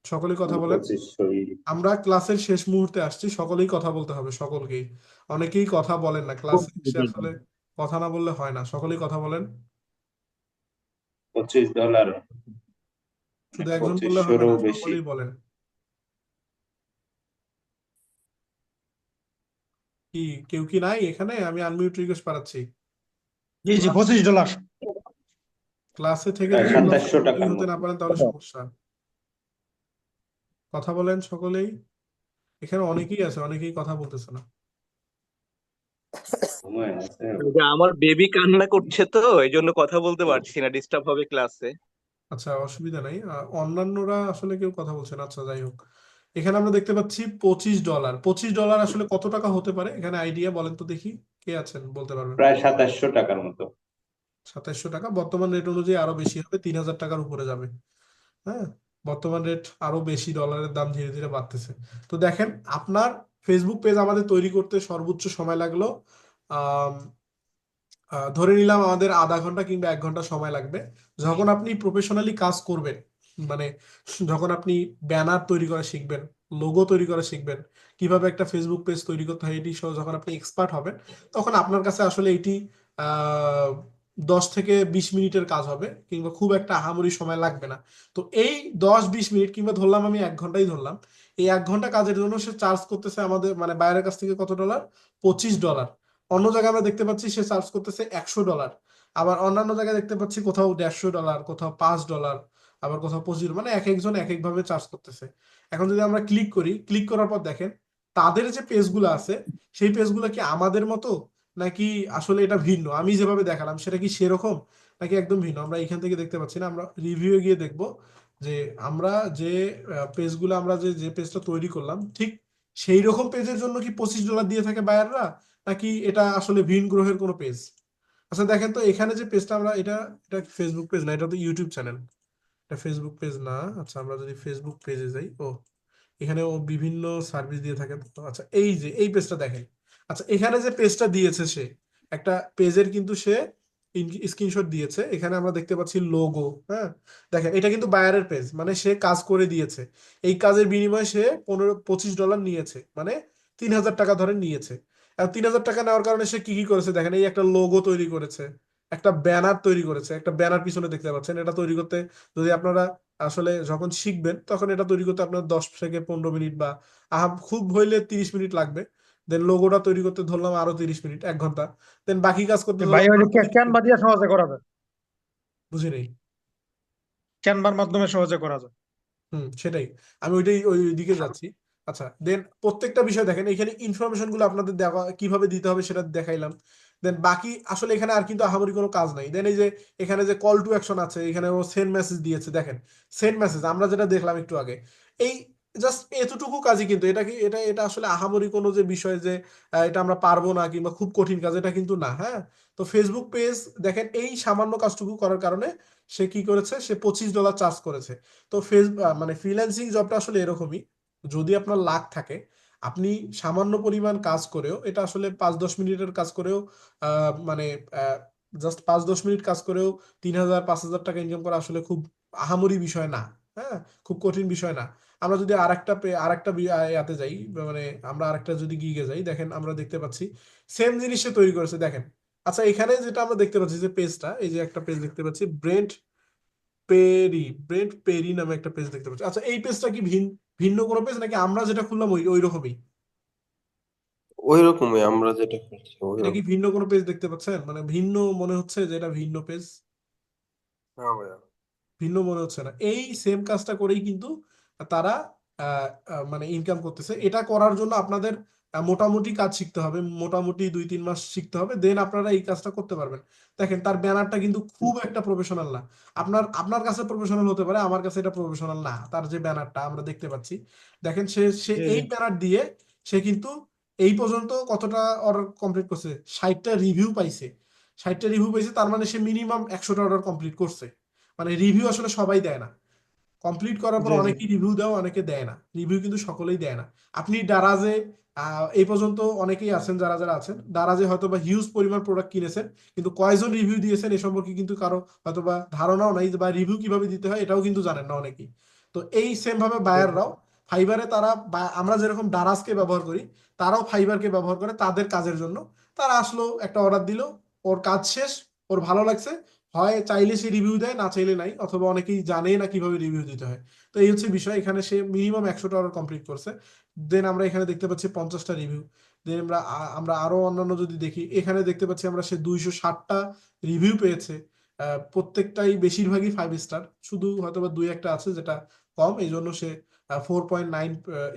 সকলেই কথা বলেন। 2500 আমরা ক্লাসের শেষ মুহূর্তে আসছি, সকলেই কথা বলতে হবে, সকলকেই। অনেকেই কথা বলেন না ক্লাসে এসে, আসলে কথা না বললে হয় না। সকলেই কথা বলেন, $25 শুধু একজন বললে হবে 2500-ও না, বেশি। সকলেই বলেন। কি কেউ কি নাই এখানে? আমি আনমিউট রিকোয়েস্ট পাঠাচ্ছি। জি জি $25। ক্লাসে থেকে প্রায় যদি 2700 সকলেই টাকার হতে না মতো। পারেন তাহলে সমস্যা। কথা বলেন সকলেই, এখানে অনেকেই আছে, অনেকেই কথা বলতেছে না। সময় আছে। ওই যে আমার বেবি কান্না করছে, তো এই জন্য কথা বলতে পারছি না, ডিস্টার্ব হবে ক্লাসে। আচ্ছা, অসুবিধা নাই। অন্যান্যরা আসলে কেউ কথা বলছে না। আচ্ছা, যাই হোক, এখানে আমরা দেখতে পাচ্ছি $25। $25 আসলে কত টাকা হতে পারে এখানে আইডিয়া বলেন তো দেখি, কে আছেন বলতে পারবেন? প্রায় 2700 টাকার মতো। 2700 টাকা বর্তমান রেট অনুযায়ী আরো বেশি হবে, 3,000 টাকার উপরে যাবে। হ্যাঁ, বর্তমান রেট আরো বেশি, ডলারের দাম ধীরে ধীরে বাড়তেছে। তো দেখেন, আপনার ফেসবুক পেজ আমাদের তৈরি করতে সর্বোচ্চ সময় লাগলো আহ ধরে নিলাম আমাদের আধা ঘন্টা কিংবা 1 ঘন্টা সময় লাগবে। যখন আপনি প্রফেশনালি কাজ করবেন, মানে যখন আপনি ব্যানার তৈরি করা শিখবেন, লোগো তৈরি করা শিখবেন, কিভাবে একটা ফেসবুক পেজ তৈরি করতে হয় এটি সহ যখন আপনি এক্সপার্ট হবেন, তখন আপনার কাছে আসলে এটি 10 থেকে 20 মিনিটের কাজ হবে, কিংবা খুব একটা আহামরি সময় লাগবে না। তো এই 10-20 মিনিট, কিংবা ধরলাম আমি 1 ঘন্টাই ধরলাম, এই 1 ঘন্টা কাজের জন্য সে চার্জ করতেছে আমাদের মানে বাইরের কাছ থেকে কত ডলার? $25। অন্য জায়গায় আমরা দেখতে পাচ্ছি সে চার্জ করতেছে $100। আবার অন্যান্য জায়গায় দেখতে পাচ্ছি কোথাও $150, কোথাও $5, আবার কোথাও 25, মানে এক একজন এক এক ভাবে চার্জ করতেছে। এখন যদি আমরা ক্লিক করি, ক্লিক করার পর দেখেন তাদের যে পেজগুলো আছে সেই পেজগুলো কি আমাদের মতো, নাকি আসলে এটা ভিন্ন? আমি যেভাবে দেখালাম সেটা কি সেরকম, নাকি একদম ভিন্ন? আমরা এখান থেকে দেখতে পাচ্ছি না, আমরা রিভিউ গিয়ে দেখবো যে আমরা যে পেজগুলো, আমরা যে যে পেজটা তৈরি করলাম ঠিক সেই রকম পেজের জন্য কি $25 দিয়ে থাকে বায়াররা, নাকি এটা আসলে ভিন গ্রহের কোনো পেজ। আচ্ছা দেখেন তো, এখানে যে পেজটা আমরা, এটা এটা ফেসবুক পেজ না, এটা তো ইউটিউব চ্যানেল, এটা ফেসবুক পেজ না। আচ্ছা, আমরা যদি ফেসবুক পেজে যাই, এখানে ও বিভিন্ন সার্ভিস দিয়ে থাকে তো। আচ্ছা, এই যে এই পেজটা দেখেন। আচ্ছা, এখানে যে পেজটা দিয়েছে সে, একটা পেজের কিন্তু সে স্ক্রিনশট দিয়েছে। এখানে আমরা দেখতে পাচ্ছি লোগো। হ্যাঁ, দেখেন এটা কিন্তু বায়ারের পেজ, মানে সে কাজ করে দিয়েছে। এই কাজের বিনিময়ে সে $25 নিয়েছে, মানে 3,000 টাকা ধরে নিয়েছে। আর 3,000 টাকা নেওয়ার কারণে সে কি কি করেছে দেখেন, এই একটা লোগো তৈরি করেছে, একটা ব্যানার তৈরি করেছে, একটা ব্যানার পিছনে দেখতে পাচ্ছেন। এটা তৈরি করতে, যদি আপনারা আসলে যখন শিখবেন তখন এটা তৈরি করতে আপনার 10 থেকে 15 মিনিট বা খুব হইলে 30 মিনিট লাগবে। দেন লোগোটা তৈরি করতে ধরলাম আরো 30 মিনিট, 1 ঘন্টা। দেন বাকি কাজ করতে ভাই ধরলাম ওই আরো 30 মিনিট। ক্যানভা দিয়ে সহজে করা যায়, বুঝি নেই। ক্যানভার মাধ্যমে সহজে করা যায়। সেটাই, আমি ওই দিকে যাচ্ছি। আচ্ছা, দেন প্রত্যেকটা বিষয় দেখেন, এখানে ইনফরমেশন গুলো আপনাদের দেওয়া কিভাবে দিতে হবে সেটা দেখাইলাম। দেন বাকি আসলে এখানে আর কিন্তু আহামরি কোনো কাজ নাই। দেন এই যে এখানে যে কল টু অ্যাকশন আছে, এখানে ও সেন্ড মেসেজ দিয়েছে। দেখেন সেন্ড মেসেজ আমরা যেটা দেখলাম একটু আগে, এই জাস্ট এতটুকু কাজই, কিন্তু এটা কি এটা এটা আসলে আহামরি কোনো যে বিষয় যে এটা আমরা পারবো না কিংবা খুব কঠিন কাজ, এটা কিন্তু না। হ্যাঁ, তো ফেসবুক পেজ দেখেন এই সামান্য কাজটুকু করার কারণে সে কি করেছে, সে $25 চার্জ করেছে। তো মানে ফ্রিল্যান্সিং জবটা আসলে এরকমই, যদি আপনার লাক থাকে, আপনি সামান্য পরিমাণ কাজ করেও, এটা আসলে 5-10 মিনিটের কাজ করেও মানে জাস্ট 5-10 মিনিট কাজ করেও 3,000-5,000 টাকা ইনকাম করা আসলে খুব আহামরি বিষয় না। হ্যাঁ, খুব কঠিন বিষয় না। আমরা যদি আরেকটা ইয়াতে যাই, মানে আমরা আরেকটা যদি গিগে যাই, দেখেন আমরা দেখতে পাচ্ছি সেম জিনিস সে তৈরি করেছে, দেখেন। আচ্ছা, এখানে যেটা আমরা দেখতে পাচ্ছি যে পেজটা, এই যে একটা পেজ দেখতে পাচ্ছি, ব্রেন্ট পেরি নামে একটা পেজ দেখতে পাচ্ছি। আচ্ছা, এই পেজটা কি ভিন্ন কোনো পেজ, নাকি আমরা যেটা খুললাম ওই রকমই? ওই রকমই আমরা যেটা করছি ওই এটা কি রকম। ভিন্ন কোনো পেজ দেখতে পাচ্ছেন? মানে ভিন্ন মনে হচ্ছে যে এটা ভিন্ন পেজ? হ্যাঁ ভাইয়া। ভিন্ন মনে হচ্ছে না। এই সেম কাজটা করেই কিন্তু তারা মানে ইনকাম করতেছে। এটা করার জন্য আপনাদের মোটামুটি কাজ শিখতে হবে, মোটামুটি 2-3 মাস শিখতে হবে, দেন আপনারা এই কাজটা করতে পারবেন। দেখেন, তার ব্যানারটা কিন্তু খুব একটা প্রফেশনাল না। আপনার কাছে প্রফেশনাল হতে পারে, আমার কাছে এটা প্রফেশনাল না। তার যে ব্যানারটা আমরা দেখতে পাচ্ছি, দেখেন, সে সে জি এই জি ব্যানার দিয়ে সে কিন্তু এই পর্যন্ত কতটা অর্ডার কমপ্লিট করছে, 60টা রিভিউ পাইছে। 60টা রিভিউ পাইছে, তার মানে সে মিনিমাম 100টা অর্ডার কমপ্লিট করছে। মানে রিভিউ আসলে সবাই দেয় না। কমপ্লিট করার পর জি জি অনেকেই রিভিউ দেয়, অনেকে দেয় না। রিভিউ কিন্তু সকলেই দেয় না। আপনি দারাজে এই পর্যন্ত অনেকেই আছেন, যারা যারা আছেন দারাজে হয়তো বা হিউজ পরিমাণ প্রোডাক্ট কিনেছেন, কিন্তু কয়জন রিভিউ দিয়েছেন এ সম্পর্কে কিন্তু কারো হয়তো বা ধারণাও নাই, বা রিভিউ কিভাবে দিতে হয় এটাও কিন্তু জানেন না অনেকেই। তো এই সেম ভাবে জি জি বায়াররাও ফাইবারে, আমরা যেরকম দারাজকে ব্যবহার করি, তারাও ফাইবারকে ব্যবহার করে তাদের কাজের জন্য। তারা আসলো, একটা অর্ডার দিল, ওর কাজ শেষ, ওর ভালো লাগছে, হয় চাইলে সে রিভিউ দেয়, না চাইলে নাই, অথবা অনেকেই জানে না কিভাবে রিভিউ দিতে হয়। তো এই হচ্ছে বিষয়। এখানে সে মিনিমাম 100টা অর্ডার কমপ্লিট করছে। দেন আমরা এখানে দেখতে পাচ্ছি 50টা রিভিউ। দেন আমরা আরো অন্যান্য যদি দেখি, এখানে দেখতে পাচ্ছি আমরা সে 260টা রিভিউ পেয়েছে। প্রত্যেকটাই বেশিরভাগই 5 স্টার, শুধু হয়তোবা 2-1টা আছে যেটা কম, এই জন্য সে 4.9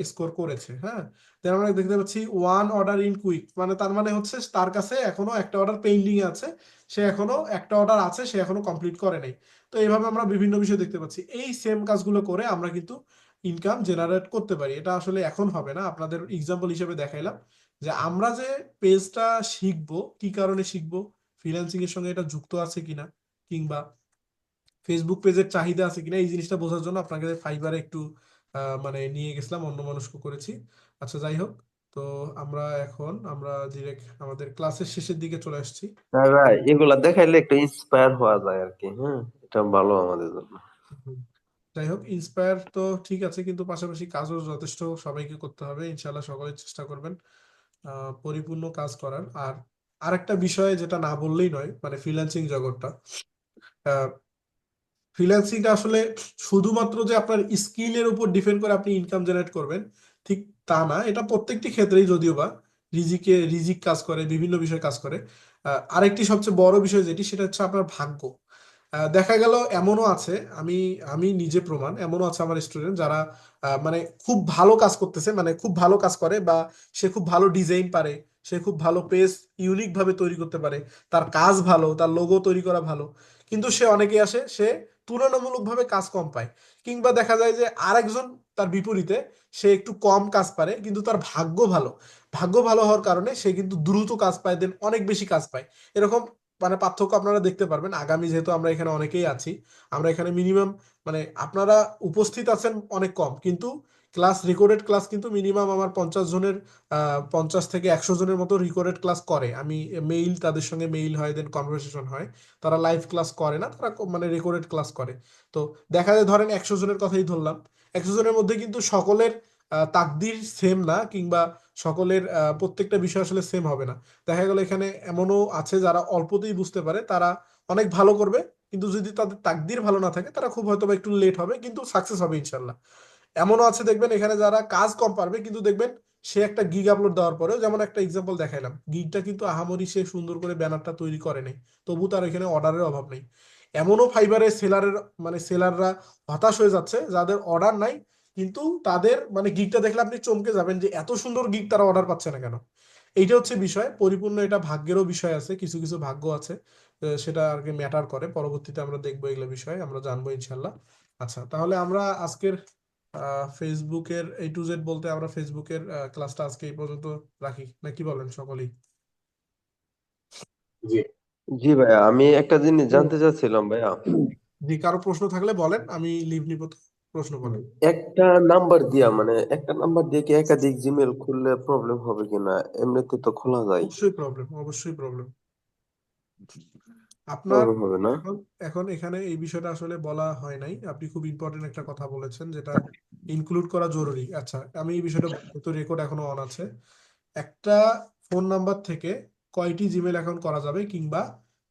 স্কোর করেছে। হ্যাঁ, দেন আমরা দেখতে পাচ্ছি ওয়ান অর্ডার ইন কুইক, মানে তার মানে হচ্ছে তার কাছে এখনো একটা অর্ডার পেন্ডিং আছে, সে এখনো একটা অর্ডার আছে, সে এখনো কমপ্লিট করে নাই। তো এইভাবে আমরা বিভিন্ন বিষয় দেখতে পাচ্ছি। এই সেম কাজগুলো করে আমরা কিন্তু ইনকাম জেনারেট করতে পারি। এটা আসলে এখন হবে না, আপনাদের এক্সাম্পল হিসেবে দেখাইলাম যে আমরা যে পেজটা শিখবো, কি কারণে শিখবো, ফ্রিল্যান্সিং এর সঙ্গে এটা যুক্ত আছে কিনা, কিংবা ফেসবুক পেজের চাহিদা আছে কিনা, এই জিনিসটা বোঝার জন্য আপনাকে ফাইবারে একটু মানে নিয়ে গেছিলাম, অন্যমনস্ক করেছি। আচ্ছা, যাই হোক। তো আমরা ডিরেক্ট আমাদের ক্লাসের শেষের দিকে চলে আসছি। হ্যাঁ ভাই, এগুলা দেখাইলে একটু ইন্সপায়ার হওয়া যায় আর কি। হ্যাঁ, এটা ভালো আমাদের জন্য। হুম। যাই হোক, ইন্সপায়ার তো ঠিক আছে, কিন্তু পাশাপাশি কাজও যথেষ্ট সবাইকে করতে হবে। ইনশাল্লাহ সকলে চেষ্টা করবেন পরিপূর্ণ কাজ করার। আর আরেকটা বিষয় যেটা না বললেই নয়, মানে ফ্রিল্যান্সিং জগৎটা, ফ্রিল্যান্সিংটা আসলে শুধুমাত্র যে আপনার স্কিলের উপর ডিপেন্ড করে আপনি ইনকাম জেনারেট করবেন, ঠিক তা না। এটা প্রত্যেকটি ক্ষেত্রেই, যদিও বা রিজিক কাজ করে, বিভিন্ন বিষয় কাজ করে। আরেকটি সবচেয়ে বড় বিষয় যেটি, সেটা হচ্ছে আপনার ভাগ্য। দেখা গেল এমনও আছে, আমি আমি নিজে প্রমাণ, এমনও আছে আমার স্টুডেন্ট যারা মানে খুব ভালো কাজ করতেছে, মানে খুব ভালো কাজ করে, বা সে খুব ভালো ডিজাইন পারে, সে খুব ভালো পেজ ইউনিক ভাবে তৈরি করতে পারে, তার কাজ ভালো, তার লোগো তৈরি করা ভালো, কিন্তু সে অনেকে আসে, সে তুলনামূলকভাবে কাজ কম পায়। কিংবা দেখা যায় যে আরেকজন তার বিপরীতে, সে একটু কম কাজ পারে, কিন্তু তার ভাগ্য ভালো। ভাগ্য ভালো হওয়ার কারণে সে কিন্তু দ্রুত কাজ পায়, দেন অনেক বেশি কাজ পায়। এরকম মানে পার্থক্য আপনারা দেখতে পারবেন আগামী, যেহেতু আমরা এখানে অনেকেই আছি। আমরা এখানে মিনিমাম, মানে আপনারা উপস্থিত আছেন অনেক কম, কিন্তু রেকর্ডেড ক্লাস কিন্তু মিনিমাম আমার 50 জনের, 50 থেকে 100 জনের মতো রেকর্ডেড ক্লাস করে। আমি তাদের সঙ্গে মেইল হয়, দেন কনভারসেশন হয়। তারা লাইভ ক্লাস করে না, তারা মানে রেকর্ডেড ক্লাস করে। তো দেখা যায়, ধরেন 100 জনের কথাই ধরলাম, 100 জনের মধ্যে কিন্তু সকলের তাকদির সেম না, কিংবা সকলের প্রত্যেকটা বিষয় আসলে সেম হবে না। দেখা গেল এখানে এমনও আছে যারা অল্পতেই বুঝতে পারে, তারা অনেক ভালো করবে, কিন্তু যদি তাদের তাকদির ভালো না থাকে, তারা খুব হয়তো বা একটু লেট হবে, কিন্তু সাকসেস হবে ইনশাল্লাহ। এমনও আছে দেখবেন এখানে যারা কাজ কম পারবে, কিন্তু দেখবেন সে একটা গিগ আপলোড দেওয়ার পরেও, যেমন একটা এক্সাম্পল দেখাইলাম, গিগটা কিন্তু আহামরি সে সুন্দর করে ব্যানারটা তৈরি করে নেই, তবু তার এখানে অর্ডারের অভাব নেই। এমনও ফাইবারে সেলাররা হতাশ হয়ে যাচ্ছে, যাদের অর্ডার নাই, কিন্তু তাদের মানে গিগটা দেখলে আপনি চমকে যাবেন যে এত সুন্দর গিগ তারা অর্ডার পাচ্ছে না কেন। এইটা হচ্ছে বিষয় পরিপূর্ণ। এটা ভাগ্যেরও বিষয় আছে, কিছু কিছু ভাগ্য আছে, সেটা আর কি ম্যাটার করে। পরবর্তীতে আমরা দেখবো এগুলো বিষয়, আমরা জানবো ইনশাল্লাহ। আচ্ছা, তাহলে আমরা আজকের ফেসবুকের A to Z বলতে, আমরা ফেসবুকের ক্লাসটা আজকে এই পর্যন্ত রাখি, না কি বলেন সকলেই? জি। জি ভাইয়া, আমি একটা জিনিস হুম। জানতে চাচ্ছিলাম ভাইয়া। জি, কারো প্রশ্ন থাকলে বলেন, আমি লিভ নিব তো। প্রশ্ন বলেন। একটা নাম্বার দিয়ে কি একাধিক জিমেল খুললে প্রবলেম হবে কিনা? এমনিতে তো খোলা যায়। অবশ্যই প্রবলেম, অবশ্যই প্রবলেম। আপনার হবে না? এখন এখন এখানে এই বিষয়টা আসলে বলা হয় নাই, আপনি খুব ইম্পর্টেন্ট একটা কথা বলেছেন যেটা ইনক্লুড করা জরুরি। আচ্ছা, আমি এই বিষয়টা তো রেকর্ড এখনো অন আছে। একটা ফোন নাম্বার থেকে কয়টি জিমেল অ্যাকাউন্ট করা যাবে, কিংবা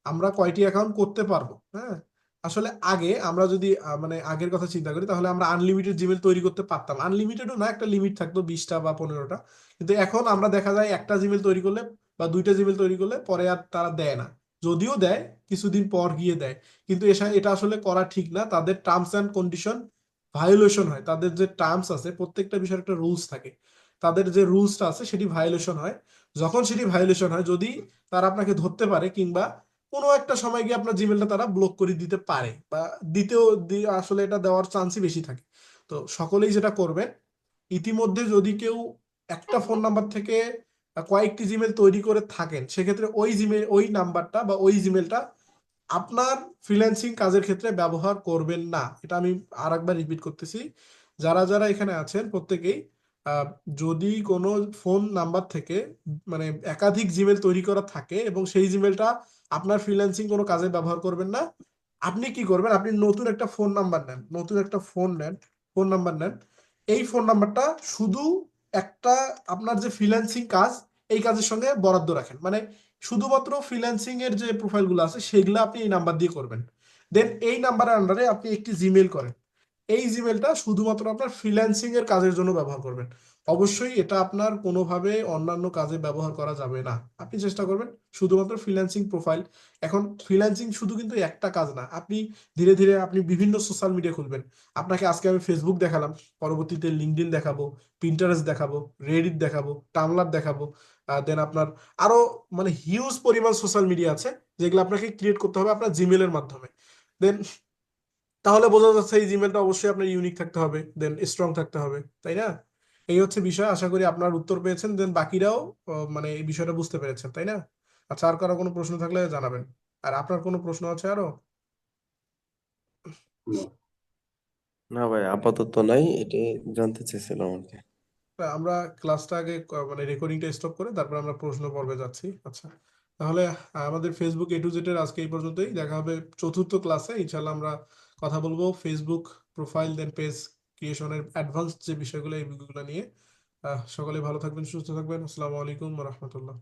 আমরা কয়টি অ্যাকাউন্ট করতে পারবো? হ্যাঁ, আসলে আগে আমরা যদি মানে আগের কথা চিন্তা করি, তাহলে আমরা আনলিমিটেড জিমেল তৈরি করতে পারতাম। আনলিমিটেডও না, একটা লিমিট থাকতো 20টা বা 15টা। কিন্তু এখন আমরা দেখা যায় একটা জিমেল তৈরি করলে বা দুইটা জিমেল তৈরি করলে পরে আর তারা দেয় না। যদিও দেয়, কিছুদিন পর গিয়ে দেয়। কিন্তু এটা আসলে করা ঠিক না। তাদের টার্মস অ্যান্ড কন্ডিশন ভায়োলেশন হয়। তাদের যে টার্মস আছে, প্রত্যেকটা বিষয়ের একটা রুলস থাকে, তাদের যে রুলসটা আছে সেটি ভায়োলেশন হয়। যখন সেটি ভায়োলেশন হয়, যদি তারা আপনাকে ধরতে পারে, কিংবা কোনো একটা সময় গিয়ে আপনার জিমেলটা তারা ব্লক করে দিতে পারে, বা আসলে এটা দেওয়ার চান্সই বেশি থাকে। তো সকলেই যেটা করবেন, ইতিমধ্যে যদি কেউ একটা ফোন নাম্বার থেকে কয়েকটি জিমেল তৈরি করে থাকেন, সেক্ষেত্রে ওই নাম্বারটা বা ওই জিমেলটা আপনার ফ্রিল্যান্সিং কাজের ক্ষেত্রে ব্যবহার করবেন না। এটা আমি আর একবার রিপিট করতেছি, যারা যারা এখানে আছেন প্রত্যেকেই, আহ, যদি কোনো ফোন নাম্বার থেকে মানে একাধিক জিমেল তৈরি করা থাকে এবং সেই জিমেলটা আপনার ফ্রিল্যান্সিং কোনো কাজে ব্যবহার করবেন না, আপনি কি করবেন? আপনি নতুন একটা ফোন নাম্বার নেন, নতুন একটা ফোন নাম্বার নেন। এই ফোন নাম্বারটা শুধু একটা আপনার যে ফ্রিল্যান্সিং কাজ, এই কাজের সঙ্গে বরাদ্দ রাখেন। মানে শুধুমাত্র ফ্রিল্যান্সিং এর যে প্রোফাইলগুলো আছে সেগুলো আপনি এই নাম্বার দিয়ে করবেন। দেন এই নাম্বারের আন্ডারে আপনি একটি জিমেল করেন। এই জিমেলটা শুধুমাত্র আপনার ফ্রিল্যান্সিং এর কাজের জন্য ব্যবহার করবেন। অবশ্যই এটা আপনার কোনোভাবে অন্যান্য কাজে ব্যবহার করা যাবে না। আপনি চেষ্টা করবেন শুধুমাত্র ফ্রিল্যান্সিং প্রোফাইল। এখন ফ্রিল্যান্সিং শুধু কিন্তু একটা কাজ না, আপনি ধীরে ধীরে আপনি বিভিন্ন সোশ্যাল মিডিয়া খুলবেন। আপনাকে আজকে আমি ফেসবুক দেখালাম, পরবর্তীতে লিঙ্কডইন দেখাবো, পিন্টারেস্ট দেখাবো, রেডিট দেখাবো, টামলার দেখাবো। দেন আপনার আরো মানে হিউজ পরিমাণ সোশ্যাল মিডিয়া আছে, যেগুলো আপনাকে ক্রিয়েট করতে হবে আপনার জিমেলের মাধ্যমে। দেন তাহলে বোঝা যাচ্ছে এই জিমেলটা অবশ্যই আপনার ইউনিক থাকতে হবে, দেন স্ট্রং থাকতে হবে, তাই না? এই হচ্ছে বিষয়। আশা করি আপনার উত্তর পেয়েছেন, দেন বাকিরাও মানে এই বিষয়টা বুঝতে পেরেছেন, তাই না? আচ্ছা, আর কারো কোনো প্রশ্ন থাকলে জানাবেন। আর আপনার কোনো প্রশ্ন আছে আরো? না ভাই, আপাতত নাই, এটাই জানতে চেয়েছিলাম আর কি। আমরা ক্লাসটা আগে মানে রেকর্ডিংটা স্টপ করে তারপর আমরা প্রশ্ন পর্বে যাচ্ছি। আচ্ছা, তাহলে আমাদের ফেসবুক A to Z এর আজকে এই পর্যন্তই। দেখা হবে চতুর্থ ক্লাসে ইনশাল্লাহ। আমরা কথা বলবো ফেসবুক প্রোফাইল দেন পেজ ক্রিয়েশনের অ্যাডভান্স যে বিষয়গুলো, এই বিষয়গুলো নিয়ে। সকলে ভালো থাকবেন, সুস্থ থাকবেন। আসসালামু আলাইকুম ওয়া রাহমাতুল্লাহ।